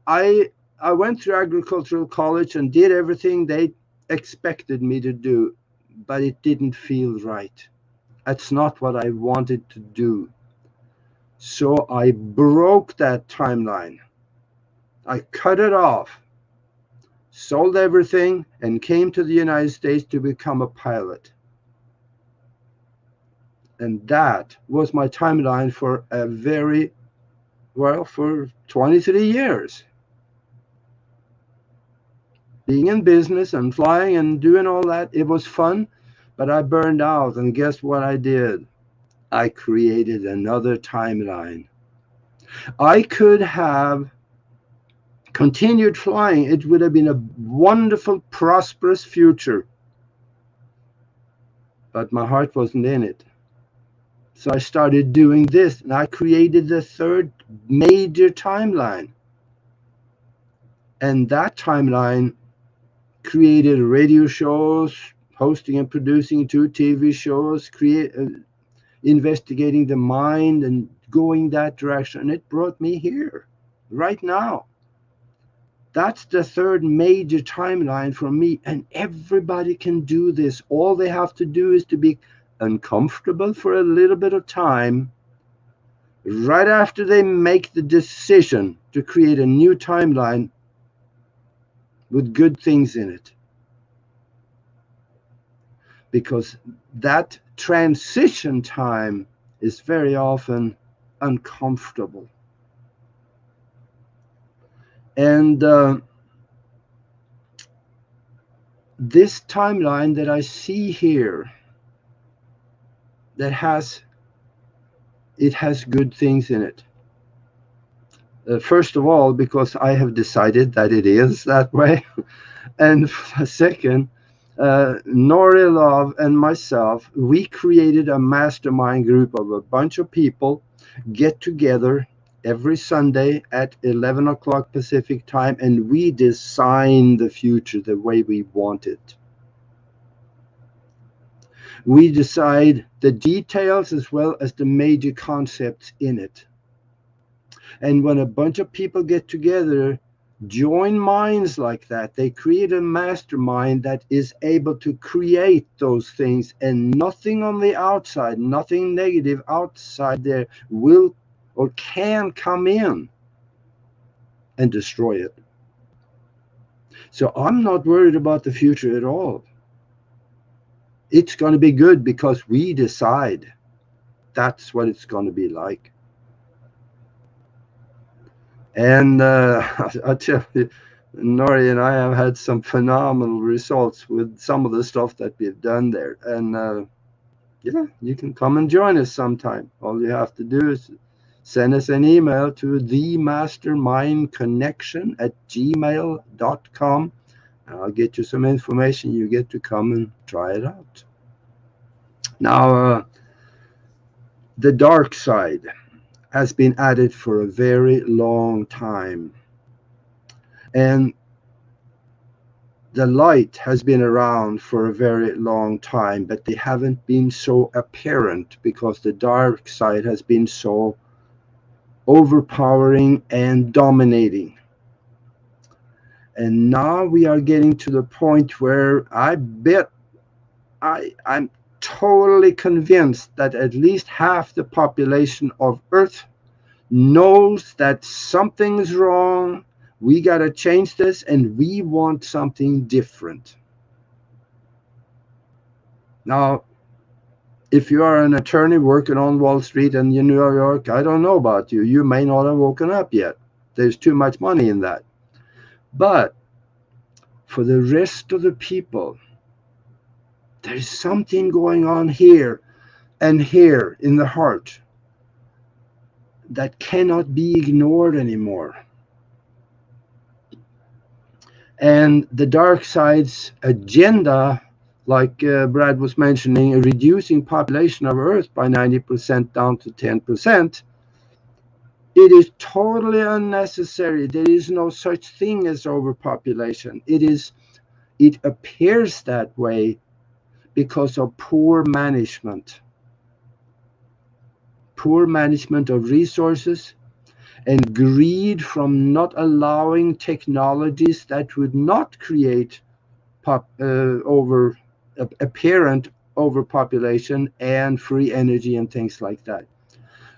I went through agricultural college and did everything they expected me to do, but it didn't feel right. That's not what I wanted to do. So I broke that timeline. I cut it off, sold everything, and came to the United States to become a pilot. And that was my timeline for for 23 years. Being in business and flying and doing all that, it was fun, but I burned out. And guess what I did? I created another timeline. I could have continued flying. It would have been a wonderful, prosperous future. But my heart wasn't in it. So I started doing this, and I created the third major timeline. And that timeline created radio shows, hosting and producing 2 TV shows, investigating the mind and going that direction. And it brought me here right now. That's the third major timeline for me. And everybody can do this. All they have to do is to be uncomfortable for a little bit of time, right after they make the decision to create a new timeline with good things in it. Because that transition time is very often uncomfortable. And this timeline that I see here, it has good things in it. First of all, because I have decided that it is that way. And second, Nori Love and myself, we created a mastermind group of a bunch of people get together every Sunday at 11 o'clock Pacific time, and we design the future the way we want it. We decide the details as well as the major concepts in it. And when a bunch of people get together, join minds like that, they create a mastermind that is able to create those things, and nothing on the outside, nothing negative outside there will or can come in and destroy it. So I'm not worried about the future at all. It's going to be good because we decide that's what it's going to be like. And I tell you, Nori and I have had some phenomenal results with some of the stuff that we've done there. And yeah, you can come and join us sometime. All you have to do is send us an email to themastermindconnection@gmail.com. I'll get you some information. You get to come and try it out. Now, the dark side has been added for a very long time. And the light has been around for a very long time, but they haven't been so apparent because the dark side has been so overpowering and dominating. And now we are getting to the point where I bet I'm totally convinced that at least half the population of Earth knows that something's wrong. We got to change this, and we want something different. Now, if you are an attorney working on Wall Street in New York, I don't know about you. You may not have woken up yet. There's too much money in that. But for the rest of the people, there's something going on here and here in the heart that cannot be ignored anymore. And the dark side's agenda, like Brad was mentioning, reducing population of Earth by 90% down to 10%, it is totally unnecessary. There is no such thing as overpopulation. It appears that way because of poor management. Poor management of resources and greed from not allowing technologies that would not create apparent overpopulation and free energy and things like that.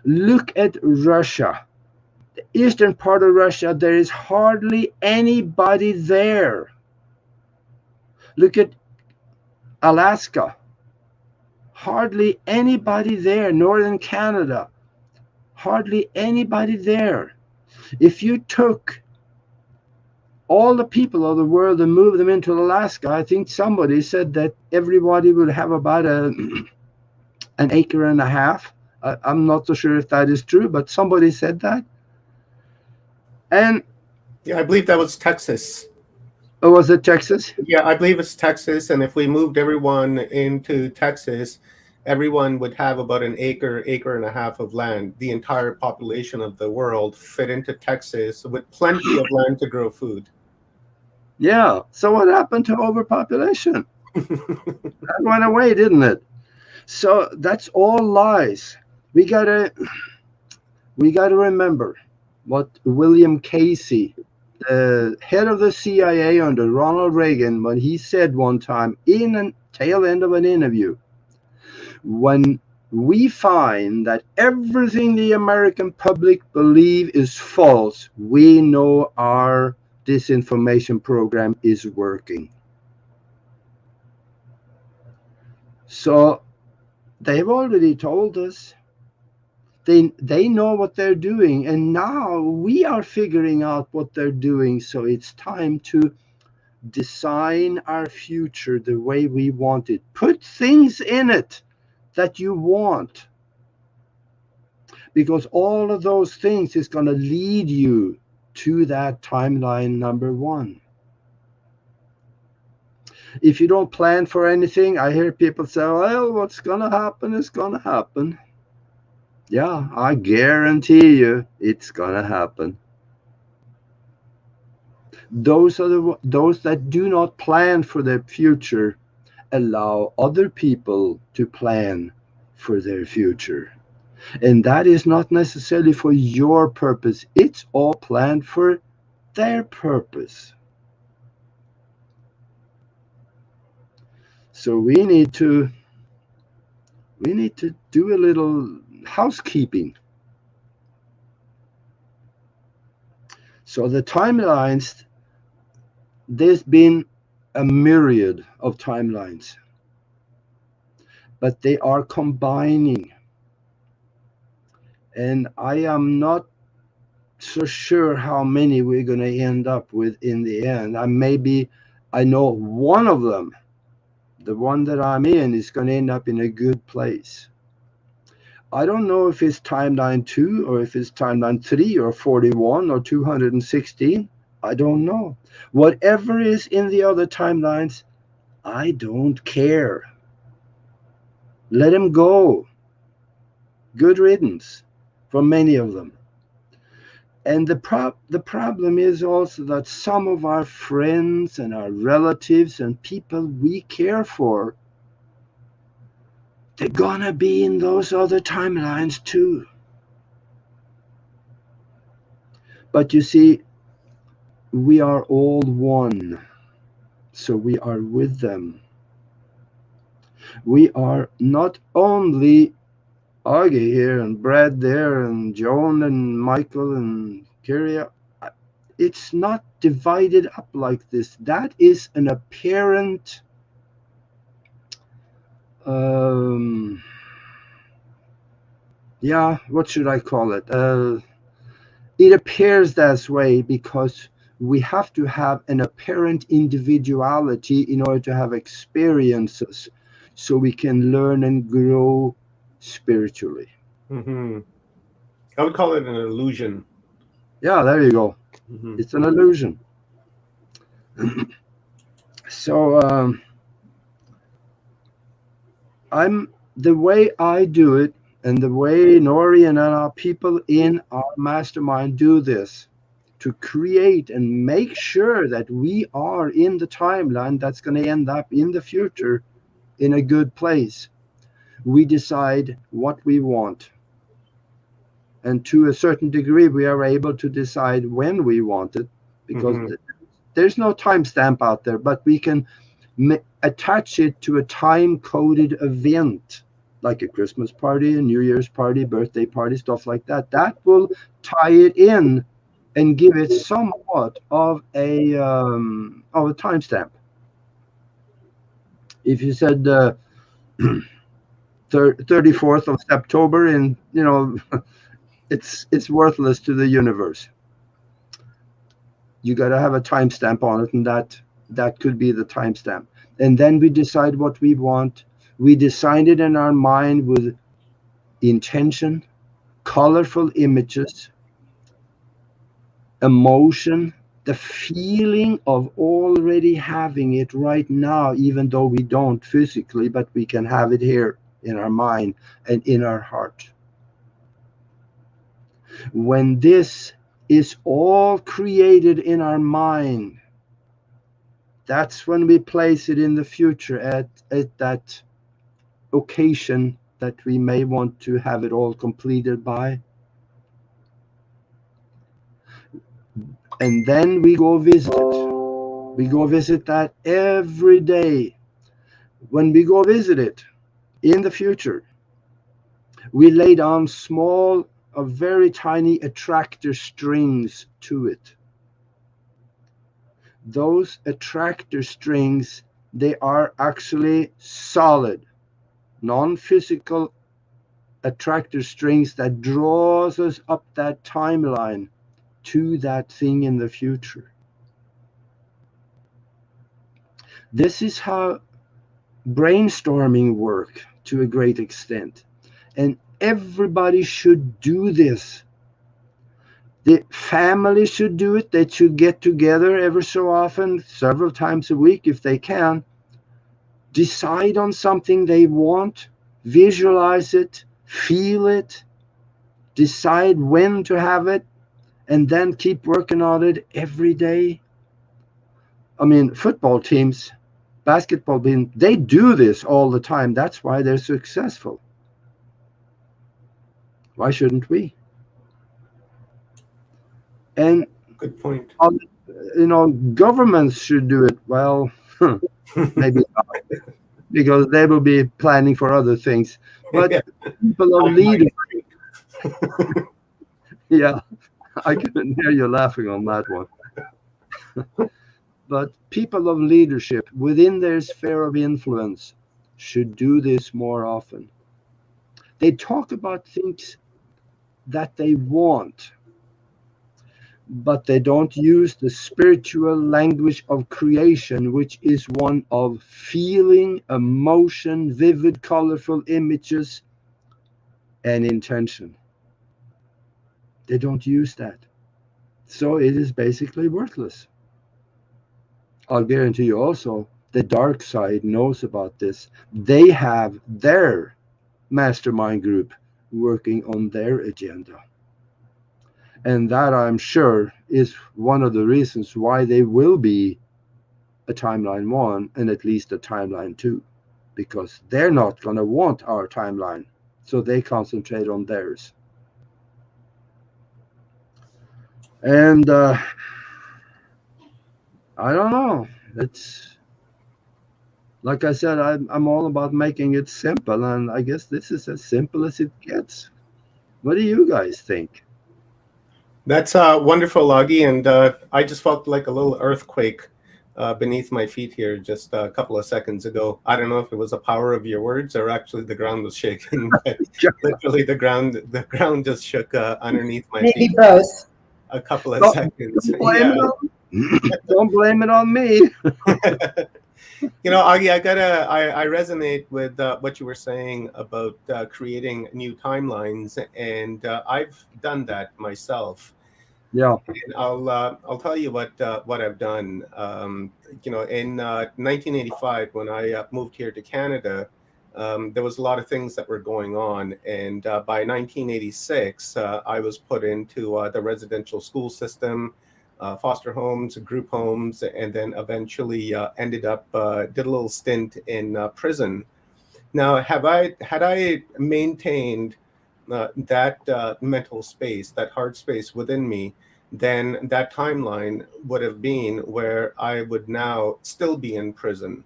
Look at Russia. The eastern part of Russia, there is hardly anybody there. Look at Alaska. Hardly anybody there. Northern Canada. Hardly anybody there. If you took all the people of the world and moved them into Alaska, I think somebody said that everybody would have about an acre and a half. I'm not so sure if that is true, but somebody said that. And yeah, I believe that was Texas. Oh, was it Texas? Yeah, I believe it's Texas. And if we moved everyone into Texas, everyone would have about an acre and a half of land. The entire population of the world fit into Texas with plenty of land to grow food. Yeah. So what happened to overpopulation? That went away, didn't it? So that's all lies. We gotta remember what William Casey, the head of the CIA under Ronald Reagan, when he said one time in a tail end of an interview, when we find that everything the American public believe is false, we know our disinformation program is working. So they've already told us. They know what they're doing, and now we are figuring out what they're doing. So it's time to design our future the way we want it. Put things in it that you want, because all of those things is going to lead you to that timeline number one. If you don't plan for anything, I hear people say, well, what's going to happen is going to happen. Yeah, I guarantee you it's going to happen. Those that do not plan for their future allow other people to plan for their future. And that is not necessarily for your purpose. It's all planned for their purpose. So we need to do a little housekeeping. So the timelines, there's been a myriad of timelines, but they are combining. And I am not so sure how many we're going to end up with in the end. I know one of them, the one that I'm in, is going to end up in a good place. I don't know if it's timeline 2 or if it's timeline 3 or 41 or 216. I don't know. Whatever is in the other timelines, I don't care. Let them go. Good riddance for many of them. And the problem is also that some of our friends and our relatives and people we care for, they're gonna be in those other timelines too. But you see, we are all one, so we are with them. We are not only Augie here and Brad there and Joan and Michael and Kyria. It's not divided up like this. That is an apparent what should I call it? It appears that way because we have to have an apparent individuality in order to have experiences so we can learn and grow spiritually. Mm-hmm. I would call it an illusion. Yeah, there you go. Mm-hmm. It's an illusion. So the way I do it, and the way Nori and our people in our mastermind do this, to create and make sure that we are in the timeline that's going to end up in the future in a good place. We decide what we want. And to a certain degree, we are able to decide when we want it, because there's no timestamp out there, but we can attach it to a time-coded event, like a Christmas party, a New Year's party, birthday party, stuff like that. That will tie it in and give it somewhat of a timestamp. If you said 34th of September, and it's worthless to the universe. You got to have a timestamp on it, and that could be the timestamp. And then we decide what we want. We design it in our mind with intention, colorful images, emotion, the feeling of already having it right now, even though we don't physically, but we can have it here in our mind and in our heart. When this is all created in our mind, that's when we place it in the future at that occasion that we may want to have it all completed by. And then we go visit it. We go visit that every day. When we go visit it in the future, We laid on small, very tiny attractor strings to it. Those attractor strings, they are actually solid, non-physical attractor strings that draws us up that timeline to that thing in the future. This is how brainstorming work to a great extent. And everybody should do this. The family should do it. They should get together every so often, several times a week if they can. Decide on something they want, visualize it, feel it, decide when to have it, and then keep working on it every day. I mean, football teams, basketball teams, they do this all the time. That's why they're successful. Why shouldn't we? And good point. Governments should do it. Well, maybe not, because they will be planning for other things. But Yeah. people of leadership, yeah, I can hear you laughing on that one. But people of leadership within their sphere of influence should do this more often. They talk about things that they want, but they don't use the spiritual language of creation, which is one of feeling, emotion, vivid, colorful images, and intention. They don't use that. So it is basically worthless. I'll guarantee you also, the dark side knows about this. They have their mastermind group working on their agenda. And that, I'm sure, is one of the reasons why they will be a timeline 1 and at least a timeline 2, because they're not going to want our timeline, so they concentrate on theirs. And I don't know. It's like I said, I'm all about making it simple, and I guess this is as simple as it gets. What do you guys think? That's wonderful, Augie, and I just felt like a little earthquake beneath my feet here just a couple of seconds ago. I don't know if it was the power of your words or actually the ground was shaking, but literally the ground just shook underneath my Maybe feet. both. A couple of seconds. Don't blame it on me. Augie, I resonate with what you were saying about creating new timelines, and I've done that myself. Yeah. And I'll tell you what I've done. In 1985, when I moved here to Canada, there was a lot of things that were going on, and by 1986, I was put into the residential school system. Foster homes, group homes, and then eventually ended up did a little stint in prison. Now, had I maintained that mental space, that heart space within me, then that timeline would have been where I would now still be in prison,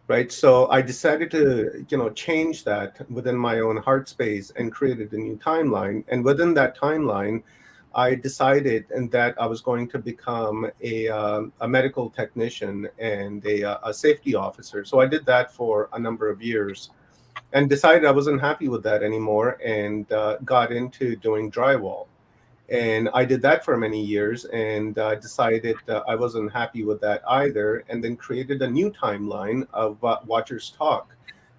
right? So I decided to change that within my own heart space and created a new timeline. And within that timeline, I decided that I was going to become a medical technician and a safety officer. So I did that for a number of years and decided I wasn't happy with that anymore and got into doing drywall. And I did that for many years and decided I wasn't happy with that either, and then created a new timeline of Watchers Talk.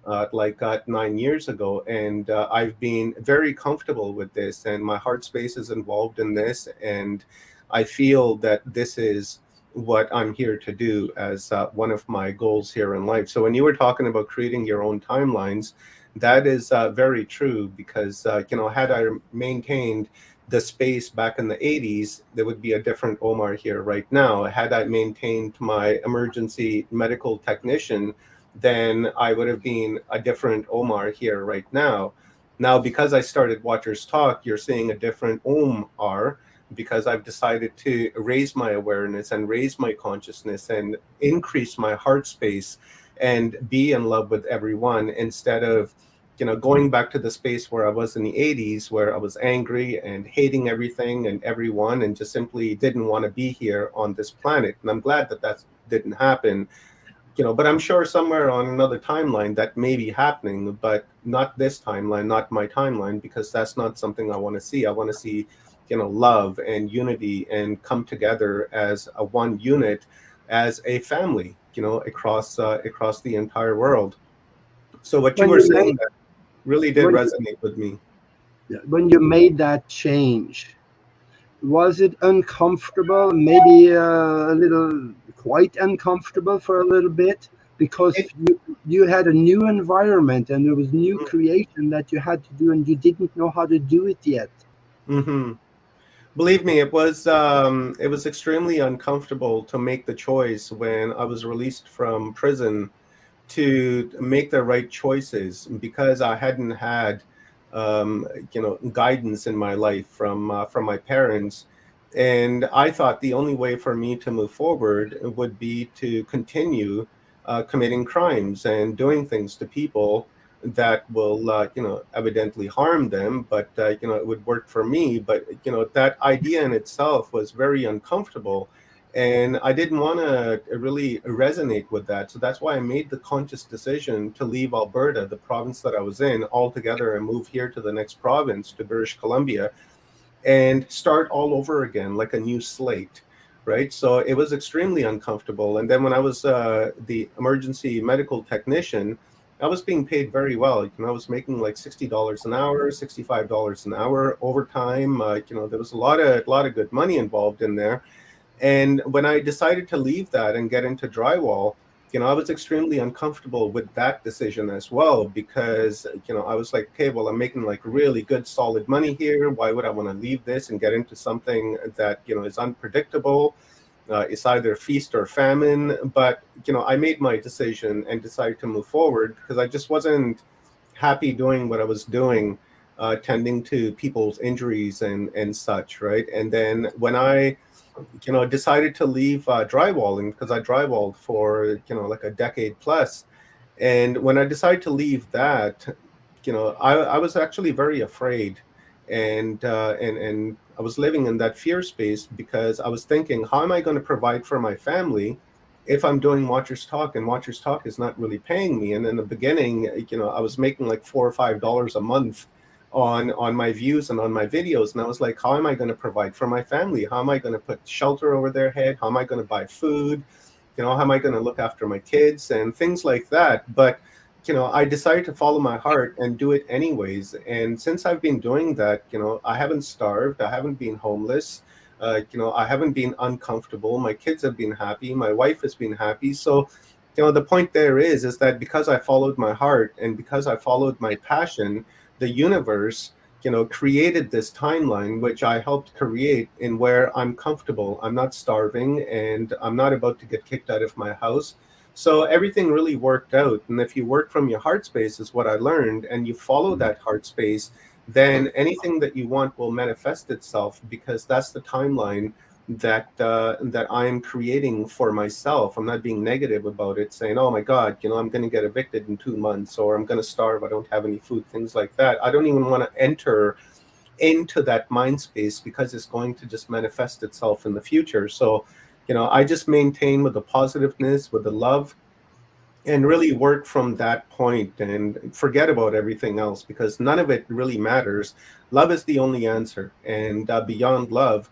9 years ago, and I've been very comfortable with this, and my heart space is involved in this, and I feel that this is what I'm here to do as one of my goals here in life. So when you were talking about creating your own timelines, that is very true, because had I maintained the space back in the 80s, there would be a different Omar here right now. Had I maintained my emergency medical technician, then I would have been a different Omar here right now. Now, because I started Watchers Talk, you're seeing a different Omar, because I've decided to raise my awareness and raise my consciousness and increase my heart space and be in love with everyone instead of going back to the space where I was in the 80s, where I was angry and hating everything and everyone and just simply didn't want to be here on this planet. And I'm glad that that didn't happen, but I'm sure somewhere on another timeline that may be happening, but not this timeline, not my timeline, because that's not something I want to see. I want to see, love and unity and come together as a one unit, as a family, across the entire world. So what you When were you saying made that really did when resonate with me. when you made that change, was it uncomfortable? Maybe a little, quite uncomfortable for a little bit, because It, you had a new environment and there was new creation that you had to do, and you didn't know how to do it yet. mm-hmm. Believe me, it was extremely uncomfortable to make the choice when I was released from prison to make the right choices, because I hadn't had guidance in my life from my parents. And I thought the only way for me to move forward would be to continue committing crimes and doing things to people that will evidently harm them, but it would work for me. But that idea in itself was very uncomfortable, and I didn't want to really resonate with that. So that's why I made the conscious decision to leave Alberta, the province that I was in, altogether, and move here to the next province, to British Columbia, and start all over again, like a new slate. Right. So it was extremely uncomfortable. And then when I was the emergency medical technician, I was being paid very well. I was making like $60 an hour, $65 an hour overtime. There was a lot of good money involved in there. And when I decided to leave that and get into drywall, I was extremely uncomfortable with that decision as well, because, I was like, okay, well, I'm making like really good, solid money here. Why would I want to leave this and get into something that, is unpredictable? It's either feast or famine. But, I made my decision and decided to move forward, because I just wasn't happy doing what I was doing, tending to people's injuries and such. Right. And then when I decided to leave drywalling, because I drywalled for, like a decade plus. And when I decided to leave that, I was actually very afraid. And I was living in that fear space, because I was thinking, how am I going to provide for my family if I'm doing Watchers Talk, and Watchers Talk is not really paying me? And in the beginning, I was making like $4 or $5 a month on my views and on my videos. And I was like, how am I going to provide for my family? How am I going to put shelter over their head? How am I going to buy food? How am I going to look after my kids and things like that? But I decided to follow my heart and do it anyways. And since I've been doing that, I haven't starved, I haven't been homeless, I haven't been uncomfortable. My kids have been happy, my wife has been happy. So the point there is that because I followed my heart and because I followed my passion, the universe created this timeline, which I helped create, in where I'm comfortable, I'm not starving, and I'm not about to get kicked out of my house. So everything really worked out. And if you work from your heart space, is what I learned, and you follow that heart space, then anything that you want will manifest itself, because that's the timeline that I'm creating for myself. I'm not being negative about it, saying, oh my God, I'm going to get evicted in 2 months, or I'm going to starve, I don't have any food, things like that. I don't even want to enter into that mind space, because it's going to just manifest itself in the future. So, I just maintain with the positiveness, with the love, and really work from that point and forget about everything else, because none of it really matters. Love is the only answer. And beyond love,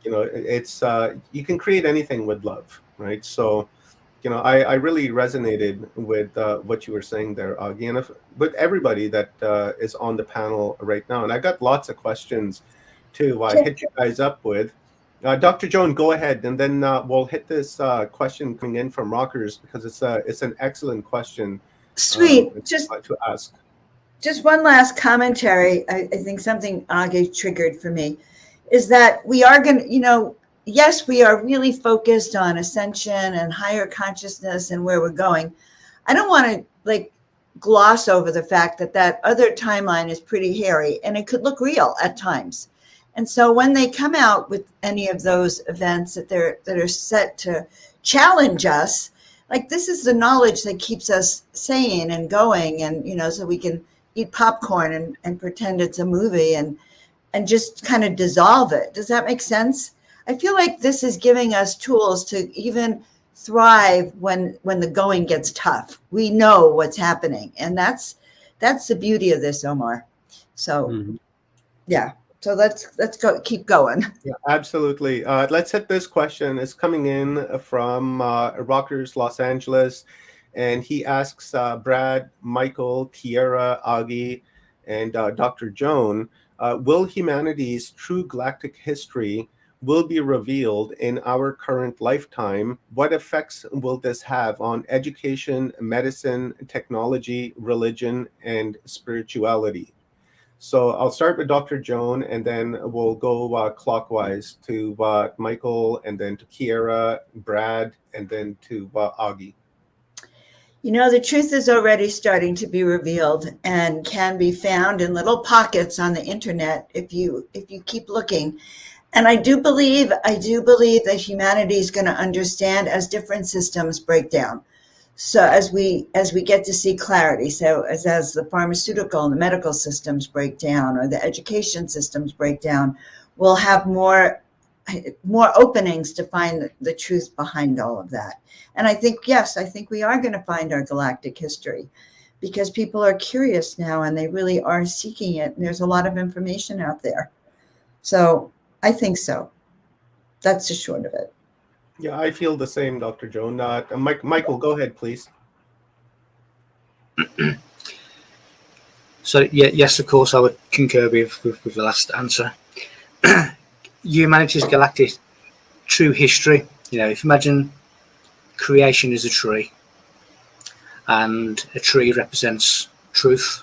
it's you can create anything with love, right? So I really resonated with what you were saying there, Augie, and with everybody that is on the panel right now. And I got lots of questions to hit you guys up with. Dr. Joan, go ahead, and then we'll hit this question coming in from Rockers, because it's an excellent question Sweet. Just to ask. Just one last commentary. I think something Age triggered for me is that we are going to, yes, we are really focused on ascension and higher consciousness and where we're going. I don't want to gloss over the fact that other timeline is pretty hairy and it could look real at times. And so when they come out with any of those events that are set to challenge us, this is the knowledge that keeps us sane and going, and so we can eat popcorn and pretend it's a movie and just kind of dissolve it. Does that make sense? I feel like this is giving us tools to even thrive when the going gets tough. We know what's happening, and that's the beauty of this, Omar. So yeah, so let's go, keep going. Yeah, absolutely. Let's hit this question. It's coming in from Rockers Los Angeles, and he asks Brad, Michael, Kiera, Augie, and Dr. Joan, will humanity's true galactic history will be revealed in our current lifetime? What effects will this have on education, medicine, technology, religion, and spirituality? So I'll start with Dr. Joan, and then we'll go clockwise to Michael, and then to Kiera, Brad, and then to Augie. You know, the truth is already starting to be revealed and can be found in little pockets on the internet if you keep looking. And I do believe that humanity is going to understand as different systems break down. So as we get to see clarity, so as the pharmaceutical and the medical systems break down, or the education systems break down, we'll have more openings to find the truth behind all of that. And I think we are going to find our galactic history, because people are curious now and they really are seeking it. And there's a lot of information out there. So I think so. That's the short of it. Yeah, I feel the same, Dr. Joan. Michael, go ahead, please. So yes, of course, I would concur with the last answer. Humanity's galactic true history. You know, if you imagine creation is a tree, and a tree represents truth,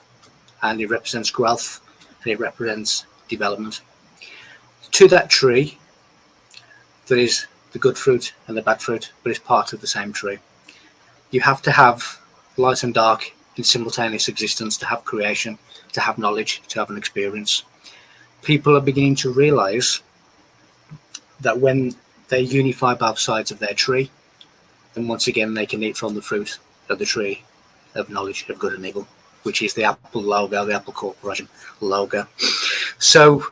and it represents growth, and it represents development. To that tree, there is the good fruit and the bad fruit, but it's part of the same tree. You have to have light and dark in simultaneous existence to have creation, to have knowledge, to have an experience. People are beginning to realize that when they unify both sides of their tree, then once again they can eat from the fruit of the tree of knowledge of good and evil, which is the Apple logo, the Apple Corporation logo. So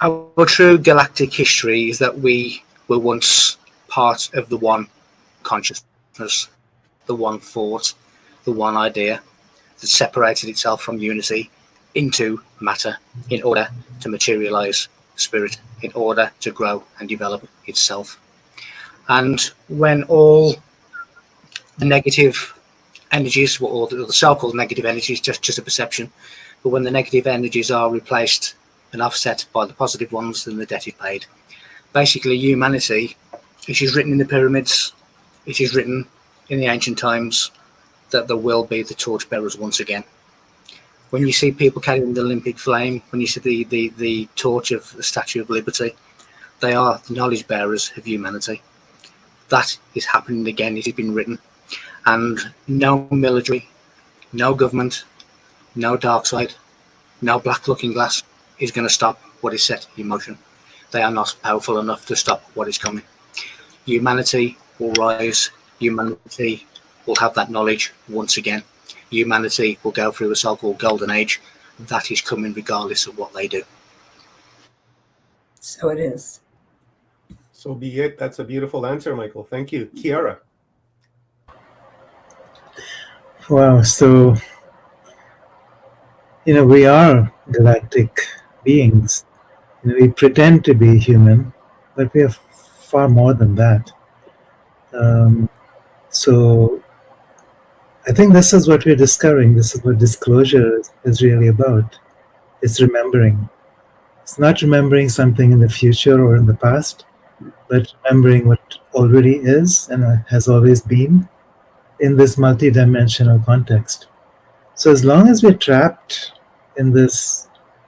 our true galactic history is that we were once part of the one consciousness, the one thought, the one idea that separated itself from unity into matter in order to materialize spirit, in order to grow and develop itself. And when all the negative energies, or the so-called negative energies, just a perception, but when the negative energies are replaced and offset by the positive ones, then the debt is paid. Basically, humanity, it is written in the pyramids, it is written in the ancient times that there will be the torchbearers once again. When you see people carrying the Olympic flame, when you see the torch of the Statue of Liberty, they are the knowledge bearers of humanity. That is happening again. It has been written. And no military, no government, no dark side, no black looking glass is going to stop what is set in motion. They are not powerful enough to stop what is coming. Humanity will rise. Humanity will have that knowledge once again. Humanity will go through a so-called golden age. That is coming regardless of what they do. So it is. So be it. That's a beautiful answer, Michael. Thank you. Kiera. Wow. So, we are galactic beings. We pretend to be human, but we are far more than that. So I think this is what we're discovering. This is what disclosure is really about. It's remembering. It's not remembering something in the future or in the past, but remembering what already is and has always been in this multidimensional context. So as long as we're trapped in this,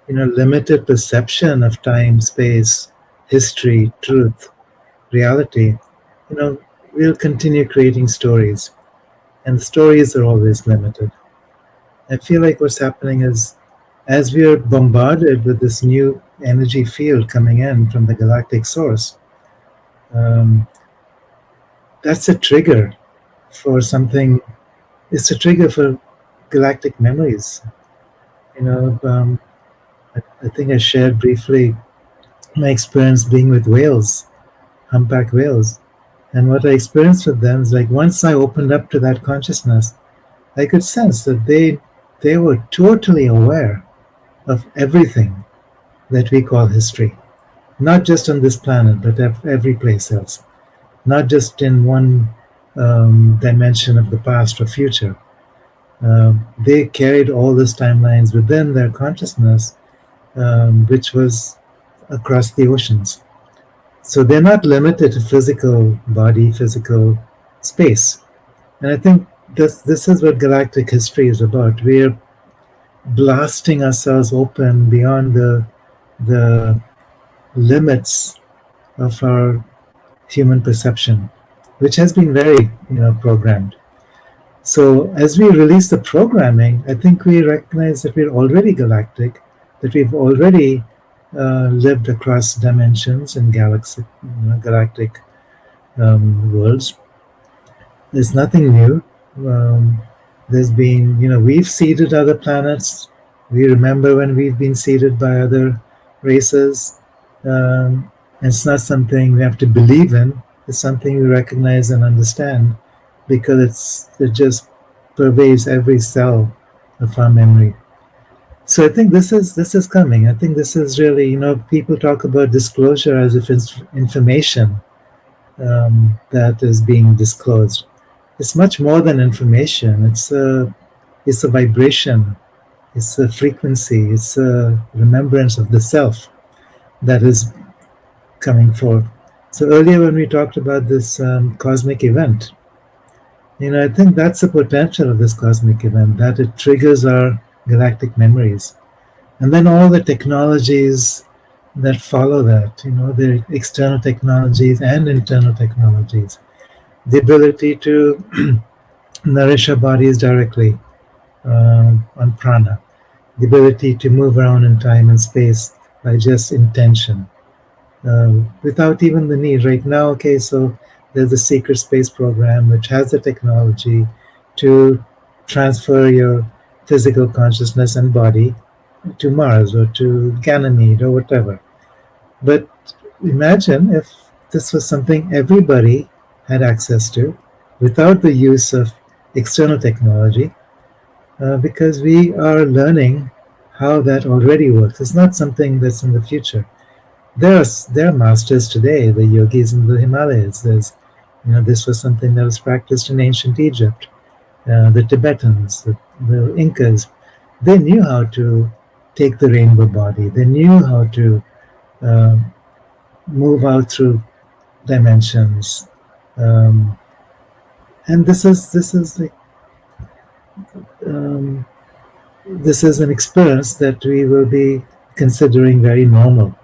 limited perception of time, space, history, truth, reality, we'll continue creating stories. And the stories are always limited. I feel like what's happening is, as we are bombarded with this new energy field coming in from the galactic source, that's a trigger for something. It's a trigger for galactic memories. You know, I think I shared briefly my experience being with whales, humpback whales. And what I experienced with them is like once I opened up to that consciousness, I could sense that they were totally aware of everything that we call history, not just on this planet, but every place else, not just in one dimension of the past or future. They carried all these timelines within their consciousness, which was across the oceans. So they're not limited to physical body, physical space. And I think this is what galactic history is about. We're blasting ourselves open beyond the limits of our human perception, which has been very programmed. So as we release the programming, I think we recognize that we're already galactic, that we've already lived across dimensions and galactic worlds. There's nothing new. There's been, we've seeded other planets. We remember when we've been seeded by other races. And it's not something we have to believe in. It's something we recognize and understand because it just pervades every cell of our memory. So I think this is coming. I think this is really, people talk about disclosure as if it's information that is being disclosed. It's much more than information. It's a vibration. It's a frequency. It's a remembrance of the self that is coming forth. So earlier when we talked about this cosmic event, I think that's the potential of this cosmic event, that it triggers our galactic memories. And then all the technologies that follow that, the external technologies and internal technologies, the ability to nourish our bodies directly on prana, the ability to move around in time and space by just intention, without even the need. Right now, okay, so there's the secret space program, which has the technology to transfer your physical consciousness and body to Mars or to Ganymede or whatever. But imagine if this was something everybody had access to without the use of external technology, because we are learning how that already works. It's not something that's in the future. There are masters today, the yogis in the Himalayas. This was something that was practiced in ancient Egypt. The Tibetans, the Incas, they knew how to take the rainbow body. They knew how to move out through dimensions, and this is like this is an experience that we will be considering very normal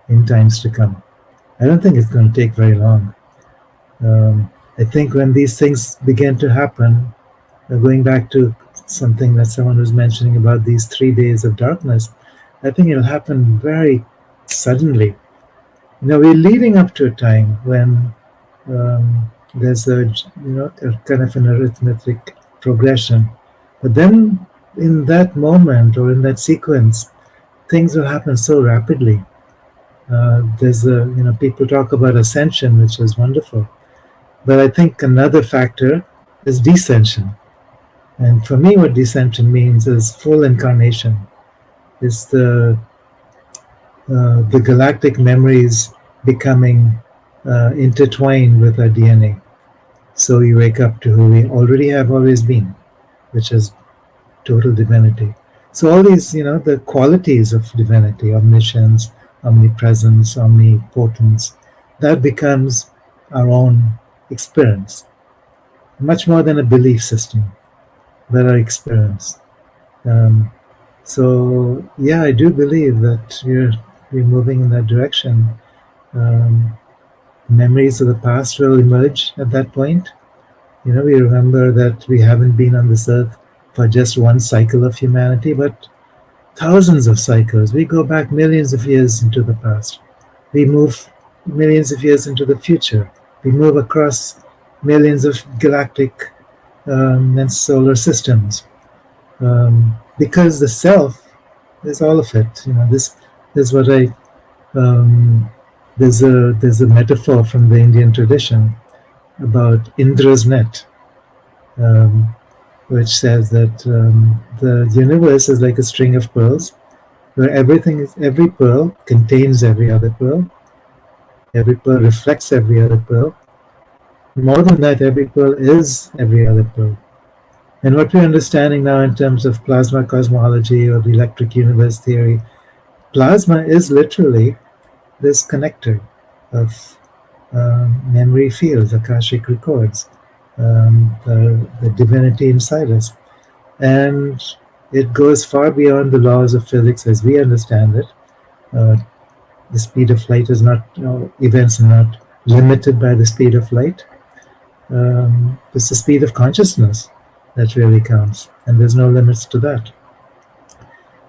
in times to come. I don't think it's going to take very long. I think when these things begin to happen, going back to something that someone was mentioning about these 3 days of darkness, I think it'll happen very suddenly. We're leading up to a time when there's a kind of an arithmetic progression, but then in that moment or in that sequence, things will happen so rapidly. There's people talk about ascension, which is wonderful, but I think another factor is descension. And for me, what descension means is full incarnation. It's the galactic memories becoming intertwined with our DNA. So you wake up to who we already have always been, which is total divinity. So all these, the qualities of divinity, omniscience, omnipresence, omnipotence, that becomes our own experience. Much more than a belief system, but our experience. So yeah, I do believe that we're moving in that direction. Memories of the past will emerge at that point. We remember that we haven't been on this earth for just one cycle of humanity, but thousands of cycles. We go back millions of years into the past. We move millions of years into the future. We move across millions of galactic and solar systems. because the self is all of it. This is what I. There's a metaphor from the Indian tradition about Indra's net, um, which says that the universe is like a string of pearls, where every pearl contains every other pearl. Every pearl reflects every other pearl. More than that, every pearl is every other pearl. And what we're understanding now in terms of plasma cosmology or the electric universe theory, plasma is literally this connector of memory fields, Akashic records, the divinity inside us. And it goes far beyond the laws of physics as we understand it. The speed of light is not, events are not limited by the speed of light. It's the speed of consciousness that really counts, and there's no limits to that.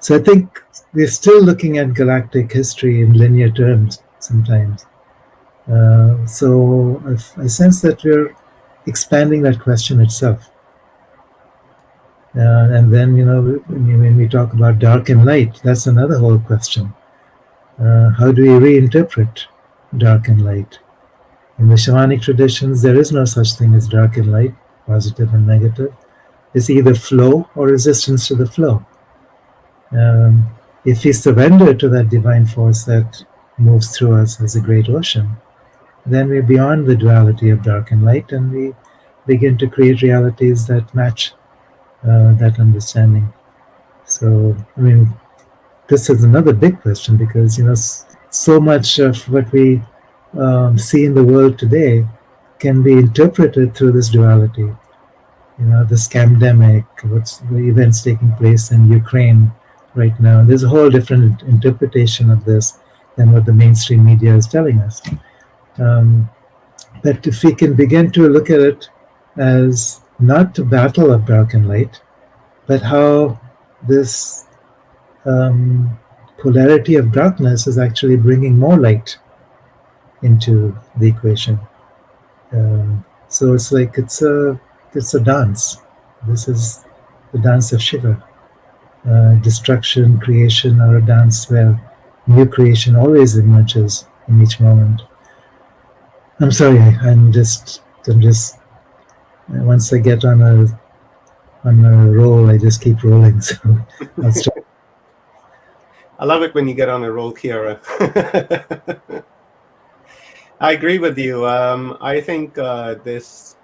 So I think we're still looking at galactic history in linear terms sometimes. So I sense that we're expanding that question itself. And then, when we talk about dark and light, that's another whole question. How do we reinterpret dark and light? In the shamanic traditions, there is no such thing as dark and light, positive and negative. It's either flow or resistance to the flow. If we surrender to that divine force that moves through us as a great ocean, then we're beyond the duality of dark and light, and we begin to create realities that match that understanding. So, this is another big question, because so much of what we see in the world today can be interpreted through this duality. The scamdemic, what's the events taking place in Ukraine right now. There's a whole different interpretation of this than what the mainstream media is telling us. But if we can begin to look at it as not the battle of dark and light, but how this polarity of darkness is actually bringing more light into the equation. So it's like it's a dance. This is the dance of Shiva. Destruction, creation are a dance where new creation always emerges in each moment. I'm sorry, I'm just once I get on a roll, I just keep rolling. So I'll stop. I love it when you get on a roll, Kiara. I agree with you. I think this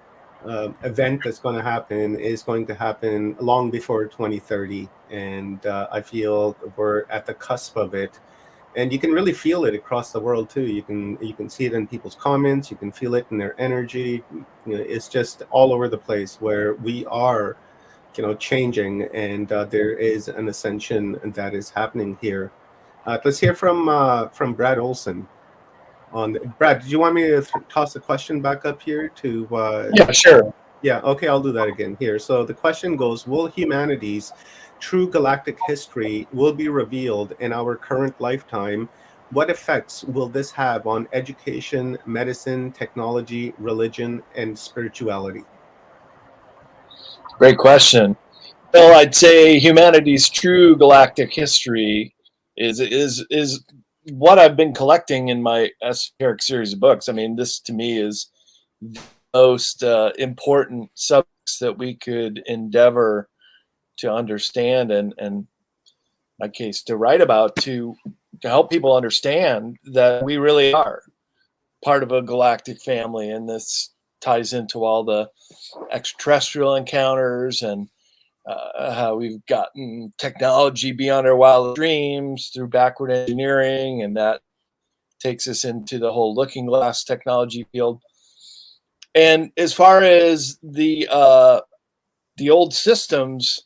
event that's going to happen is going to happen long before 2030, and I feel we're at the cusp of it. And you can really feel it across the world too. You can see it in people's comments. You can feel it in their energy. It's just all over the place where we are, changing, and there is an ascension that is happening here. Let's hear from Brad Olson. Brad, did you want me to toss a question back up here to? Yeah, sure. Yeah, okay, I'll do that again here. So the question goes: will humanity's true galactic history will be revealed in our current lifetime? What effects will this have on education, medicine, technology, religion, and spirituality? Great question. Well, I'd say humanity's true galactic history is what I've been collecting in my esoteric series of books. This to me is the most important subjects that we could endeavor to understand, and in my case to write about, to help people understand that we really are part of a galactic family, and this ties into all the extraterrestrial encounters and how we've gotten technology beyond our wildest dreams through backward engineering, and that takes us into the whole looking glass technology field. And as far as the old systems,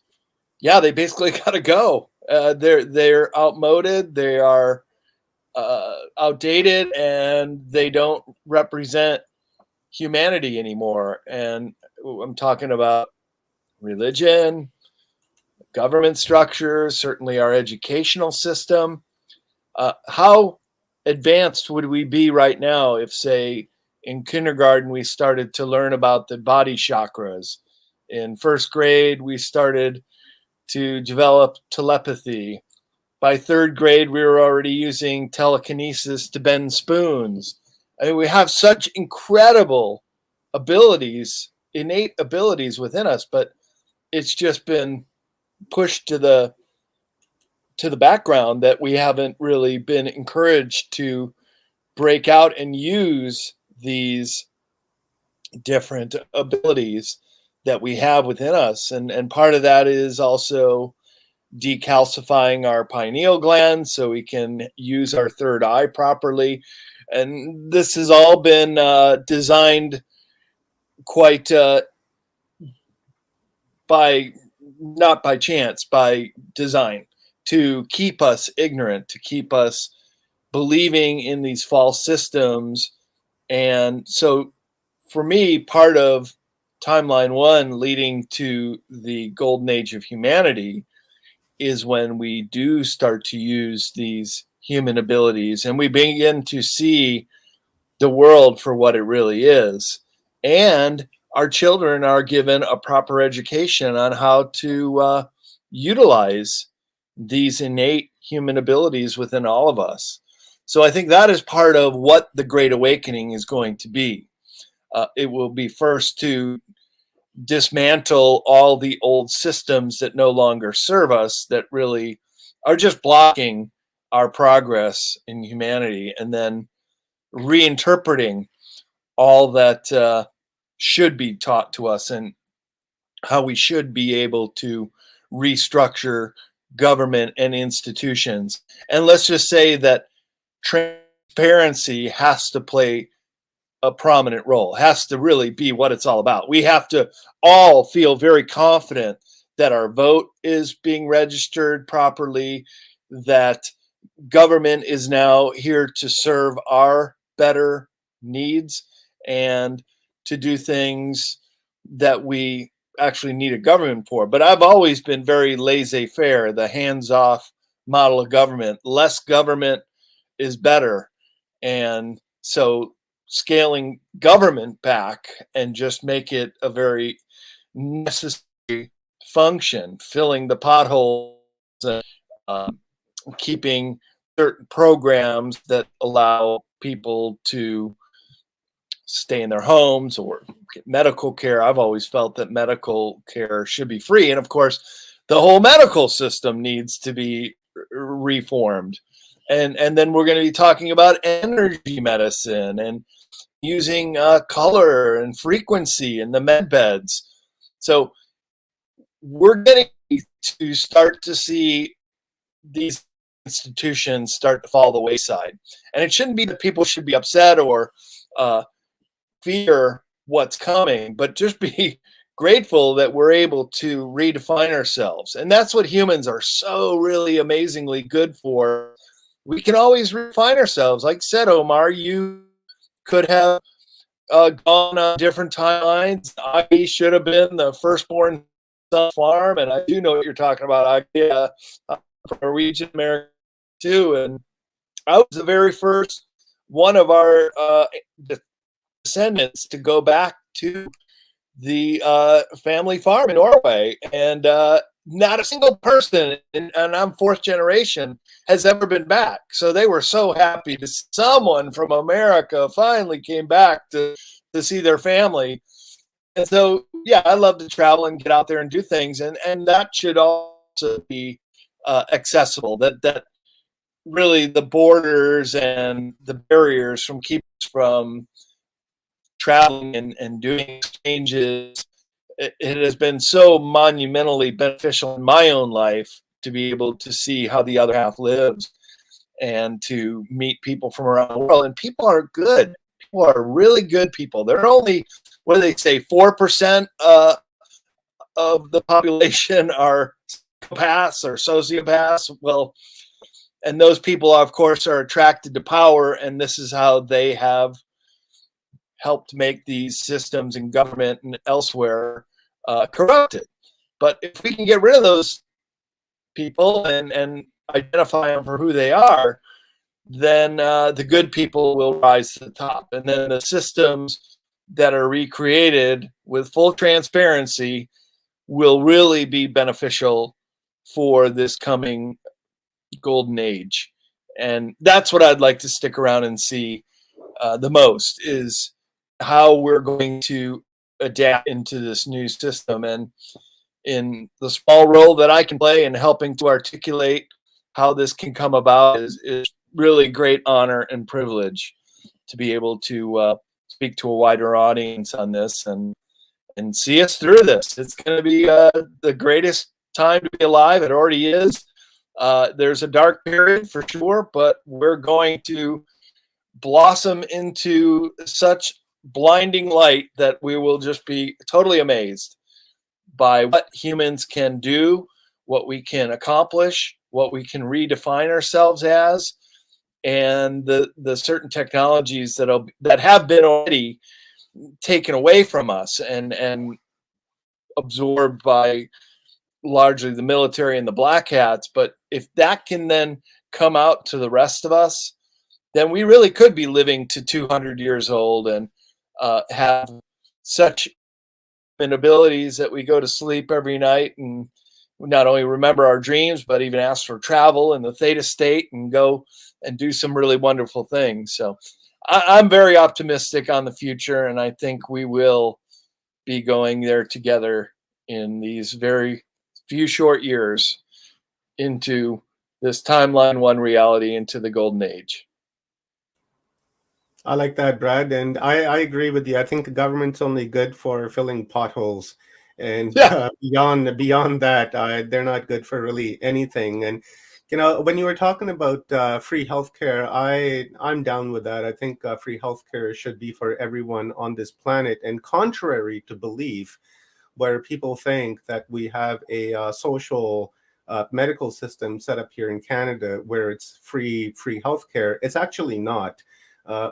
yeah, they basically got to go. They're outmoded, they are outdated, and they don't represent humanity anymore. And I'm talking about religion, government structures, certainly our educational system. How advanced would we be right now if, say, in kindergarten we started to learn about the body chakras? In first grade, we started to develop telepathy. By third grade, we were already using telekinesis to bend spoons. I mean, we have such incredible abilities, innate abilities within us, but it's just been pushed to the background that we haven't really been encouraged to break out and use these different abilities that we have within us. And part of that is also decalcifying our pineal gland so we can use our third eye properly. And this has all been designed quite not by chance, by design, to keep us ignorant, to keep us believing in these false systems. And so for me, part of timeline one leading to the golden age of humanity is when we do start to use these human abilities and we begin to see the world for what it really is. And our children are given a proper education on how to utilize these innate human abilities within all of us. So I think that is part of what the Great Awakening is going to be. It will be first to dismantle all the old systems that no longer serve us, that really are just blocking our progress in humanity, and then reinterpreting all that should be taught to us and how we should be able to restructure government and institutions. And let's just say that transparency has to play a prominent role, has to really be what it's all about. We have to all feel very confident that our vote is being registered properly, that government is now here to serve our better needs and to do things that we actually need a government for. But I've always been very laissez-faire, the hands-off model of government. Less government is better. And so scaling government back and just make it a very necessary function, filling the potholes, and keeping certain programs that allow people to stay in their homes or get medical care. I've always felt that medical care should be free. And of course, the whole medical system needs to be reformed. And then we're going to be talking about energy medicine and using color and frequency in the med beds. So we're getting to start to see these institutions start to fall the wayside. And it shouldn't be that people should be upset or fear what's coming, but just be grateful that we're able to redefine ourselves. And that's what humans are so really amazingly good for. We can always refine ourselves. Like I said, Omar, you could have gone on different timelines. I should have been the firstborn son farm, and I do know what you're talking about. I'm from Norwegian American too, and I was the very first one of our descendants to go back to the family farm in Norway, and not a single person, and I'm fourth generation, has ever been back. So they were so happy to someone from America finally came back to see their family. And so, yeah, I love to travel and get out there and do things, and that should also be accessible. That really the borders and the barriers from keep us from traveling and doing exchanges. It has been so monumentally beneficial in my own life to be able to see how the other half lives and to meet people from around the world. And people are good. People are really good people. They're only, what do they say, 4% of the population are psychopaths or sociopaths. Well, and those people, of course, are attracted to power, and this is how they have helped make these systems in government and elsewhere corrupted. But if we can get rid of those people and identify them for who they are, then the good people will rise to the top. And then the systems that are recreated with full transparency will really be beneficial for this coming golden age. And that's what I'd like to stick around and see the most, is how we're going to adapt into this new system. And in the small role that I can play in helping to articulate how this can come about is really great honor and privilege to be able to speak to a wider audience on this and see us through this. It's going to be the greatest time to be alive. It already is. There's a dark period for sure, but we're going to blossom into such blinding light that we will just be totally amazed by what humans can do, what we can accomplish, what we can redefine ourselves as, and the certain technologies that have been already taken away from us and absorbed by largely the military and the black hats. But if that can then come out to the rest of us, then we really could be living to 200 years old and have such abilities that we go to sleep every night and not only remember our dreams, but even ask for travel in the theta state and go and do some really wonderful things. So I'm very optimistic on the future, and I think we will be going there together in these very few short years into this timeline one reality, into the golden age. I like that, Brad, and I agree with you. I think the government's only good for filling potholes, and beyond that, they're not good for really anything. And when you were talking about free healthcare, I'm down with that. I think free healthcare should be for everyone on this planet. And contrary to belief, where people think that we have a social medical system set up here in Canada where it's free healthcare, it's actually not.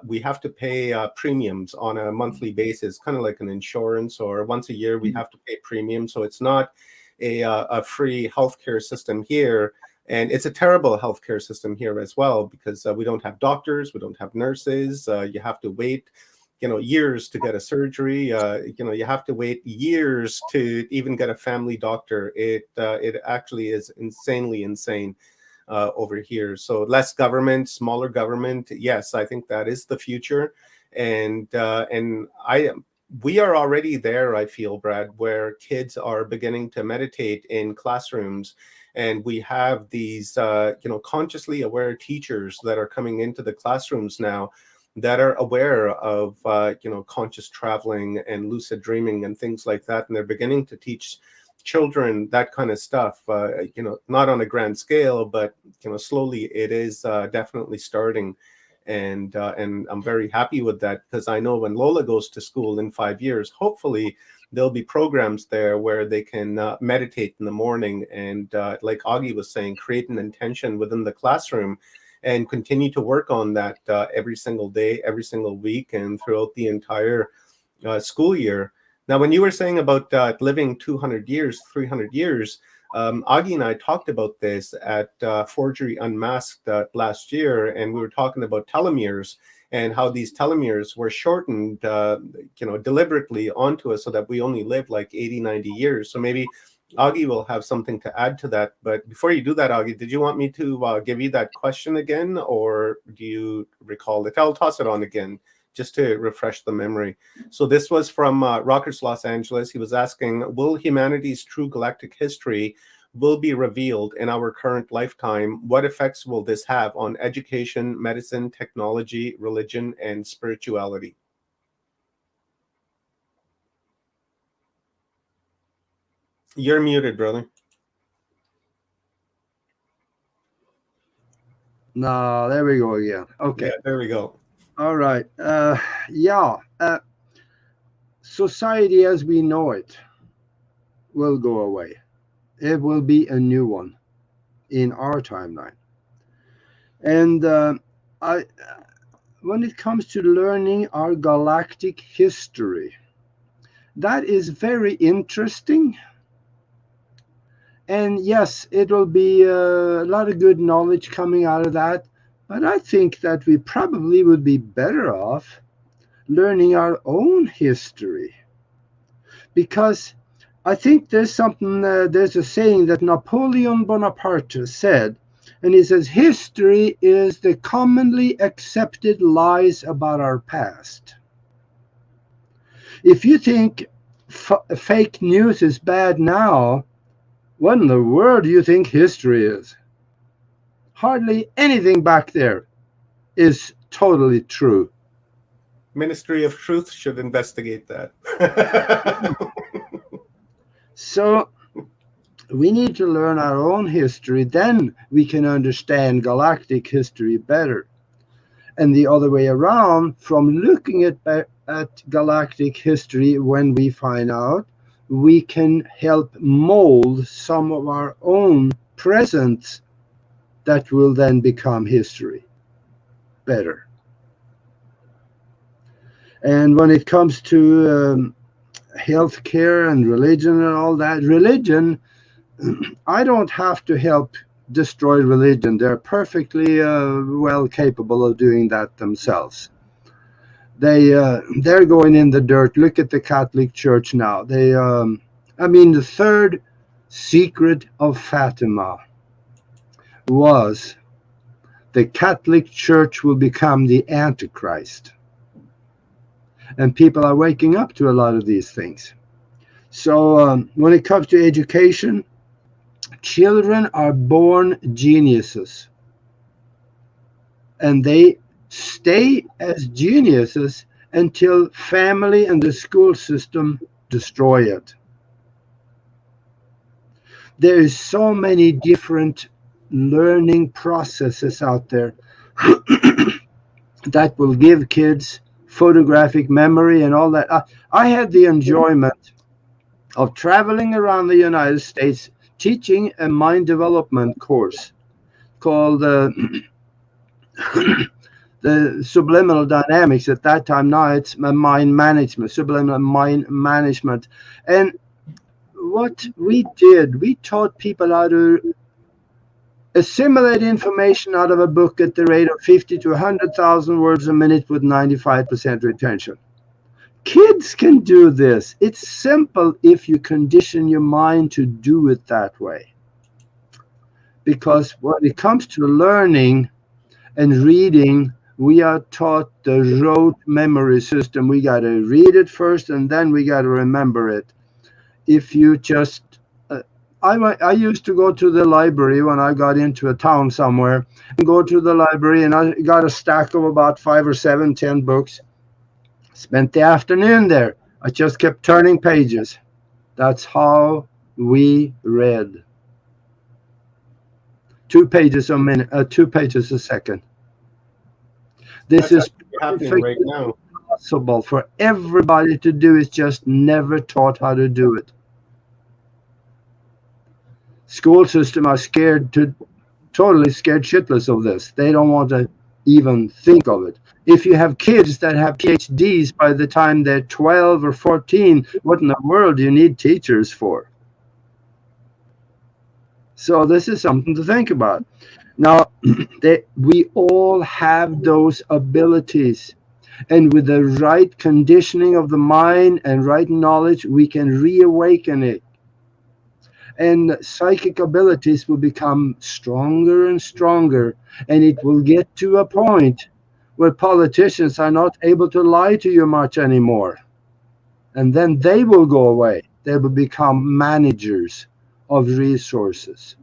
We have to pay premiums on a monthly basis, kind of like an insurance, or once a year we have to pay premiums. So it's not a free healthcare system here. And it's a terrible healthcare system here as well, because we don't have doctors, we don't have nurses. You have to wait, years to get a surgery. You have to wait years to even get a family doctor. It actually is insanely insane over here. So less government, smaller government. Yes, I think that is the future. And we are already there, I feel, Brad, where kids are beginning to meditate in classrooms. And we have these, consciously aware teachers that are coming into the classrooms now that are aware of, conscious traveling and lucid dreaming and things like that. And they're beginning to teach children that kind of stuff, not on a grand scale, but, slowly it is definitely starting. And I'm very happy with that, because I know when Lola goes to school in 5 years, hopefully there'll be programs there where they can meditate in the morning and, like Augie was saying, create an intention within the classroom and continue to work on that every single day, every single week, and throughout the entire school year. Now, when you were saying about living 200 years, 300 years, Augie and I talked about this at Forgery Unmasked last year, and we were talking about telomeres and how these telomeres were shortened, deliberately onto us so that we only live like 80, 90 years. So maybe Augie will have something to add to that. But before you do that, Augie, did you want me to give you that question again, or do you recall it? I'll toss it on again, just to refresh the memory. So this was from Rockers Los Angeles. He was asking, will humanity's true galactic history will be revealed in our current lifetime? What effects will this have on education, medicine, technology, religion, and spirituality? You're muted, brother. No, there we go again. Okay. Yeah, there we go. All right. Society as we know it will go away. It will be a new one in our timeline. And when it comes to learning our galactic history, that is very interesting. And yes, it will be a lot of good knowledge coming out of that. But I think that we probably would be better off learning our own history. Because I think there's something, there's a saying that Napoleon Bonaparte said, and he says, history is the commonly accepted lies about our past. If you think fake news is bad now, what in the world do you think history is? Hardly anything back there is totally true. Ministry of Truth should investigate that. So we need to learn our own history, then we can understand galactic history better. And the other way around, from looking at galactic history, when we find out, we can help mold some of our own present that will then become history better. And when it comes to healthcare and religion and all that, religion, I don't have to help destroy religion. They're perfectly well capable of doing that themselves. They're going in the dirt. Look at the Catholic Church now. The third secret of Fatima was the Catholic Church will become the Antichrist. And people are waking up to a lot of these things. So when it comes to education, children are born geniuses. And they stay as geniuses until family and the school system destroy it. There is so many different learning processes out there that will give kids photographic memory and all that. I had the enjoyment of traveling around the United States teaching a mind development course called the subliminal dynamics. At that time, now it's mind management, subliminal mind management. And what we did, we taught people how to assimilate information out of a book at the rate of 50 to 100,000 words a minute with 95% retention. Kids can do this. It's simple if you condition your mind to do it that way. Because when it comes to learning and reading, we are taught the rote memory system. We got to read it first and then we got to remember it. If you just I used to go to the library when I got into a town somewhere, and go to the library, and I got a stack of about 5 or 7, 10 books. Spent the afternoon there. I just kept turning pages. That's how we read. 2 pages a minute, 2 pages a second. This is happening right now. Possible for everybody to do. Is just never taught how to do it. School system are totally scared shitless of this. They don't want to even think of it. If you have kids that have PhDs by the time they're 12 or 14, what in the world do you need teachers for? So this is something to think about. Now, we all have those abilities. And with the right conditioning of the mind and right knowledge, we can reawaken it. And psychic abilities will become stronger and stronger. And it will get to a point where politicians are not able to lie to you much anymore. And then they will go away. They will become managers of resources.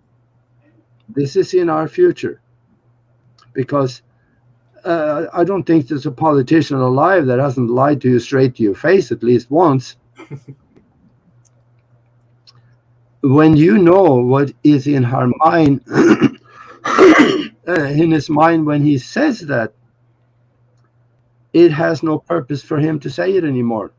This is in our future. Because I don't think there's a politician alive that hasn't lied to you straight to your face at least once. When you know what is in her mind, in his mind when he says that, it has no purpose for him to say it anymore.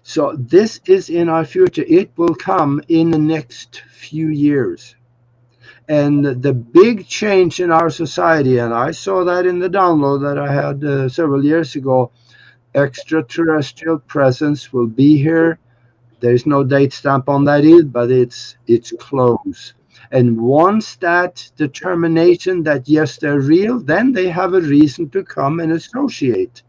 So this is in our future. It will come in the next few years. And the big change in our society, and I saw that in the download that I had several years ago, extraterrestrial presence will be here. There's no date stamp on that either, but it's close. And once that determination that yes, they're real, then they have a reason to come and associate.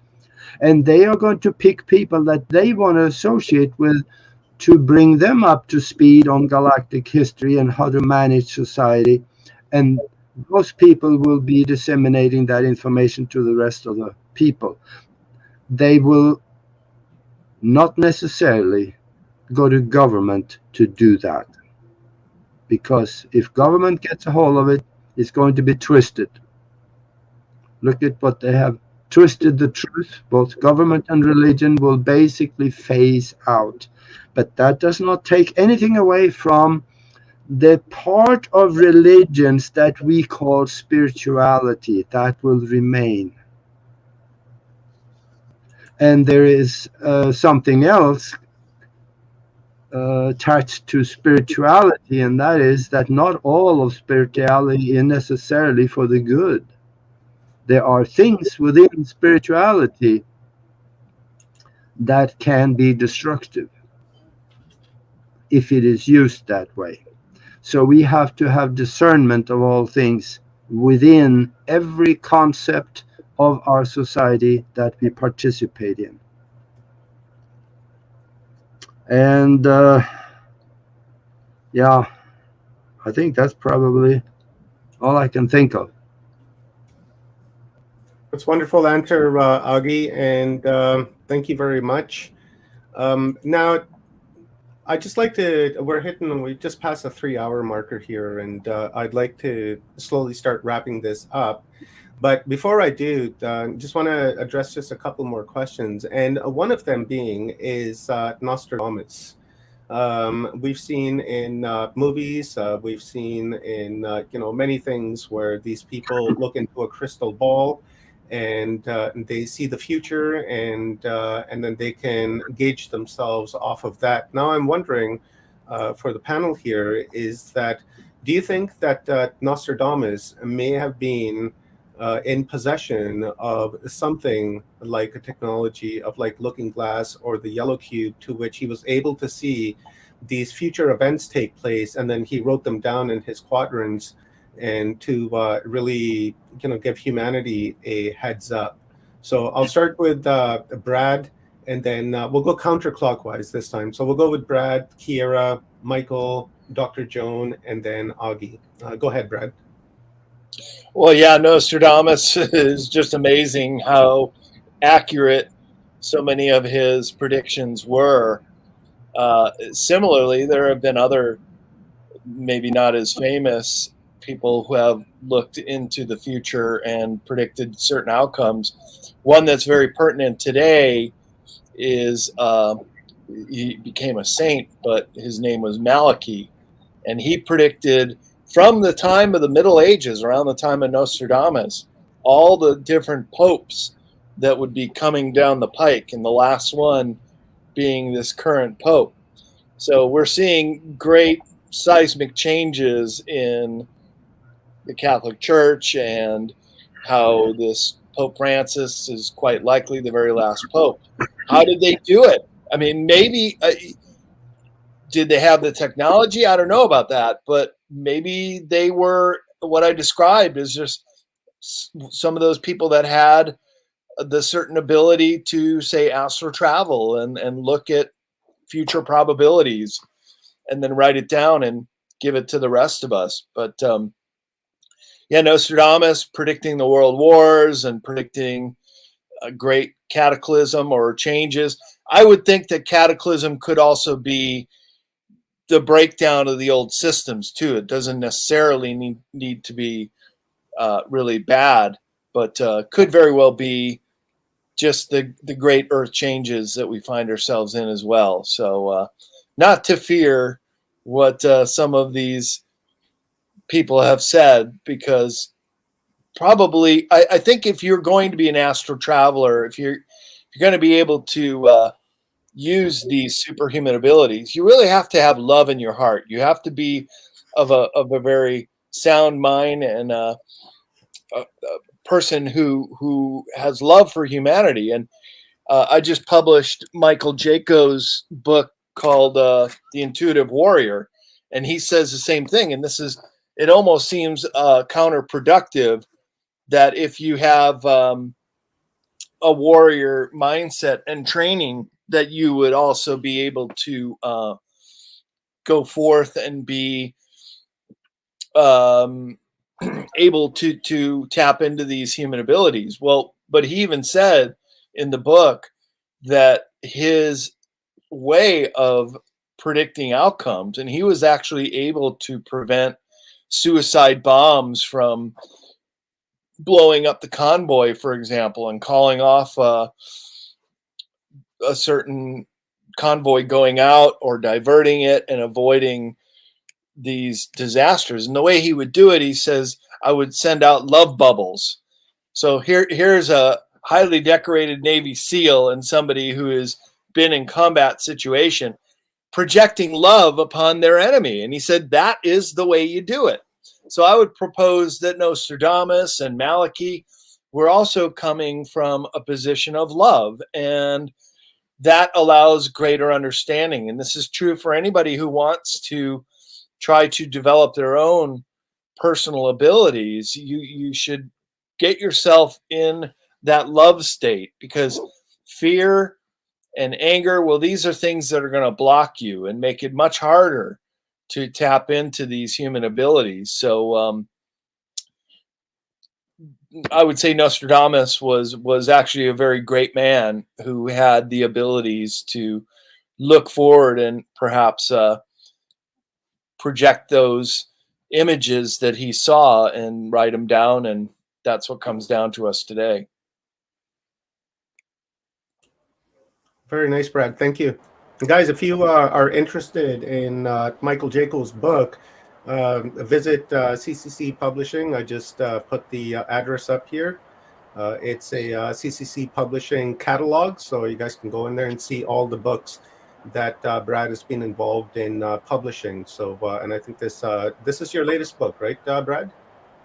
And they are going to pick people that they want to associate with to bring them up to speed on galactic history and how to manage society. And those people will be disseminating that information to the rest of the people. They will not necessarily go to government to do that, because if government gets a hold of it, it's going to be twisted. Look at what they have twisted the truth. Both government and religion will basically phase out. But that does not take anything away from the part of religions that we call spirituality. That will remain. And there is something else attached to spirituality, and that is that not all of spirituality is necessarily for the good. There are things within spirituality that can be destructive if it is used that way. So we have to have discernment of all things within every concept of our society that we participate in. And yeah, I think that's probably all I can think of. It's wonderful answer, Augie, and thank you very much. Now, I just like to, we just passed a 3-hour marker here, and I'd like to slowly start wrapping this up. But before I do, just want to address just a couple more questions. And one of them being is Nostradamus. We've seen in movies, we've seen in many things where these people look into a crystal ball and they see the future, and then they can gauge themselves off of that. Now I'm wondering, for the panel here, is that do you think that Nostradamus may have been in possession of something like a technology of like Looking Glass or the Yellow Cube, to which he was able to see these future events take place, and then he wrote them down in his quadrants, and to really give humanity a heads up? So I'll start with Brad, and then we'll go counterclockwise this time. So we'll go with Brad, Kiera, Michael, Dr. Joan, and then Augie. Go ahead, Brad. Well, yeah, Nostradamus is just amazing how accurate so many of his predictions were. Similarly, there have been other, maybe not as famous, people who have looked into the future and predicted certain outcomes. One that's very pertinent today is he became a saint, but his name was Malachi, and he predicted from the time of the Middle Ages, around the time of Nostradamus, all the different popes that would be coming down the pike, and the last one being this current pope. So we're seeing great seismic changes in the Catholic Church, and how this Pope Francis is quite likely the very last pope. How did they do it? I mean, maybe did they have the technology? I don't know about that, but maybe they were what I described as just some of those people that had the certain ability to, say, astral travel and look at future probabilities and then write it down and give it to the rest of us. But yeah, Nostradamus predicting the world wars and predicting a great cataclysm or changes. I would think that cataclysm could also be the breakdown of the old systems too. It doesn't necessarily need to be really bad, but could very well be just the great earth changes that we find ourselves in as well. So not to fear what some of these people have said, because probably I think if you're going to be an astral traveler, if you're going to be able to use these superhuman abilities, you really have to have love in your heart. You have to be of a very sound mind and a person who has love for humanity. And I just published Michael Jaco's book called The Intuitive Warrior, and he says the same thing. And it almost seems counterproductive that if you have a warrior mindset and training, that you would also be able to go forth and be able to tap into these human abilities. Well, but he even said in the book that his way of predicting outcomes, and he was actually able to prevent suicide bombs from blowing up the convoy, for example, and calling off a certain convoy going out, or diverting it and avoiding these disasters. And the way he would do it, he says, I would send out love bubbles. So here's a highly decorated Navy SEAL and somebody who has been in combat situation projecting love upon their enemy. And he said, that is the way you do it. So I would propose that Nostradamus and Malachi were also coming from a position of love, and that allows greater understanding. And this is true for anybody who wants to try to develop their own personal abilities. You should get yourself in that love state, because fear and anger, well, these are things that are going to block you and make it much harder to tap into these human abilities. So I would say Nostradamus was actually a very great man who had the abilities to look forward and perhaps project those images that he saw and write them down, and that's what comes down to us today. Very nice, Brad. Thank you. And guys, if you are interested in Michael Jaco's book, visit CCC Publishing. I just put the address up here. It's a CCC Publishing catalog, so you guys can go in there and see all the books that Brad has been involved in publishing. So, and I think this is your latest book, right, Brad?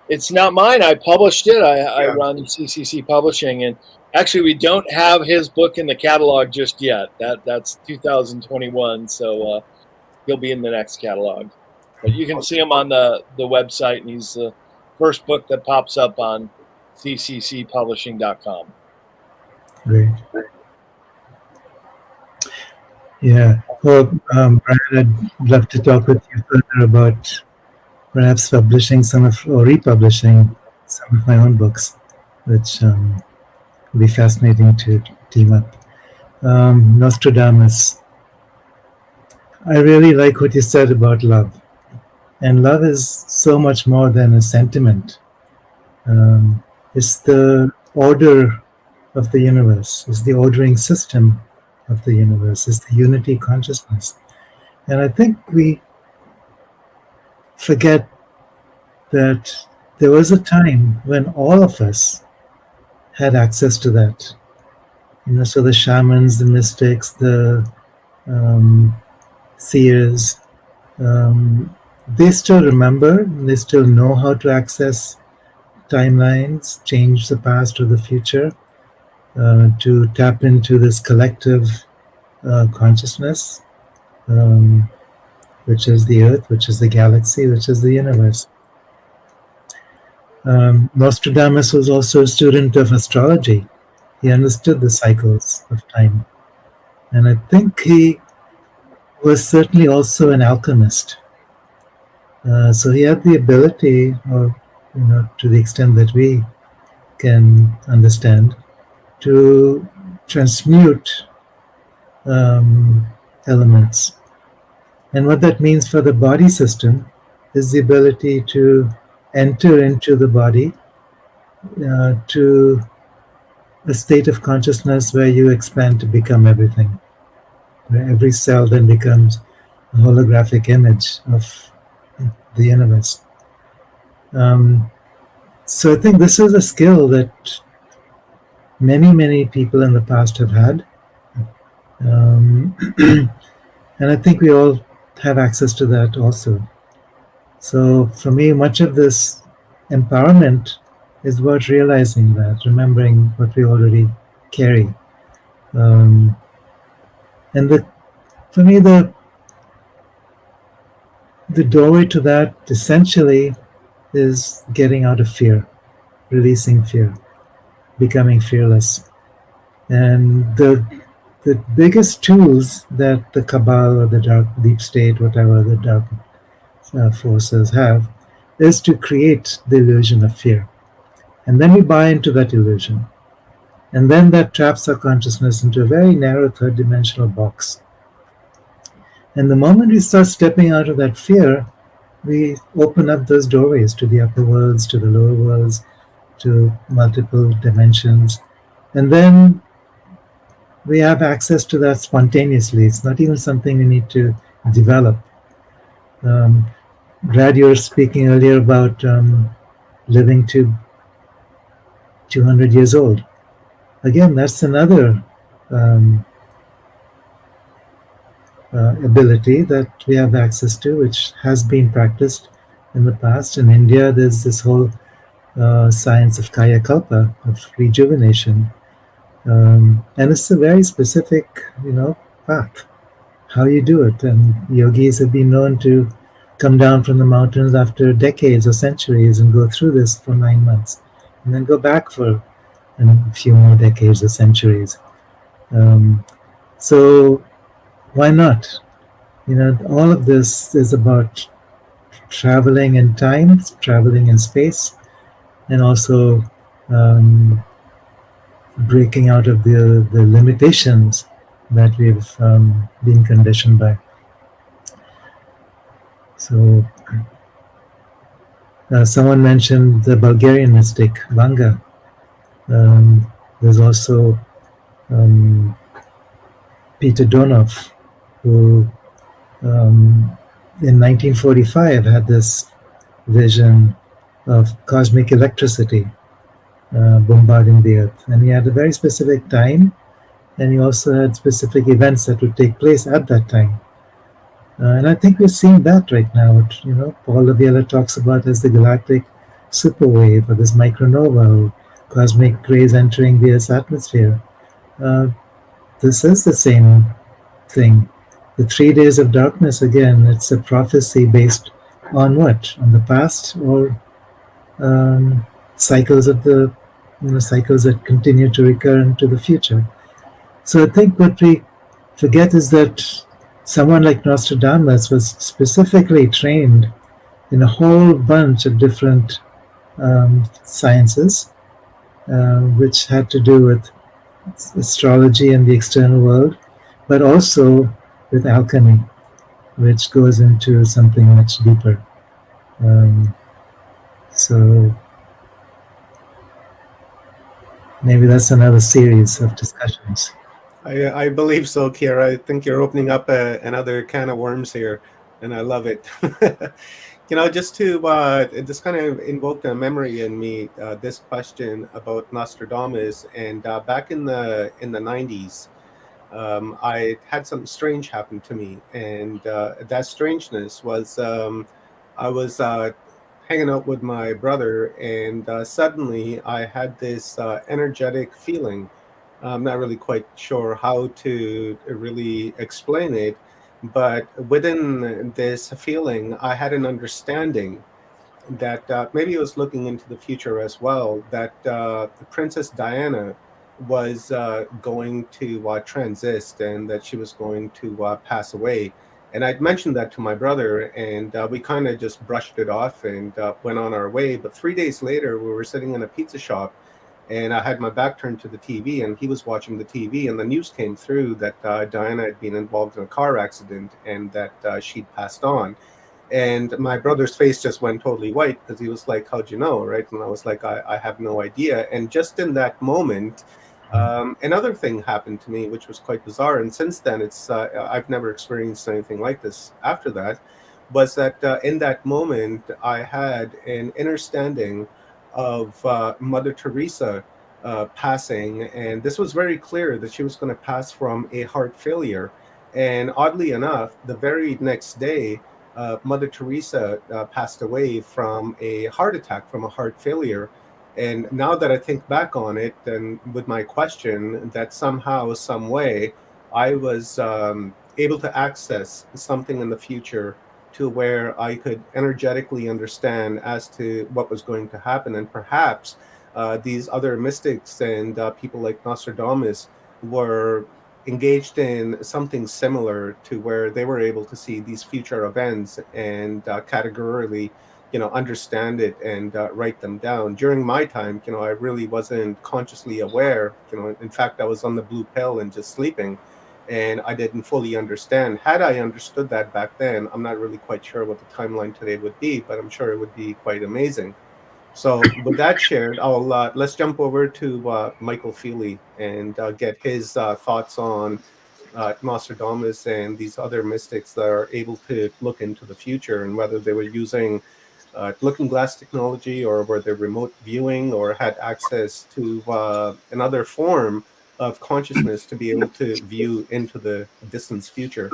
It's not mine. I published it. I run CCC Publishing, and actually, we don't have his book in the catalog just yet. That's 2021, so he'll be in the next catalog. But you can see him on the website, and he's the first book that pops up on cccpublishing.com. Great. Yeah. Well, Brad, I'd love to talk with you further about perhaps publishing or republishing some of my own books, which would be fascinating to team up. Nostradamus. I really like what you said about love. And love is so much more than a sentiment. It's the order of the universe. It's the ordering system of the universe. It's the unity consciousness. And I think we forget that there was a time when all of us had access to that. So the shamans, the mystics, the seers, they still remember, they still know how to access timelines, change the past or the future, to tap into this collective consciousness, which is the Earth, which is the galaxy, which is the universe. Nostradamus was also a student of astrology. He understood the cycles of time. And I think he was certainly also an alchemist. So he had the ability, or to the extent that we can understand, to transmute elements. And what that means for the body system is the ability to enter into the body to a state of consciousness where you expand to become everything. Where every cell then becomes a holographic image of the universe. So I think this is a skill that many, many people in the past have had. And I think we all have access to that also. So for me, much of this empowerment is about realizing that, remembering what we already carry. And for me, the doorway to that essentially is getting out of fear, releasing fear, becoming fearless. And the the biggest tools that the cabal or the dark deep state, whatever the dark forces have, is to create the illusion of fear. And then we buy into that illusion. And then that traps our consciousness into a very narrow third dimensional box. And the moment we start stepping out of that fear, we open up those doorways to the upper worlds, to the lower worlds, to multiple dimensions. And then we have access to that spontaneously. It's not even something we need to develop. Brad, you were speaking earlier about living to 200 years old. Again, that's another ability that we have access to, which has been practiced in the past. In India, there's this whole science of Kaya Kalpa, of rejuvenation. And it's a very specific, path, how you do it. And yogis have been known to come down from the mountains after decades or centuries and go through this for 9 months, and then go back for a few more decades or centuries. So why not? All of this is about traveling in time, traveling in space, and also breaking out of the limitations that we've been conditioned by. So someone mentioned the Bulgarian mystic Vanga. There's also Peter Donov, who in 1945 had this vision of cosmic electricity bombarding the earth. And he had a very specific time, and he also had specific events that would take place at that time. And I think we're seeing that right now. What, Paul Laviela talks about as the galactic superwave, or this micronova, or cosmic rays entering the Earth's atmosphere. This is the same thing. The 3 days of darkness, again, it's a prophecy based on what? On the past, or cycles of the cycles that continue to recur into the future. So I think what we forget is that someone like Nostradamus was specifically trained in a whole bunch of different sciences, which had to do with astrology and the external world, but also with alchemy, which goes into something much deeper. So maybe that's another series of discussions. I believe so, Kira. I think you're opening up another can of worms here, and I love it. Just to just kind of invoke a memory in me, this question about Nostradamus, and back in the 90s, I had something strange happen to me, and that strangeness was I was hanging out with my brother, and suddenly I had this energetic feeling. I'm not really quite sure how to really explain it, but within this feeling, I had an understanding that maybe it was looking into the future as well, that Princess Diana was going to transit, and that she was going to pass away. And I'd mentioned that to my brother, and we kind of just brushed it off and went on our way. But 3 days later, we were sitting in a pizza shop, and I had my back turned to the TV, and he was watching the TV, and the news came through that Diana had been involved in a car accident, and that she'd passed on. And my brother's face just went totally white, because he was like, "How'd you know?" Right? And I was like, I have no idea. And just in that moment, another thing happened to me, which was quite bizarre. And since then, I've never experienced anything like this after that. Was that in that moment, I had an understanding of Mother Teresa passing, and this was very clear that she was going to pass from a heart failure. And oddly enough, the very next day, Mother Teresa passed away from a heart attack, from a heart failure. And now that I think back on it, and with my question, that somehow, some way, I was able to access something in the future to where I could energetically understand as to what was going to happen. And perhaps these other mystics and people like Nostradamus were engaged in something similar to where they were able to see these future events and categorically, understand it and write them down. During my time, I really wasn't consciously aware. In fact, I was on the blue pill and just sleeping, and I didn't fully understand. Had I understood that back then, I'm not really quite sure what the timeline today would be, but I'm sure it would be quite amazing. So with that shared, I'll let's jump over to Michael Feely and get his thoughts on Nostradamus and these other mystics that are able to look into the future, and whether they were using looking glass technology, or were they remote viewing, or had access to another form of consciousness to be able to view into the distant future.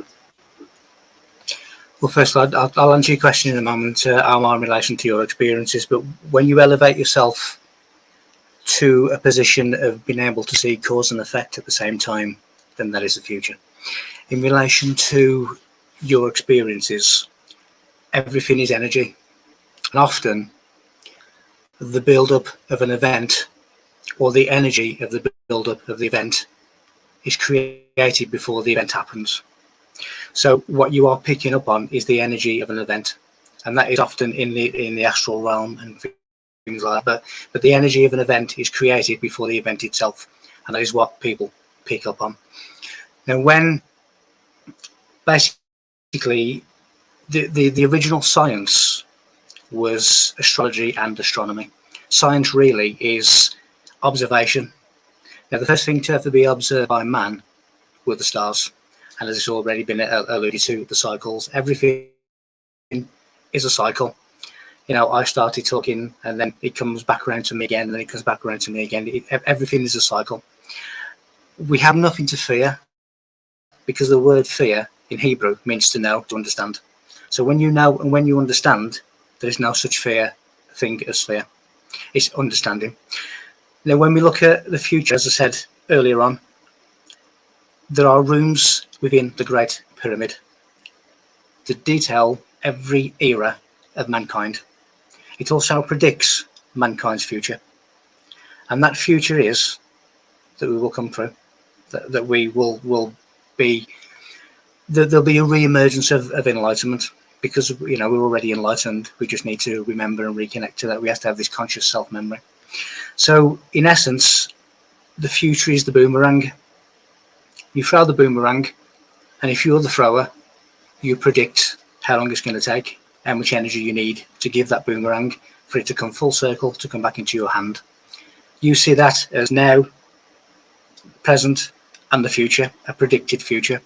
Well, first, I'll answer your question in a moment, Alma, in relation to your experiences. But when you elevate yourself to a position of being able to see cause and effect at the same time, then that is the future. In relation to your experiences, everything is energy. And often, the build-up of an event, or the energy of the build-up of the event, is created before the event happens. So what you are picking up on is the energy of an event, and that is often in the astral realm and things like that. But the energy of an event is created before the event itself, and that is what people pick up on. Now, when basically the original science was astrology and astronomy. Science really is observation. Now, the first thing to ever be observed by man were the stars. And as it's already been alluded to, the cycles. Everything is a cycle. I started talking, and then it comes back around to me again, and then it comes back around to me again. Everything is a cycle. We have nothing to fear, because the word fear in Hebrew means to know, to understand. So when you know and when you understand, there is no such thing as fear. It's understanding. Now, when we look at the future, as I said earlier on, there are rooms within the Great Pyramid that detail every era of mankind. It also predicts mankind's future. And that future is that we will come through, that we will be, that there'll be a re-emergence of enlightenment, because we're already enlightened. We just need to remember and reconnect to that. We have to have this conscious self-memory. So in essence, the future is the boomerang. You throw the boomerang, and if you're the thrower, you predict how long it's going to take, how much energy you need to give that boomerang for it to come full circle, to come back into your hand. You see that as now, present, and the future, a predicted future.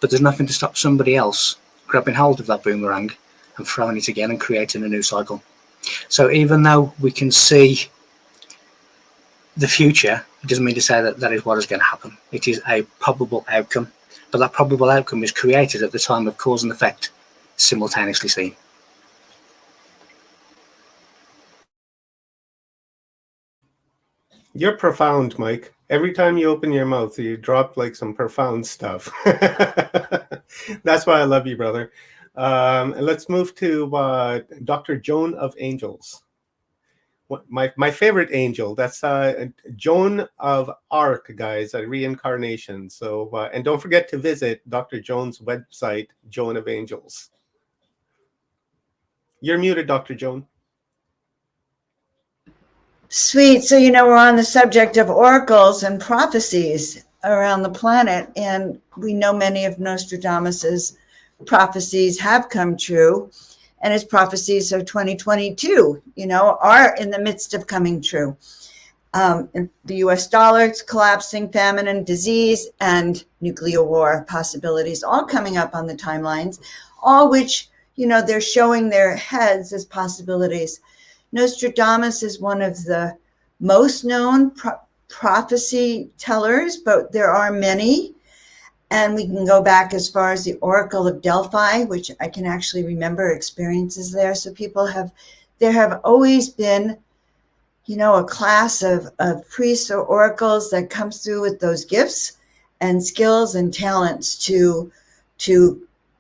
But there's nothing to stop somebody else grabbing hold of that boomerang and throwing it again and creating a new cycle. So even though we can see the future, it doesn't mean to say that that is what is going to happen. It is a probable outcome, but that probable outcome is created at the time of cause and effect simultaneously seen. You're profound, Mike. Every time you open your mouth, you drop like some profound stuff. That's why I love you, brother. And let's move to Dr. Joan of Angels. My favorite angel. That's Joan of Arc, guys, a reincarnation. So, and don't forget to visit Dr. Joan's website, Joan of Angels. You're muted, Dr. Joan. Sweet. So, we're on the subject of oracles and prophecies around the planet, and we know many of Nostradamus's prophecies have come true, and his prophecies of 2022, are in the midst of coming true. The US dollar, it's collapsing, famine and disease, and nuclear war possibilities, all coming up on the timelines, all which, they're showing their heads as possibilities. Nostradamus is one of the most known prophecy tellers, but there are many. And we can go back as far as the Oracle of Delphi, which I can actually remember experiences there. So there have always been, a class of priests or oracles that comes through with those gifts and skills and talents to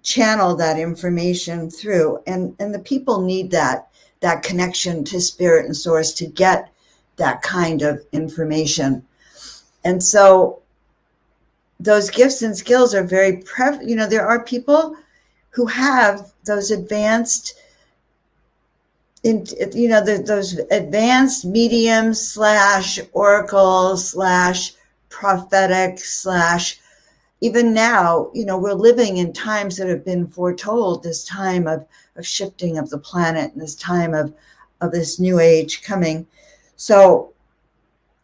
channel that information through. And the people need that connection to spirit and source to get that kind of information. And so those gifts and skills are very there are people who have those advanced those advanced mediums slash oracles slash prophetic slash, even now, we're living in times that have been foretold, this time of shifting of the planet and this time of this new age coming. So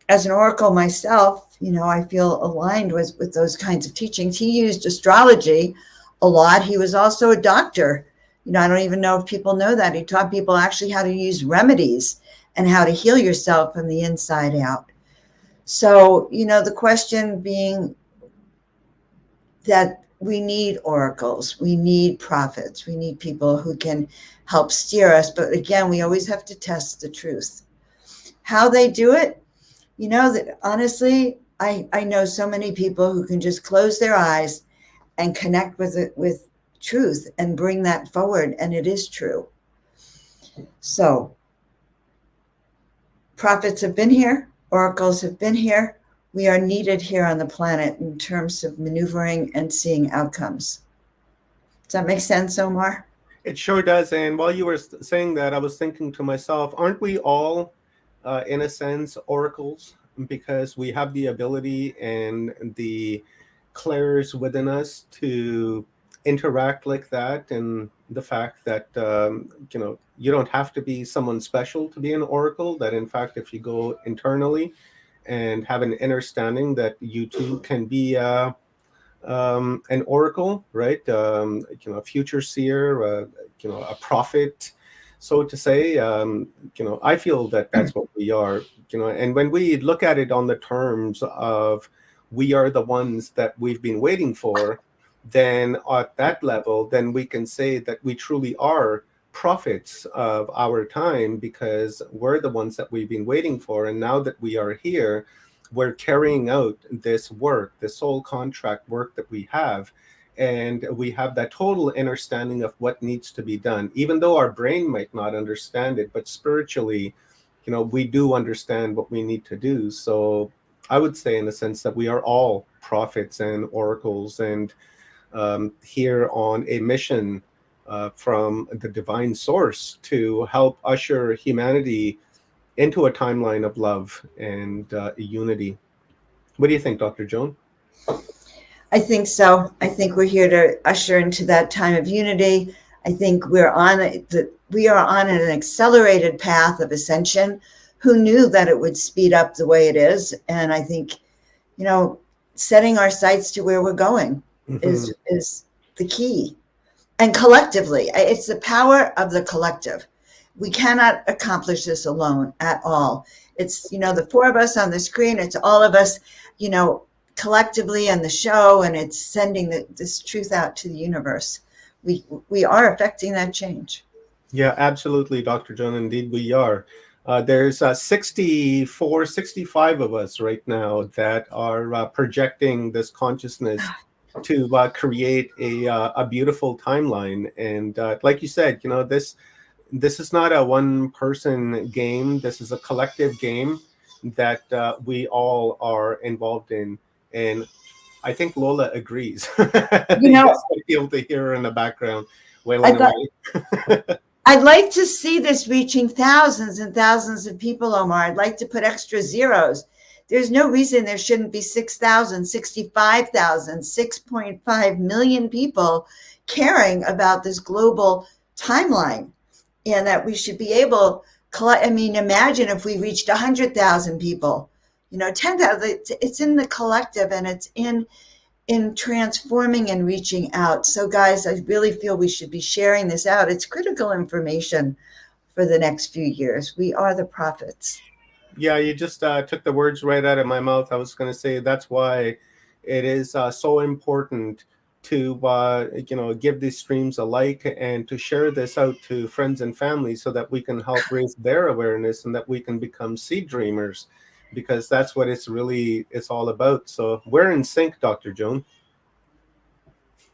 as an oracle myself, I feel aligned with those kinds of teachings. He used astrology a lot. He was also a doctor. I don't even know if people know that. He taught people actually how to use remedies and how to heal yourself from the inside out. So, the question being that we need oracles, we need prophets, we need people who can help steer us. But again, we always have to test the truth. How they do it, that honestly, I know so many people who can just close their eyes and connect with it, with truth, and bring that forward, and it is true. So prophets have been here, oracles have been here. We are needed here on the planet in terms of maneuvering and seeing outcomes. Does that make sense, Omar? It sure does. And while you were saying that, I was thinking to myself, aren't we all, in a sense, oracles? Because we have the ability and the clairs within us to interact like that, and the fact that you don't have to be someone special to be an oracle, that in fact if you go internally and have an understanding that you too can be an oracle, right? A future seer, a prophet, so to say. I feel that that's what we are. And when we look at it on the terms of we are the ones that we've been waiting for, then at that level, then we can say that we truly are prophets of our time, because we're the ones that we've been waiting for. And now that we are here, we're carrying out this work, the soul contract work that we have. And we have that total understanding of what needs to be done, even though our brain might not understand it, but spiritually, we do understand what we need to do. So I would say, in a sense, that we are all prophets and oracles, and here on a mission from the divine source to help usher humanity into a timeline of love and unity. What do you think, Dr. Joan? I think so. I think we're here to usher into that time of unity. I think we are on an accelerated path of ascension. Who knew that it would speed up the way it is? And I think, setting our sights to where we're going is the key. And collectively, it's the power of the collective. We cannot accomplish this alone at all. It's, the four of us on the screen, it's all of us, collectively on the show, and it's sending this truth out to the universe. We are affecting that change. Yeah, absolutely, Dr. Joan. Indeed, we are. There's 64, 65 of us right now that are projecting this consciousness to create a beautiful timeline. And like you said, this is not a one-person game. This is a collective game that we all are involved in. And I think Lola agrees. Yes, I feel to hear her in the background wailing away. I'd like to see this reaching thousands and thousands of people, Omar. I'd like to put extra zeros. There's no reason there shouldn't be 6,000, 65,000, 6.5 million people caring about this global timeline, and that we should be able to, imagine if we reached 100,000 people, 10,000, it's in the collective, and it's in transforming and reaching out. So guys, I really feel we should be sharing this out. It's critical information for the next few years. We are the prophets. Yeah, you just took the words right out of my mouth. I was going to say that's why it is so important to give these streams a like and to share this out to friends and family, so that we can help raise their awareness and that we can become seed dreamers, because that's what it's all about. So we're in sync, Dr. Joan.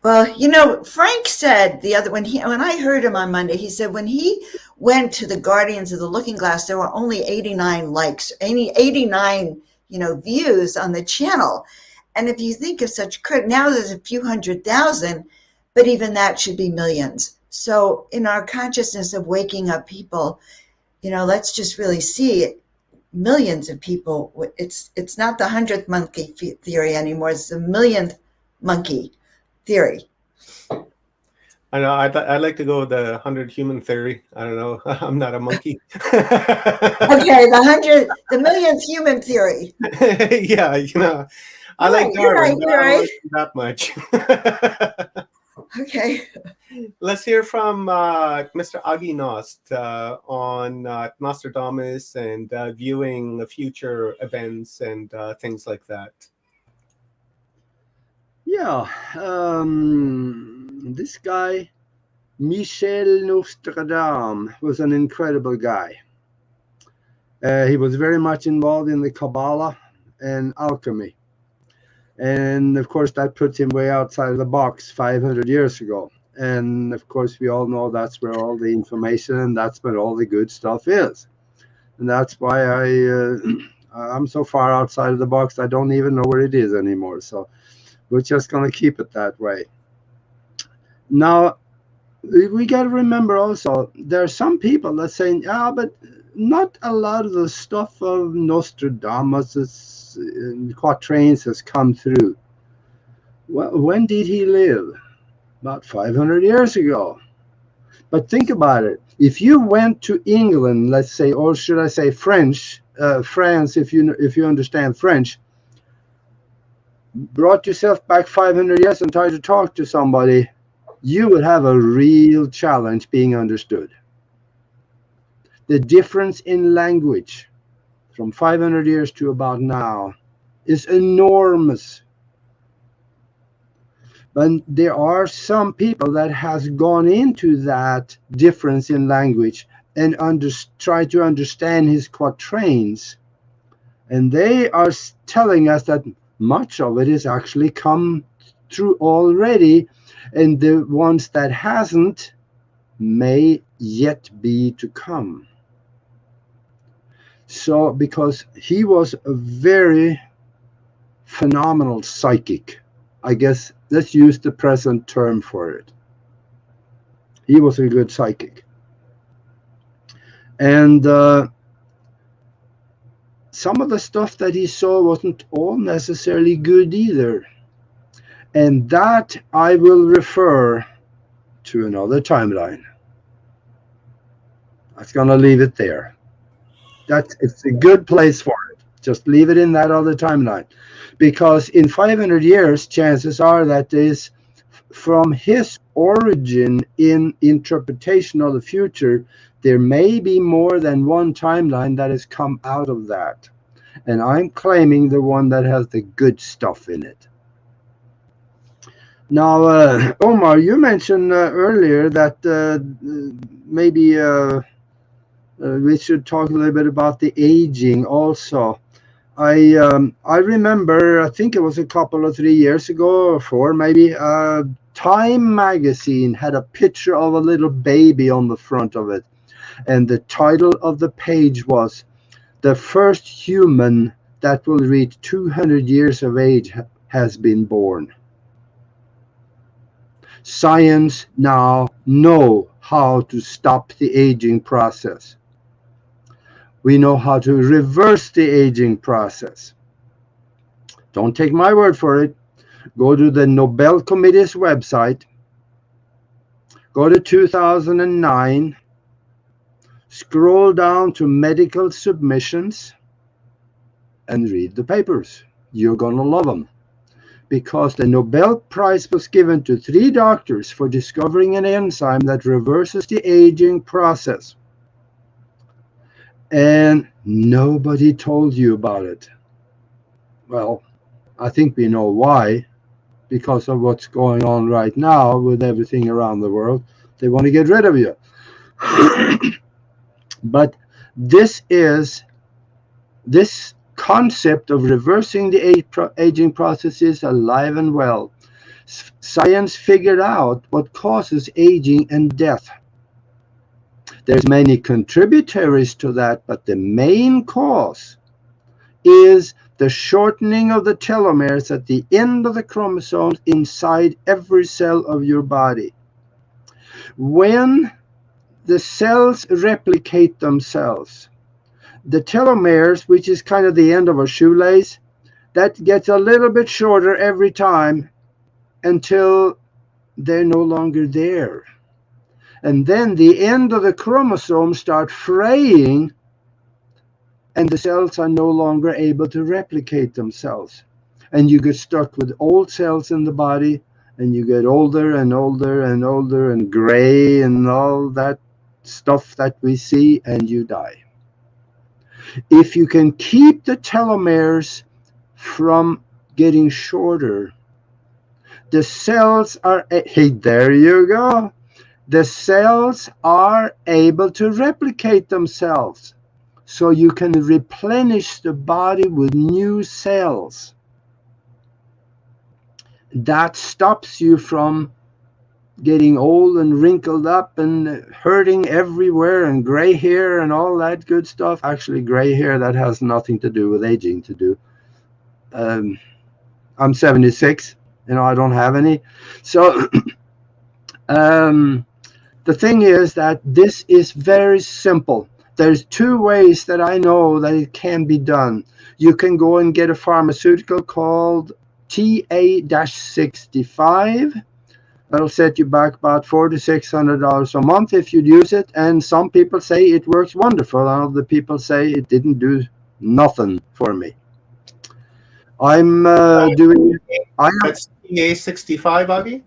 Well, Frank said when I heard him on Monday, he said when he went to the Guardians of the Looking Glass, there were only 89 likes, 89, views on the channel. And if you think of such now there's a few 100,000, but even that should be millions. So in our consciousness of waking up people, let's just really see it. Millions of people. It's not the 100th monkey theory anymore. It's the millionth monkey theory. I know. I'd like to go with the 100 human theory. I don't know. I'm not a monkey. Okay, the millionth human theory. Yeah, I like Darwin, but I don't like him that much. Okay. Let's hear from Mr. Agi Nost on Nostradamus and viewing future events and things like that. Yeah, this guy, Michel Nostradamus, was an incredible guy. He was very much involved in the Kabbalah and alchemy. And of course, that puts him way outside of the box 500 years ago. And of course, we all know that's where all the information and that's where all the good stuff is. And that's why I'm so far outside of the box, I don't even know where it is anymore. So we're just going to keep it that way. Now, we got to remember also, there are some people that say, but not a lot of the stuff of Nostradamus' quatrains has come through. Well, when did he live? About 500 years ago. But think about it. If you went to England, let's say, or should I say France, if you understand French, brought yourself back 500 years and tried to talk to somebody, you would have a real challenge being understood. The difference in language from 500 years to about now is enormous. But there are some people that has gone into that difference in language and try to understand his quatrains. And they are telling us that much of it is actually come through already, and the ones that hasn't may yet be to come. So, because he was a very phenomenal psychic, I guess let's use the present term for it. He was a good psychic. And some of the stuff that he saw wasn't all necessarily good either. And that I will refer to another timeline. I'm going to leave it there. It's a good place for it. Just leave it in that other timeline. Because in 500 years, chances are that is from his origin in interpretation of the future, there may be more than one timeline that has come out of that. And I'm claiming the one that has the good stuff in it. Now, Omar, you mentioned earlier that maybe we should talk a little bit about the aging also. I remember, I think it was a couple of 3 years ago or 4 maybe, Time magazine had a picture of a little baby on the front of it. And the title of the page was, "The first human that will reach 200 years of age has been born." Science now know how to stop the aging process. We know how to reverse the aging process. Don't take my word for it. Go to the Nobel Committee's website. Go to 2009. Scroll down to medical submissions and read the papers. You're going to love them. Because the Nobel Prize was given to 3 doctors for discovering an enzyme that reverses the aging process. And nobody told you about it. Well, I think we know why. Because of what's going on right now with everything around the world. They want to get rid of you. But this concept of reversing the aging process is alive and well. Science figured out what causes aging and death. There's many contributaries to that, but the main cause is the shortening of the telomeres at the end of the chromosomes inside every cell of your body. When the cells replicate themselves, the telomeres, which is kind of the end of a shoelace, that gets a little bit shorter every time until they're no longer there. And then the end of the chromosomes start fraying, and the cells are no longer able to replicate themselves. And you get stuck with old cells in the body, and you get older and older and older and gray and all that stuff that we see, and you die. If you can keep the telomeres from getting shorter, the cells are, hey, there you go. The cells are able to replicate themselves. So you can replenish the body with new cells. That stops you from getting old and wrinkled up and hurting everywhere and gray hair and all that good stuff. Actually, gray hair, that has nothing to do with aging to do. I'm 76, I don't have any. So the thing is that this is very simple. There's two ways that I know that it can be done. You can go and get a pharmaceutical called TA-65. That'll set you back about $400 to $600 a month if you'd use it. And some people say it works wonderful, and other people say it didn't do nothing for me. I'm doing. That's TA-65, Augie?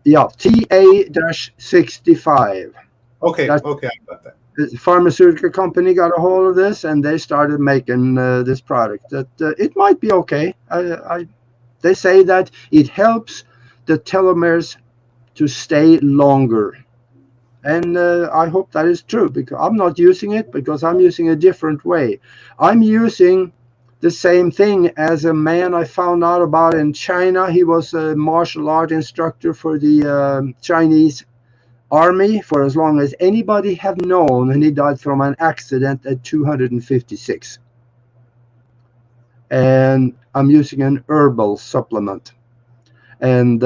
Yeah, TA-65. Okay, okay, I got that. The pharmaceutical company got a hold of this, and they started making this product. That it might be okay. They say that it helps the telomeres to stay longer, and I hope that is true, because I'm not using it, because I'm using a different way. I'm using the same thing as a man I found out about in China. He was a martial art instructor for the Chinese army for as long as anybody have known, and he died from an accident at 256. And I'm using an herbal supplement, and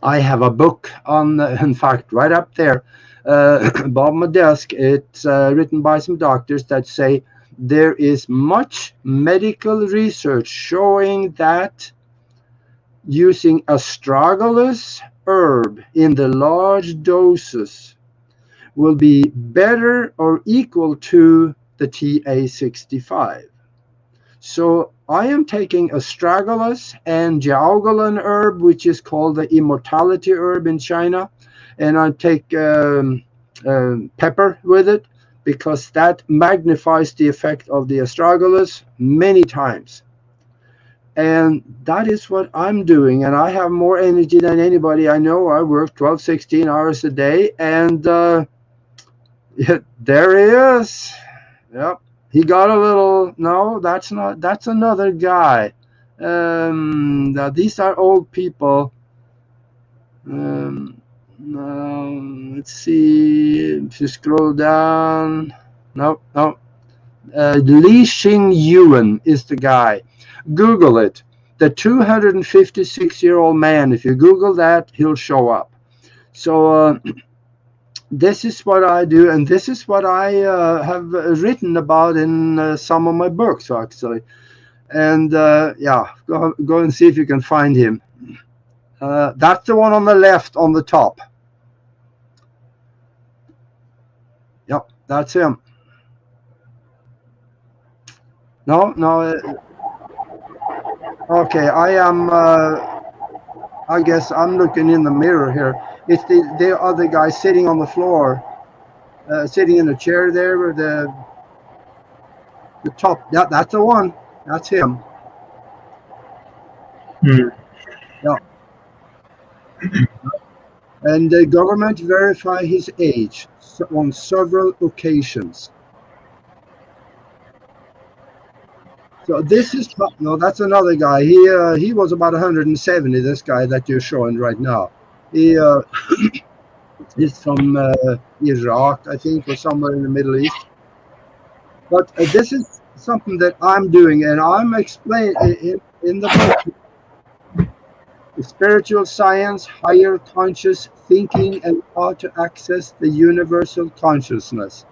I have a book on, in fact, right up there above my desk. It's written by some doctors that say there is much medical research showing that using astragalus herb in the large doses will be better or equal to the TA-65. So I am taking astragalus and jiaogulan herb, which is called the immortality herb in China, and I take pepper with it, because that magnifies the effect of the astragalus many times. And that is what I'm doing, and I have more energy than anybody I know. I work 12, 16 hours a day, and there he is. Yep. He got a little, no, that's not, that's another guy. Now these are old people. Let's see, if you scroll down, no. Li Xing Yuan is the guy. Google it. The 256-year-old man, if you Google that, he'll show up. So this is what I do, and this is what I have written about in some of my books, actually. And yeah, go and see if you can find him. That's the one on the left on the top. Yep, that's him. No. Okay, I am. I guess I'm looking in the mirror here. It's the other guy sitting on the floor, sitting in a chair there with the top. Yeah, that's the one. That's him. Yeah. And the government verified his age on several occasions. So this is, no, that's another guy. He was about 170. This guy that you're showing right now. He is from Iraq, I think, or somewhere in the Middle East. But this is something that I'm doing, and I'm explaining in the book. Spiritual science, higher conscious thinking, and how to access the universal consciousness.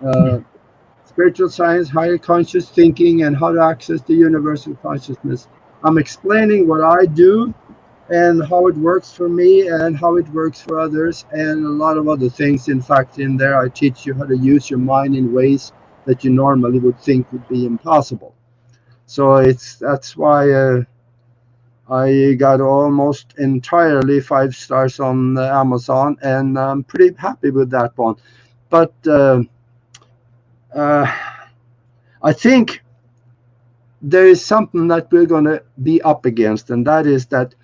Uh, Spiritual science, higher conscious thinking, and how to access the universal consciousness. I'm explaining what I do and how it works for me and how it works for others, and a lot of other things. In fact, in there, I teach you how to use your mind in ways that you normally would think would be impossible. So that's why I got almost entirely 5 stars on Amazon, and I'm pretty happy with that one. But I think there is something that we're going to be up against, and that is that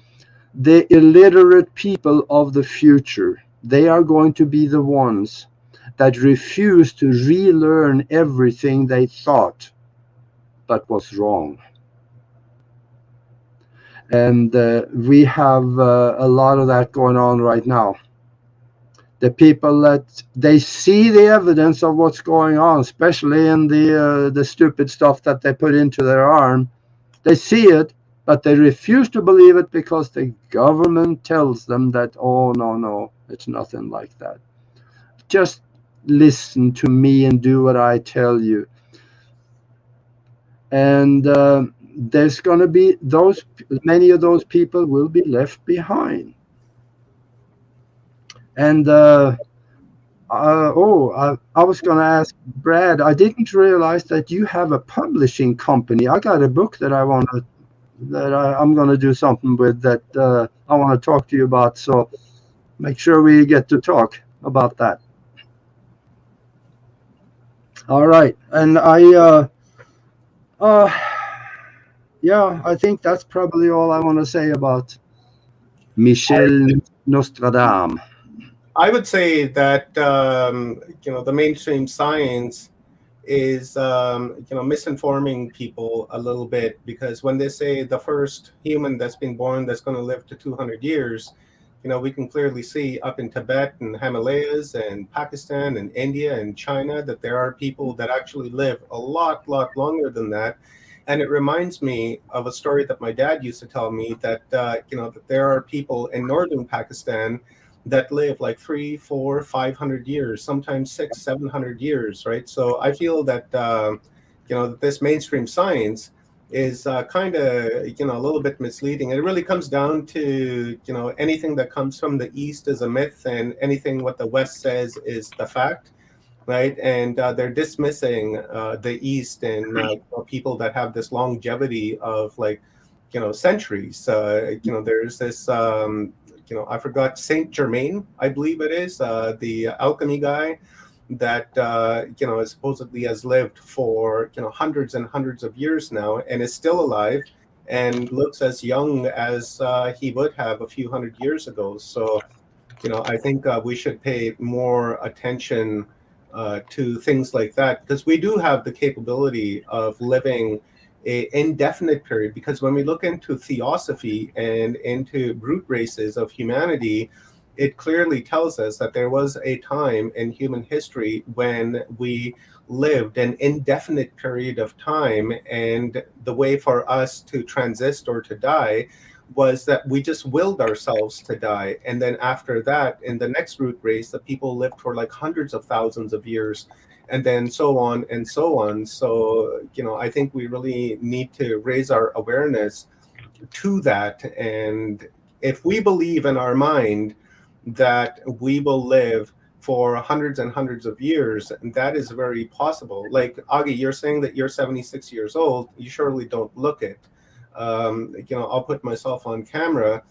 the illiterate people of the future, they are going to be the ones that refuse to relearn everything they thought but was wrong. And we have a lot of that going on right now. The people that they see the evidence of what's going on, especially in the stupid stuff that they put into their arm, they see it, but they refuse to believe it because the government tells them that, oh, no, it's nothing like that. Just listen to me and do what I tell you. And there's going to be many of those people will be left behind. And I was going to ask Brad, I didn't realize that you have a publishing company. I got a book that I'm going to do something with that I want to talk to you about. So make sure we get to talk about that. All right. And I think that's probably all I want to say about Michel Nostradamus. I would say that the mainstream science is misinforming people a little bit, because when they say the first human that's been born that's going to live to 200 years, we can clearly see up in Tibet and Himalayas and Pakistan and India and China that there are people that actually live a lot longer than that. And it reminds me of a story that my dad used to tell me that that there are people in northern Pakistan that live like 300, 400, 500 years, sometimes 600, 700 years, right? So I feel that this mainstream science is kind of a little bit misleading. It really comes down to anything that comes from the East is a myth, and anything what the West says is the fact, right? And they're dismissing the East and people that have this longevity of centuries. There's this. I forgot Saint Germain, I believe it is, the alchemy guy that supposedly has lived for hundreds and hundreds of years now and is still alive and looks as young as he would have a few hundred years ago. So I think we should pay more attention to things like that, because we do have the capability of living an indefinite period. Because when we look into theosophy and into root races of humanity, it clearly tells us that there was a time in human history when we lived an indefinite period of time, and the way for us to transist or to die was that we just willed ourselves to die. And then after that, in the next root race, the people lived for like hundreds of thousands of years, and then so on and so on. So, I think we really need to raise our awareness to that. And if we believe in our mind that we will live for hundreds and hundreds of years, and that is very possible. Like, Augie, you're saying that you're 76 years old. You surely don't look it. I'll put myself on camera.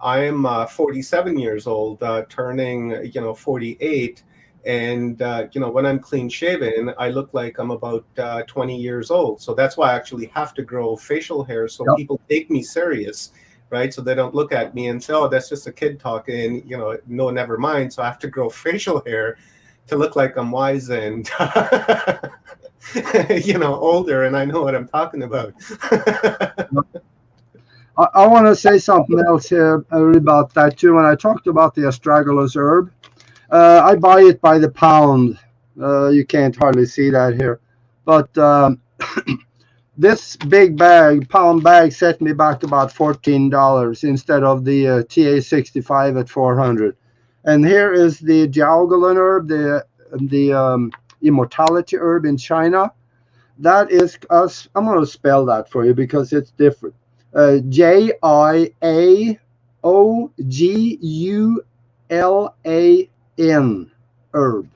I am 47 years old, turning, 48. And, when I'm clean shaven, I look like I'm about 20 years old. So that's why I actually have to grow facial hair, so people take me serious, right? So they don't look at me and say, oh, that's just a kid talking, no, never mind. So I have to grow facial hair to look like I'm wise and, older, and I know what I'm talking about. I want to say something else here about that too. When I talked about the astragalus herb, I buy it by the pound. You can't hardly see that here. But this big bag, pound bag, set me back about $14 instead of the TA65 at 400. And here is the Jiaogulan herb, the immortality herb in China. That is us. I'm going to spell that for you because it's different. Jiaogulan herb.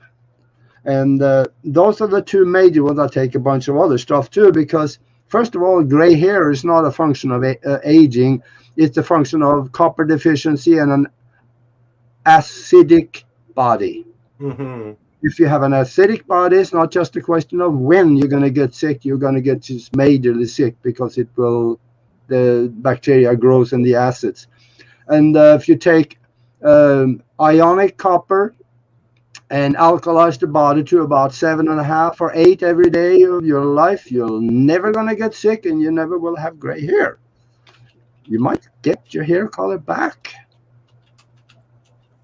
And those are the two major ones. I take a bunch of other stuff too, because first of all, gray hair is not a function of aging. It's a function of copper deficiency and an acidic body. Mm-hmm. If you have an acidic body, it's not just a question of when you're going to get sick. You're going to get just majorly sick because the bacteria grows in the acids. And if you take ionic copper and alkalize the body to about 7.5 or 8 every day of your life, you're never going to get sick and you never will have gray hair. You might get your hair color back.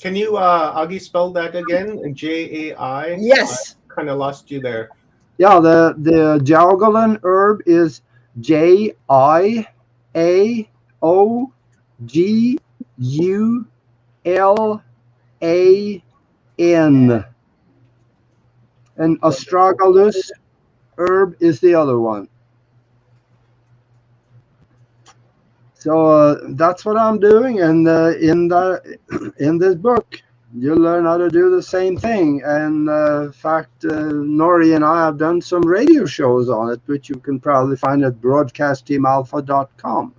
Can you, Augie, spell that again? Jai? Yes. I kind of lost you there. Yeah, the Jiaogulan herb is Jiaogulan. And astragalus herb is the other one. So that's what I'm doing, and in this book, you learn how to do the same thing. And in fact, Nori and I have done some radio shows on it, which you can probably find at broadcastteamalpha.com.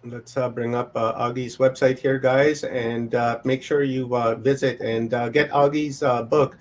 Let's bring up Augie's website here, guys, and make sure you visit and get Augie's book.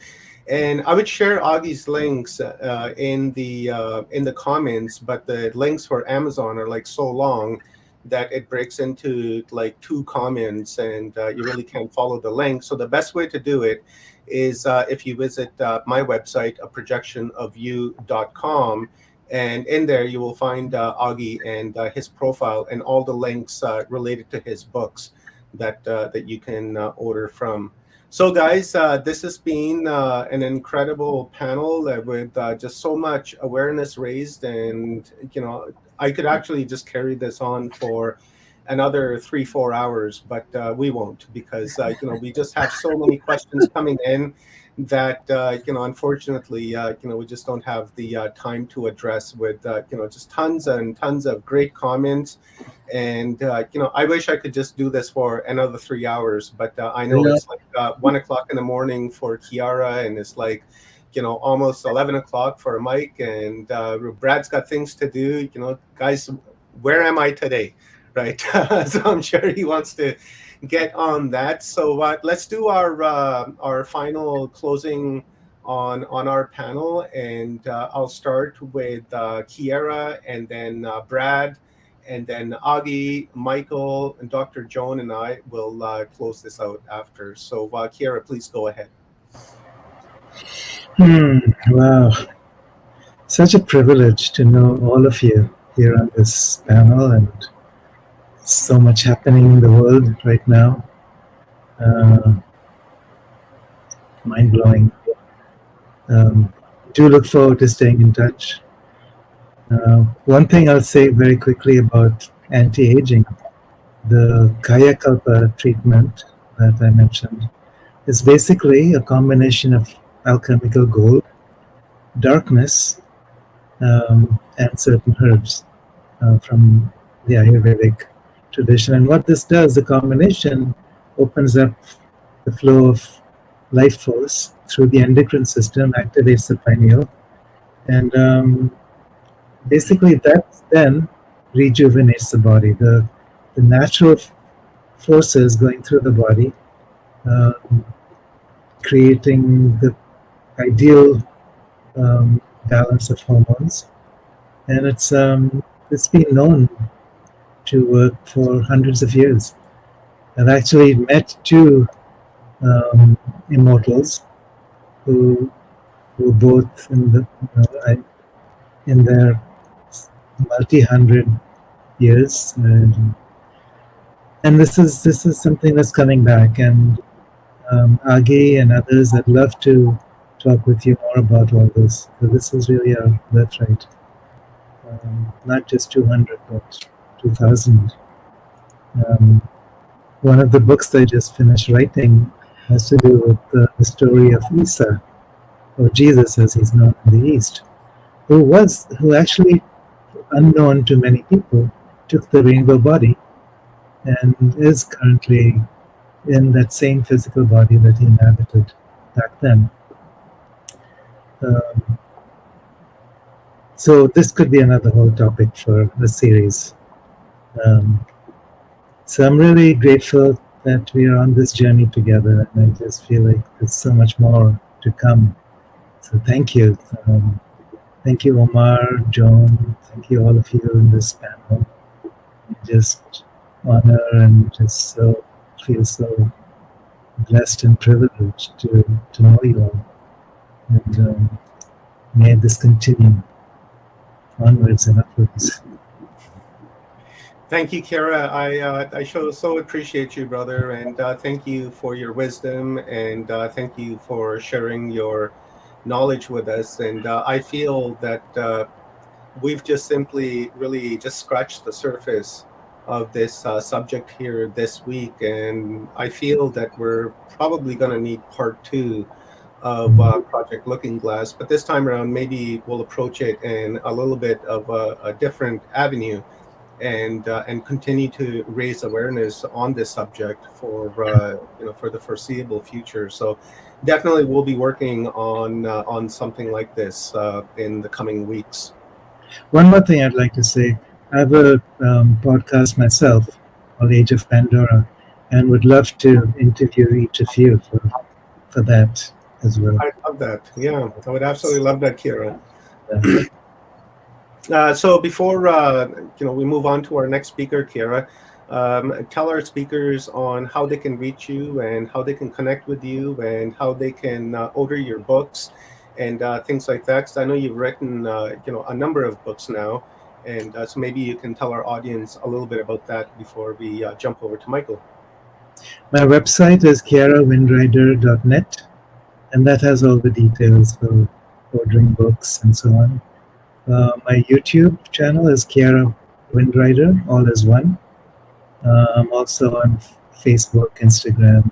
And I would share Augie's links in the comments, but the links for Amazon are like so long that it breaks into like 2 comments, and you really can't follow the link. So the best way to do it is if you visit my website, aprojectionofyou.com. And in there, you will find Augie and his profile and all the links related to his books that you can order from. So, guys, this has been an incredible panel with just so much awareness raised. And, I could actually just carry this on for another 3-4 hours, but we won't, because, we just have so many questions coming in that unfortunately we just don't have the time to address with just tons and tons of great comments. And I wish I could just do this for another 3 hours, but I know it's like 1 o'clock in the morning for Kiara, and it's like almost 11 o'clock for Mike, and Brad's got things to do. Guys, where am I today, right? So I'm sure he wants to get on that. So let's do our final closing on our panel, and I'll start with Kiara, and then Brad, and then Augie, Michael, and Dr. Joan, and I will close this out after. So Kiara, please go ahead. Wow. Such a privilege to know all of you here on this panel, and so much happening in the world right now. Mind-blowing. Do look forward to staying in touch. One thing I'll say very quickly about anti-aging, the Kaya Kalpa treatment that I mentioned is basically a combination of alchemical gold, darkness, and certain herbs from the Ayurvedic tradition. And what this does, the combination opens up the flow of life force through the endocrine system, activates the pineal, and basically that then rejuvenates the body. The natural forces going through the body, creating the ideal balance of hormones. And it's been known to work for hundreds of years. I've actually met 2 immortals who were both in their multi-hundred years, and this is something that's coming back. And Agi and others, I'd love to talk with you more about all this. So this is really our birthright. Not just 200, but 2000. One of the books I just finished writing has to do with the story of Isa, or Jesus as he's known in the East, who actually, unknown to many people, took the rainbow body and is currently in that same physical body that he inhabited back then. So this could be another whole topic for the series. So I'm really grateful that we are on this journey together, and I just feel like there's so much more to come. So thank you. Thank you, Omar, Joan. Thank you, all of you in this panel. Just honor and just feel so blessed and privileged to know you all. And may this continue onwards and upwards. Thank you, Kira. I so appreciate you, brother, and thank you for your wisdom, and thank you for sharing your knowledge with us. And I feel that we've just simply really just scratched the surface of this subject here this week, and I feel that we're probably going to need part 2 of Project Looking Glass, but this time around maybe we'll approach it in a little bit of a different avenue, and continue to raise awareness on this subject for for the foreseeable future. So definitely we'll be working on something like this in the coming weeks. One more thing I'd like to say. I have a podcast myself called Age of Pandora, and would love to interview each of you for that as well. I love that. Yeah, I would absolutely love that, Kira. Yeah. So before we move on to our next speaker, Kira, tell our speakers on how they can reach you and how they can connect with you and how they can order your books and things like that. Because I know you've written a number of books now, and so maybe you can tell our audience a little bit about that before we jump over to Michael. My website is kiarawindrider.net, and that has all the details for ordering books and so on. My YouTube channel is Kiara Windrider, all as one. I'm also on Facebook, Instagram.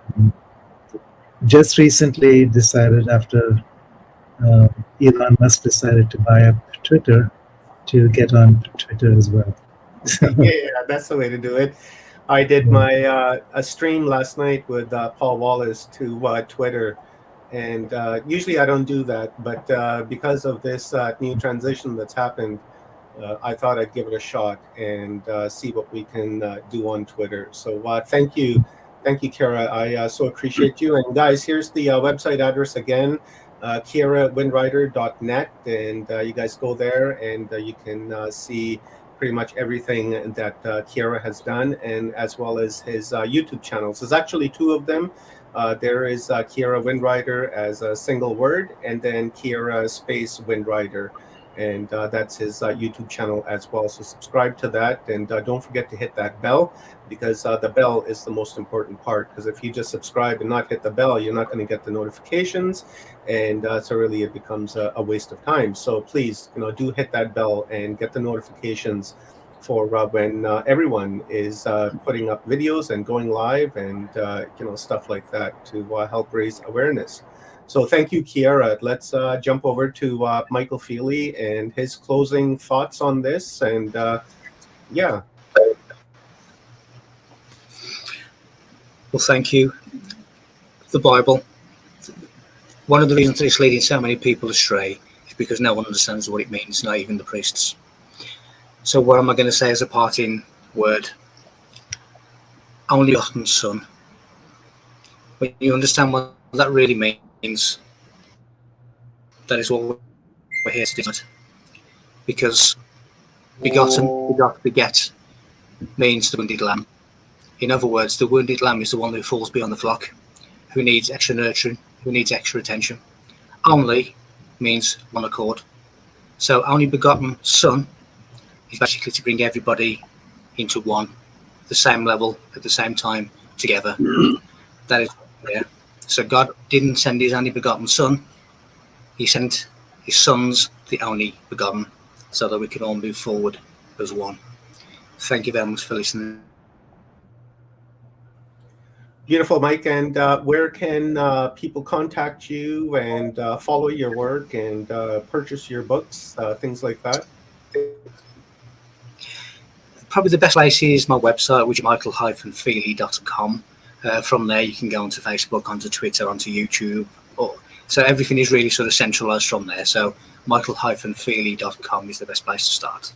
Just recently decided, after Elon Musk decided to buy up Twitter, to get on Twitter as well. Yeah, that's the way to do it. I did my a stream last night with Paul Wallace to Twitter. And usually I don't do that, but because of this new transition that's happened, I thought I'd give it a shot and see what we can do on Twitter. So thank you, Kira. I so appreciate you. And guys, here's the website address again, kiarawindrider.net, and you guys go there and you can see pretty much everything that Kira has done, and as well as his YouTube channels. There's actually 2 of them. There is Kiara Windrider as a single word, and then Kiara space Windrider, and that's his YouTube channel as well. So subscribe to that, and don't forget to hit that bell, because the bell is the most important part. Because if you just subscribe and not hit the bell, you're not going to get the notifications, and so really it becomes a waste of time. So please, do hit that bell and get the notifications for when everyone is putting up videos and going live and stuff like that to help raise awareness. So thank you, Kiara. Let's jump over to Michael Feely and his closing thoughts on this. And yeah. Well, thank you. The Bible. One of the reasons it's leading so many people astray is because no one understands what it means, not even the priests. So what am I going to say as a parting word? Only begotten Son. When you understand what that really means, that is what we're here to do. Because beget means the wounded lamb. In other words, the wounded lamb is the one who falls beyond the flock, who needs extra nurturing, who needs extra attention. Only means one accord. So only begotten Son is basically to bring everybody into one, the same level, at the same time, together. That is clear. So God didn't send his only begotten Son He sent his sons, the only begotten, so that we can all move forward as one. Thank you very much for listening. Beautiful, Mike. And where can people contact you and follow your work and purchase your books, things like that? Probably the best place is my website, which is michael-feely.com. From there, you can go onto Facebook, onto Twitter, onto YouTube. So everything is really sort of centralized from there. So michael-feely.com is the best place to start.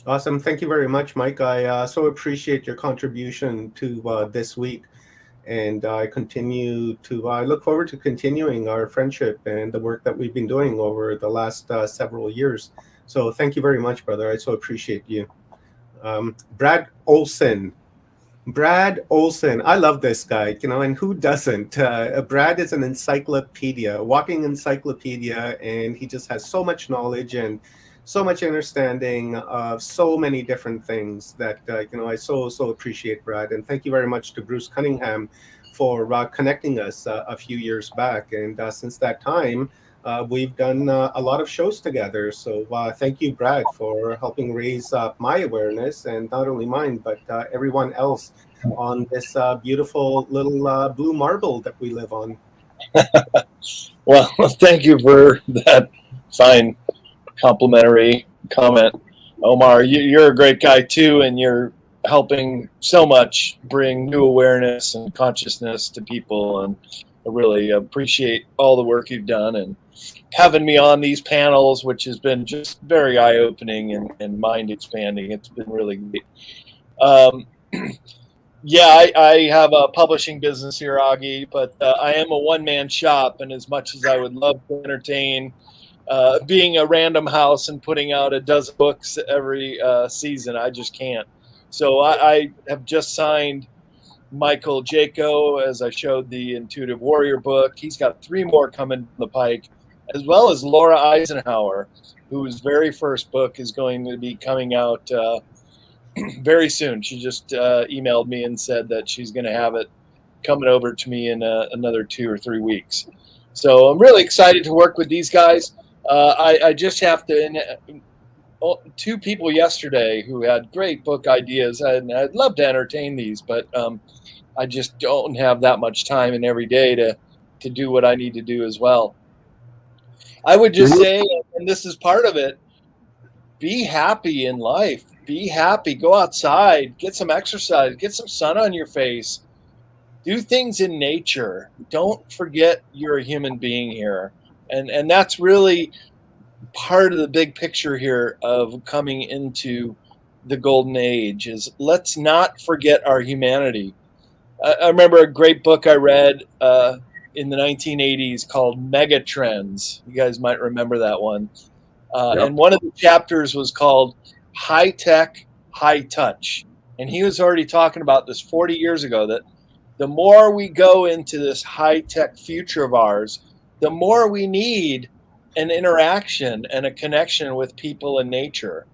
Awesome. Thank you very much, Mike. I so appreciate your contribution to this week. And I look forward to continuing our friendship and the work that we've been doing over the last several years. So thank you very much, brother. I so appreciate you. Brad Olson. I love this guy, and who doesn't? Brad is an encyclopedia, a walking encyclopedia, and he just has so much knowledge and so much understanding of so many different things that, I so appreciate Brad. And thank you very much to Bruce Cunningham for connecting us a few years back. And since that time, we've done a lot of shows together. So thank you, Brad, for helping raise my awareness, and not only mine, but everyone else on this beautiful little blue marble that we live on. Well, thank you for that fine complimentary comment. Omar, you're a great guy too, and you're helping so much bring new awareness and consciousness to people, and I really appreciate all the work you've done and having me on these panels, which has been just very eye-opening and mind-expanding. It's been really great. Yeah, I have a publishing business here, Augie, but I am a one-man shop, and as much as I would love to entertain being a Random House and putting out a dozen books every season, I just can't. So I have just signed Michael Jaco, as I showed the Intuitive Warrior book. He's got 3 more coming down the pike, as well as Laura Eisenhower, whose very first book is going to be coming out very soon. She just emailed me and said that she's going to have it coming over to me in another 2 or 3 weeks. So I'm really excited to work with these guys. I just have to. 2 people yesterday who had great book ideas, and I'd love to entertain these, but I just don't have that much time in every day to do what I need to do as well. I would just say, and this is part of it, be happy in life. Be happy. Go outside. Get some exercise. Get some sun on your face. Do things in nature. Don't forget you're a human being here. And that's really part of the big picture here of coming into the golden age, is let's not forget our humanity. I remember a great book I read in the 1980s called Megatrends. You guys might remember that one. Yep. And one of the chapters was called High Tech, High Touch. And he was already talking about this 40 years ago, that the more we go into this high tech future of ours, the more we need an interaction and a connection with people and nature.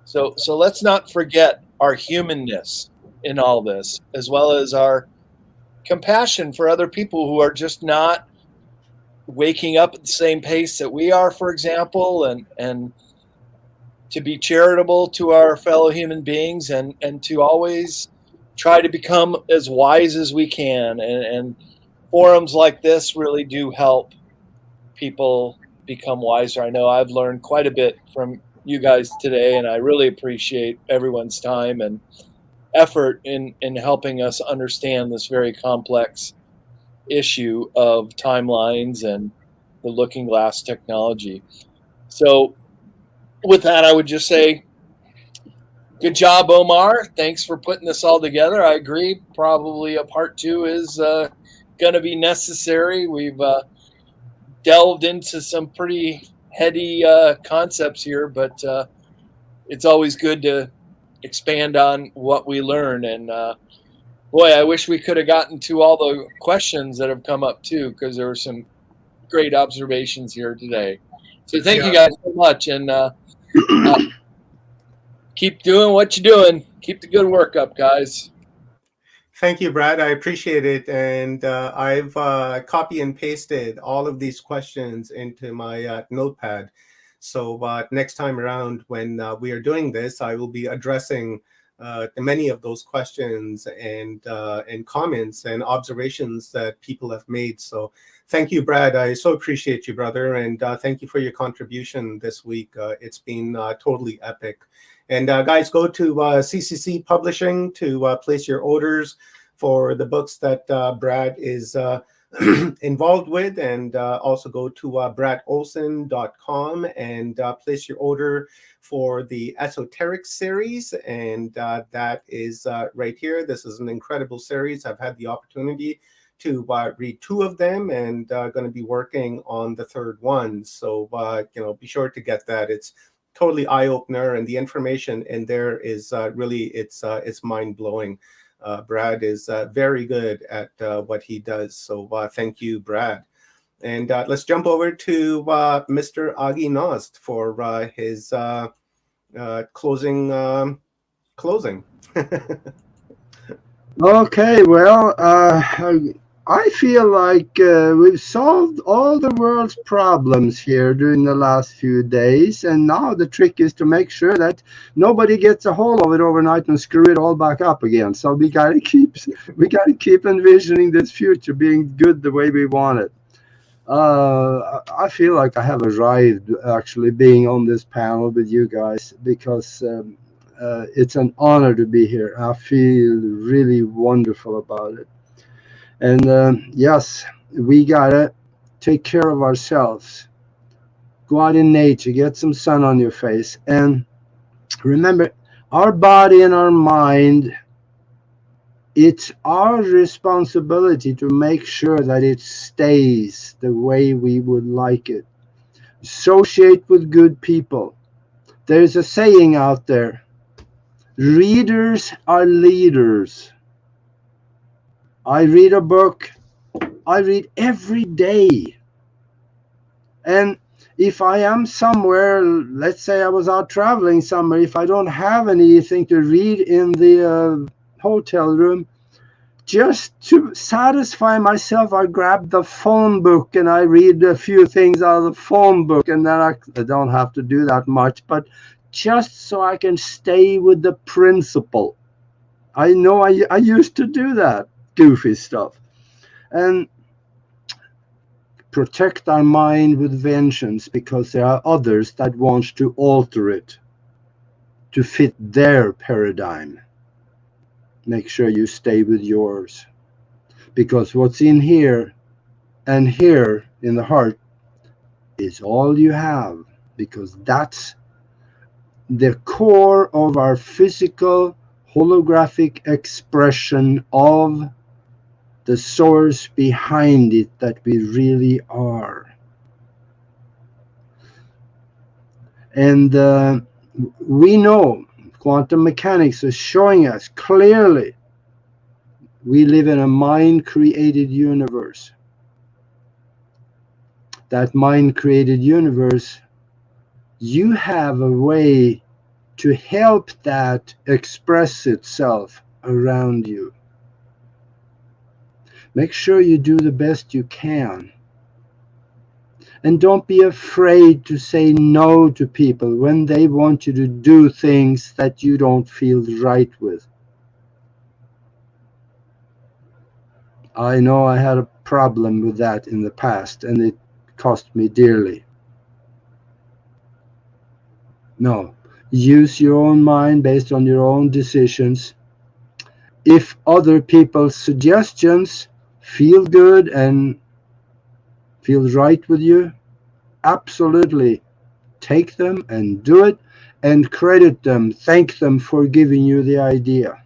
So let's not forget our humanness in all this, as well as our compassion for other people who are just not waking up at the same pace that we are, for example, and to be charitable to our fellow human beings, and to always try to become as wise as we can. And forums like this really do help people become wiser. I know I've learned quite a bit from you guys today, and I really appreciate everyone's time and effort in helping us understand this very complex issue of timelines and the looking glass technology. So with that, I would just say, good job, Omar. Thanks for putting this all together. I agree. Probably a part 2 is going to be necessary. We've delved into some pretty heady concepts here, but it's always good to expand on what we learn. And boy, I wish we could have gotten to all the questions that have come up too, because there were some great observations here today. So thank you guys so much, and keep doing what you're doing. Keep the good work up, guys. Thank you, Brad. I appreciate it. And I've copy and pasted all of these questions into my notepad. So next time around, when we are doing this, I will be addressing many of those questions and comments and observations that people have made. So thank you, Brad. I so appreciate you, brother. And thank you for your contribution this week. It's been totally epic. And guys, go to CCC Publishing to place your orders for the books that Brad is involved with. And also go to bradolson.com and place your order for the Esoteric series. And that is right here. This is an incredible series. I've had the opportunity to read 2 of them and going to be working on the 3rd one. So, be sure to get that. It's totally eye-opener, and the information in there is really, it's mind-blowing. Brad is very good at what he does. So thank you, Brad. And let's jump over to Mr. Agi Nost for his closing. Okay, well, I feel like we've solved all the world's problems here during the last few days, and now the trick is to make sure that nobody gets a hold of it overnight and screw it all back up again. So we gotta keep envisioning this future being good the way we want it. I feel like I have arrived actually being on this panel with you guys, because it's an honor to be here. I feel really wonderful about it. And yes, we gotta take care of ourselves. Go out in nature, get some sun on your face, and remember, our body and our mind, it's our responsibility to make sure that it stays the way we would like it. Associate with good people. There's a saying out there, readers are leaders. I read a book. I read every day. And if I am somewhere, let's say I was out traveling somewhere, if I don't have anything to read in the hotel room, just to satisfy myself, I grab the phone book and I read a few things out of the phone book. And then I don't have to do that much, but just so I can stay with the principle. I know I used to do that goofy stuff. And protect our mind with vengeance, because there are others that want to alter it to fit their paradigm. Make sure you stay with yours, because what's in here and here in the heart is all you have, because that's the core of our physical holographic expression of the source behind it that we really are. And we know, quantum mechanics is showing us clearly, we live in a mind-created universe. That mind-created universe, you have a way to help that express itself around you. Make sure you do the best you can. And don't be afraid to say no to people when they want you to do things that you don't feel right with. I know I had a problem with that in the past, and it cost me dearly. No, use your own mind based on your own decisions. If other people's suggestions feel good and feel right with you, absolutely take them and do it, and credit them, thank them for giving you the idea.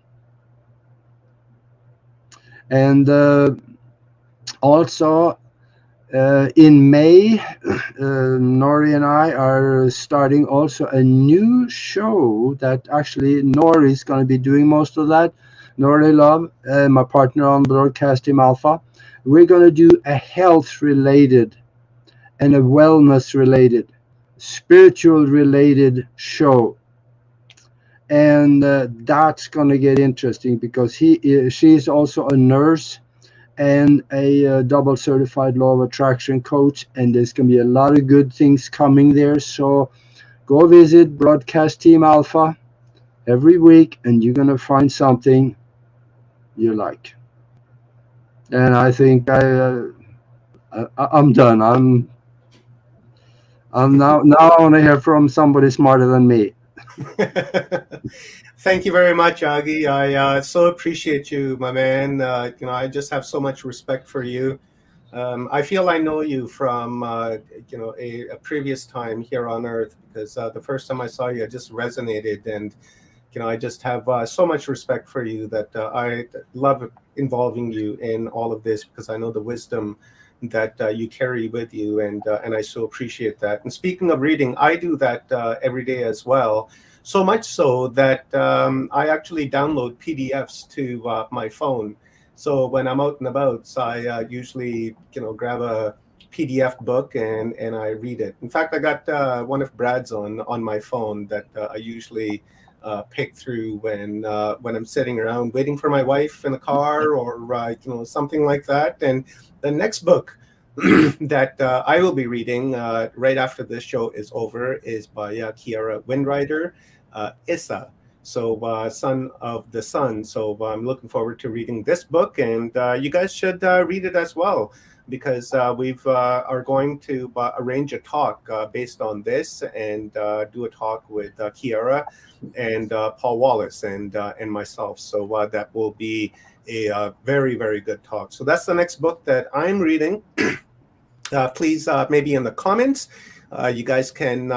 And also in May, Nori and I are starting also a new show that actually Nori is going to be doing most of that. Nori Love, my partner on Broadcast Team Alpha. We're going to do a health-related and a wellness-related, spiritual-related show. and that's going to get interesting because she is also a nurse and a double certified law of attraction coach, and there's going to be a lot of good things coming there. So go visit Broadcast Team Alpha every week, and you're going to find something you like. And I think I'm done. I'm now I want to hear from somebody smarter than me. Thank you very much, Agi. I so appreciate you, my man. I just have so much respect for you. I feel I know you from a previous time here on Earth, because the first time I saw you, I just resonated, and I just have so much respect for you that I love involving you in all of this, because I know the wisdom that you carry with you, and I so appreciate that. And speaking of reading, I do that every day as well. So much so that I actually download PDFs to my phone. So when I'm out and about, so I usually grab a PDF book and I read it. In fact, I got one of Brad's on my phone that I usually pick through when I'm sitting around waiting for my wife in the car, or something like that. And the next book that I will be reading right after this show is over is by Kiara Windrider, Issa. So, Son of the Sun. So, I'm looking forward to reading this book, and you guys should read it as well, because we've are going to arrange a talk based on this, and do a talk with Kiara and Paul Wallace and myself. So that will be a very, very good talk. So that's the next book that I'm reading. Please, maybe in the comments, you guys can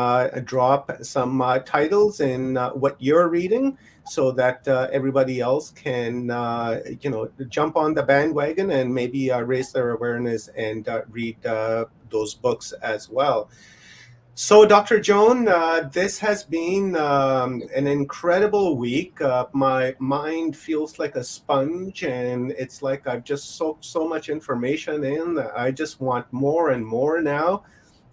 drop some titles in what you're reading, so that everybody else can, jump on the bandwagon and maybe raise their awareness and read those books as well. So, Dr. Joan, this has been an incredible week. My mind feels like a sponge, and it's like I've just soaked so much information in. I just want more and more now.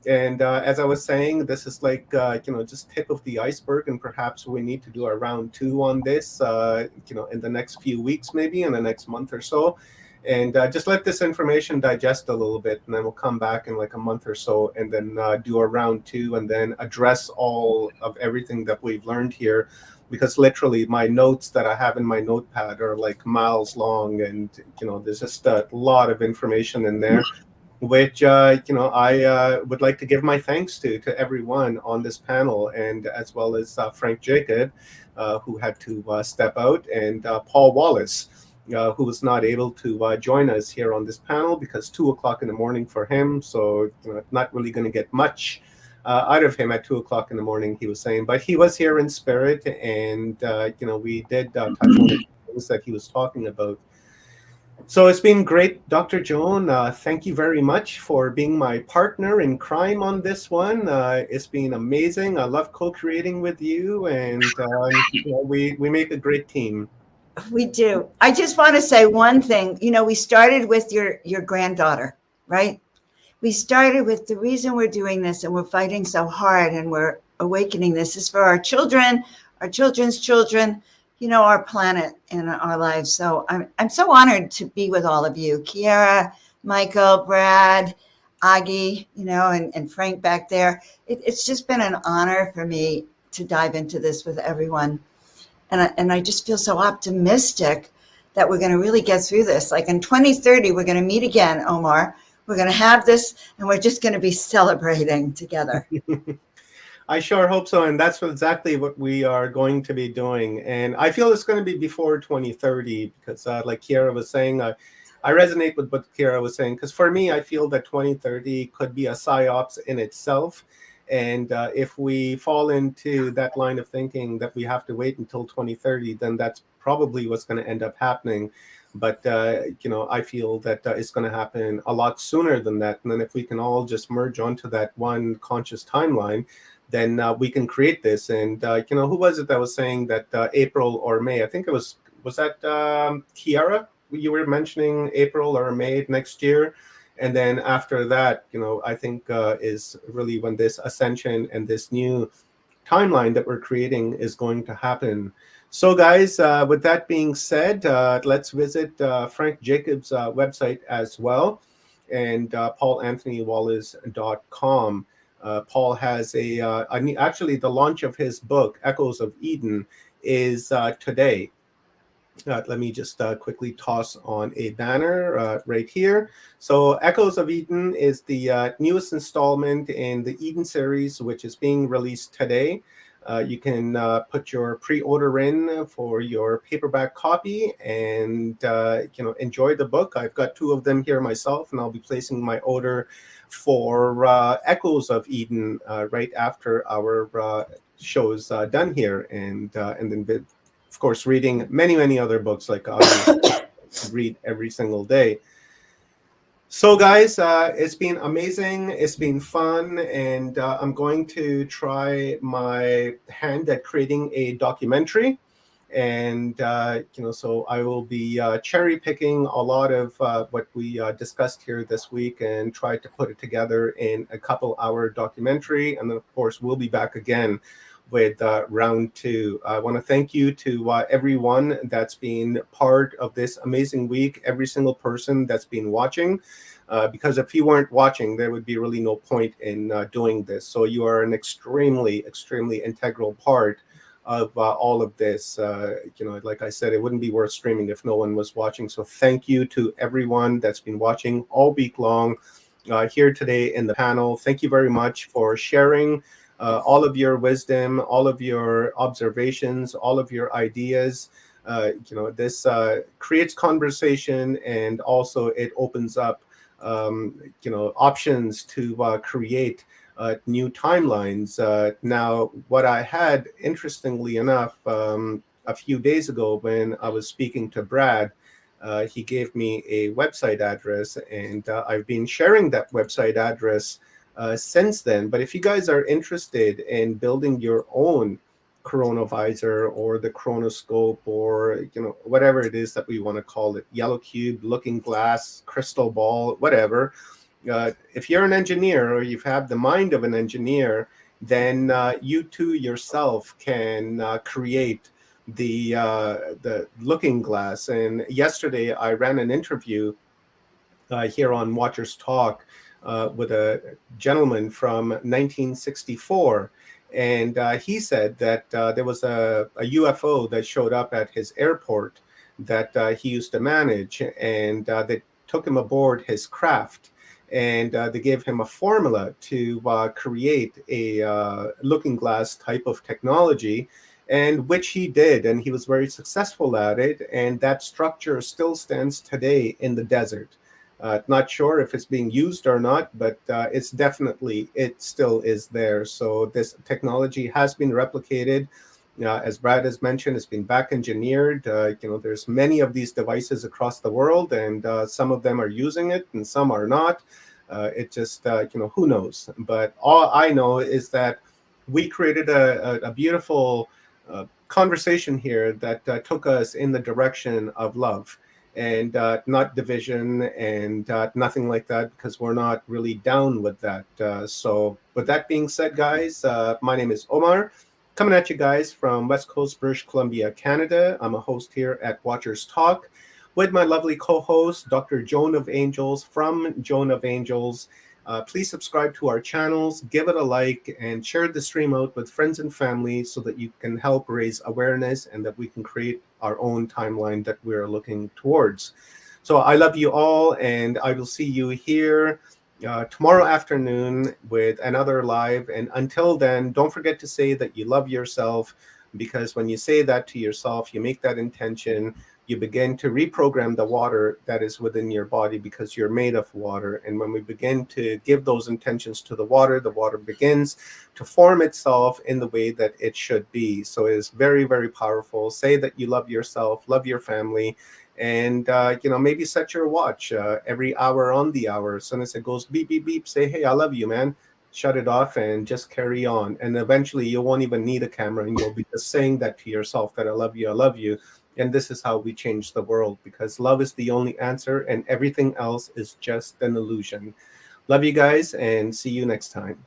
And as I was saying, this is like, just tip of the iceberg, and perhaps we need to do a round two on this, in the next few weeks, maybe in the next month or so. And just let this information digest a little bit, and then we'll come back in like a month or so, and then do a round two, and then address all of everything that we've learned here. Because literally my notes that I have in my notepad are like miles long, and there's just a lot of information in there, which I would like to give my thanks to everyone on this panel, and as well as Frank Jacob, who had to step out, and Paul Wallace, who was not able to join us here on this panel because 2 o'clock in the morning for him. So not really going to get much out of him at 2 o'clock in the morning, he was saying, but he was here in spirit, and we did touch on the things that he was talking about. So it's been great, Dr. Joan. Thank you very much for being my partner in crime on this one. It's been amazing. I love co-creating with you, and we make a great team. We do. I just want to say one thing. We started with your granddaughter, right? We started with the reason we're doing this, and we're fighting so hard, and we're awakening this is for our children, our children's children, our planet and our lives. So I'm so honored to be with all of you, Kiara, Michael, Brad, Agi, and Frank back there. It's just been an honor for me to dive into this with everyone. And I just feel so optimistic that we're going to really get through this. Like in 2030, we're going to meet again, Omar. We're going to have this, and we're just going to be celebrating together. I sure hope so. And that's exactly what we are going to be doing. And I feel it's going to be before 2030, because like Kiara was saying, I resonate with what Kiara was saying, because for me, I feel that 2030 could be a psyops in itself. And if we fall into that line of thinking that we have to wait until 2030, then that's probably what's going to end up happening. But, I feel that it's going to happen a lot sooner than that. And then if we can all just merge onto that one conscious timeline, then we can create this. And, who was it that was saying that April or May? I think it was that Kiara? You were mentioning April or May next year. And then after that, I think is really when this ascension and this new timeline that we're creating is going to happen. So, guys, with that being said, let's visit Frank Jacobs' website as well, and paulanthonywallace.com. Paul has actually the launch of his book, Echoes of Eden, is today. Let me just quickly toss on a banner right here. So Echoes of Eden is the newest installment in the Eden series, which is being released today. You can put your pre-order in for your paperback copy and enjoy the book. I've got 2 of them here myself, and I'll be placing my order for Echoes of Eden right after our show is done here, and then of course, reading many other books like I read every single day. So, guys, it's been amazing. It's been fun, and I'm going to try my hand at creating a documentary. And so I will be cherry picking a lot of what we discussed here this week and try to put it together in a couple-hour documentary. And then, of course, we'll be back again with round 2. I want to thank you to everyone that's been part of this amazing week, every single person that's been watching, because if you weren't watching, there would be really no point in doing this. So you are an extremely integral part of all of this. Like I said, it wouldn't be worth streaming if no one was watching. So thank you to everyone that's been watching all week long here today in the panel. Thank you very much for sharing all of your wisdom, all of your observations, all of your ideas. This creates conversation, and also it opens up options to create new timelines. Now, what I had, interestingly enough, a few days ago when I was speaking to Brad, he gave me a website address, and I've been sharing that website address since then. But if you guys are interested in building your own chronovisor or the chronoscope, or whatever it is that we want to call it, yellow cube, looking glass, crystal ball, whatever, if you're an engineer or you have the mind of an engineer, then you too yourself can create the looking glass. And yesterday I ran an interview here on Watchers Talk with a gentleman from 1964. And he said that there was a UFO that showed up at his airport that he used to manage, and they took him aboard his craft. And they gave him a formula to create a looking glass type of technology, and which he did, and he was very successful at it. And that structure still stands today in the desert. Not sure if it's being used or not, but it still is there. So this technology has been replicated. As Brad has mentioned, it's been back engineered. There's many of these devices across the world, and some of them are using it and some are not. It just, who knows? But all I know is that we created a beautiful conversation here that took us in the direction of love, and not division, and nothing like that, because we're not really down with that. So with that being said, guys, my name is Omar, coming at you guys from West Coast, British Columbia, Canada. I'm a host here at Watchers Talk with my lovely co-host, Dr. Joan of Angels from Joan of Angels. Please subscribe to our channels, give it a like, and share the stream out with friends and family so that you can help raise awareness and that we can create our own timeline that we're looking towards. So I love you all, and I will see you here tomorrow afternoon with another live. And until then, don't forget to say that you love yourself, because when you say that to yourself, you make that intention, you begin to reprogram the water that is within your body, because you're made of water. And when we begin to give those intentions to the water begins to form itself in the way that it should be. So it is very, very powerful. Say that you love yourself, love your family, and maybe set your watch every hour on the hour. As soon as it goes beep, beep, beep, say, hey, I love you, man. Shut it off and just carry on. And eventually you won't even need a camera, and you'll be just saying that to yourself, that I love you, I love you. And this is how we change the world, because love is the only answer, and everything else is just an illusion. Love you guys, and see you next time.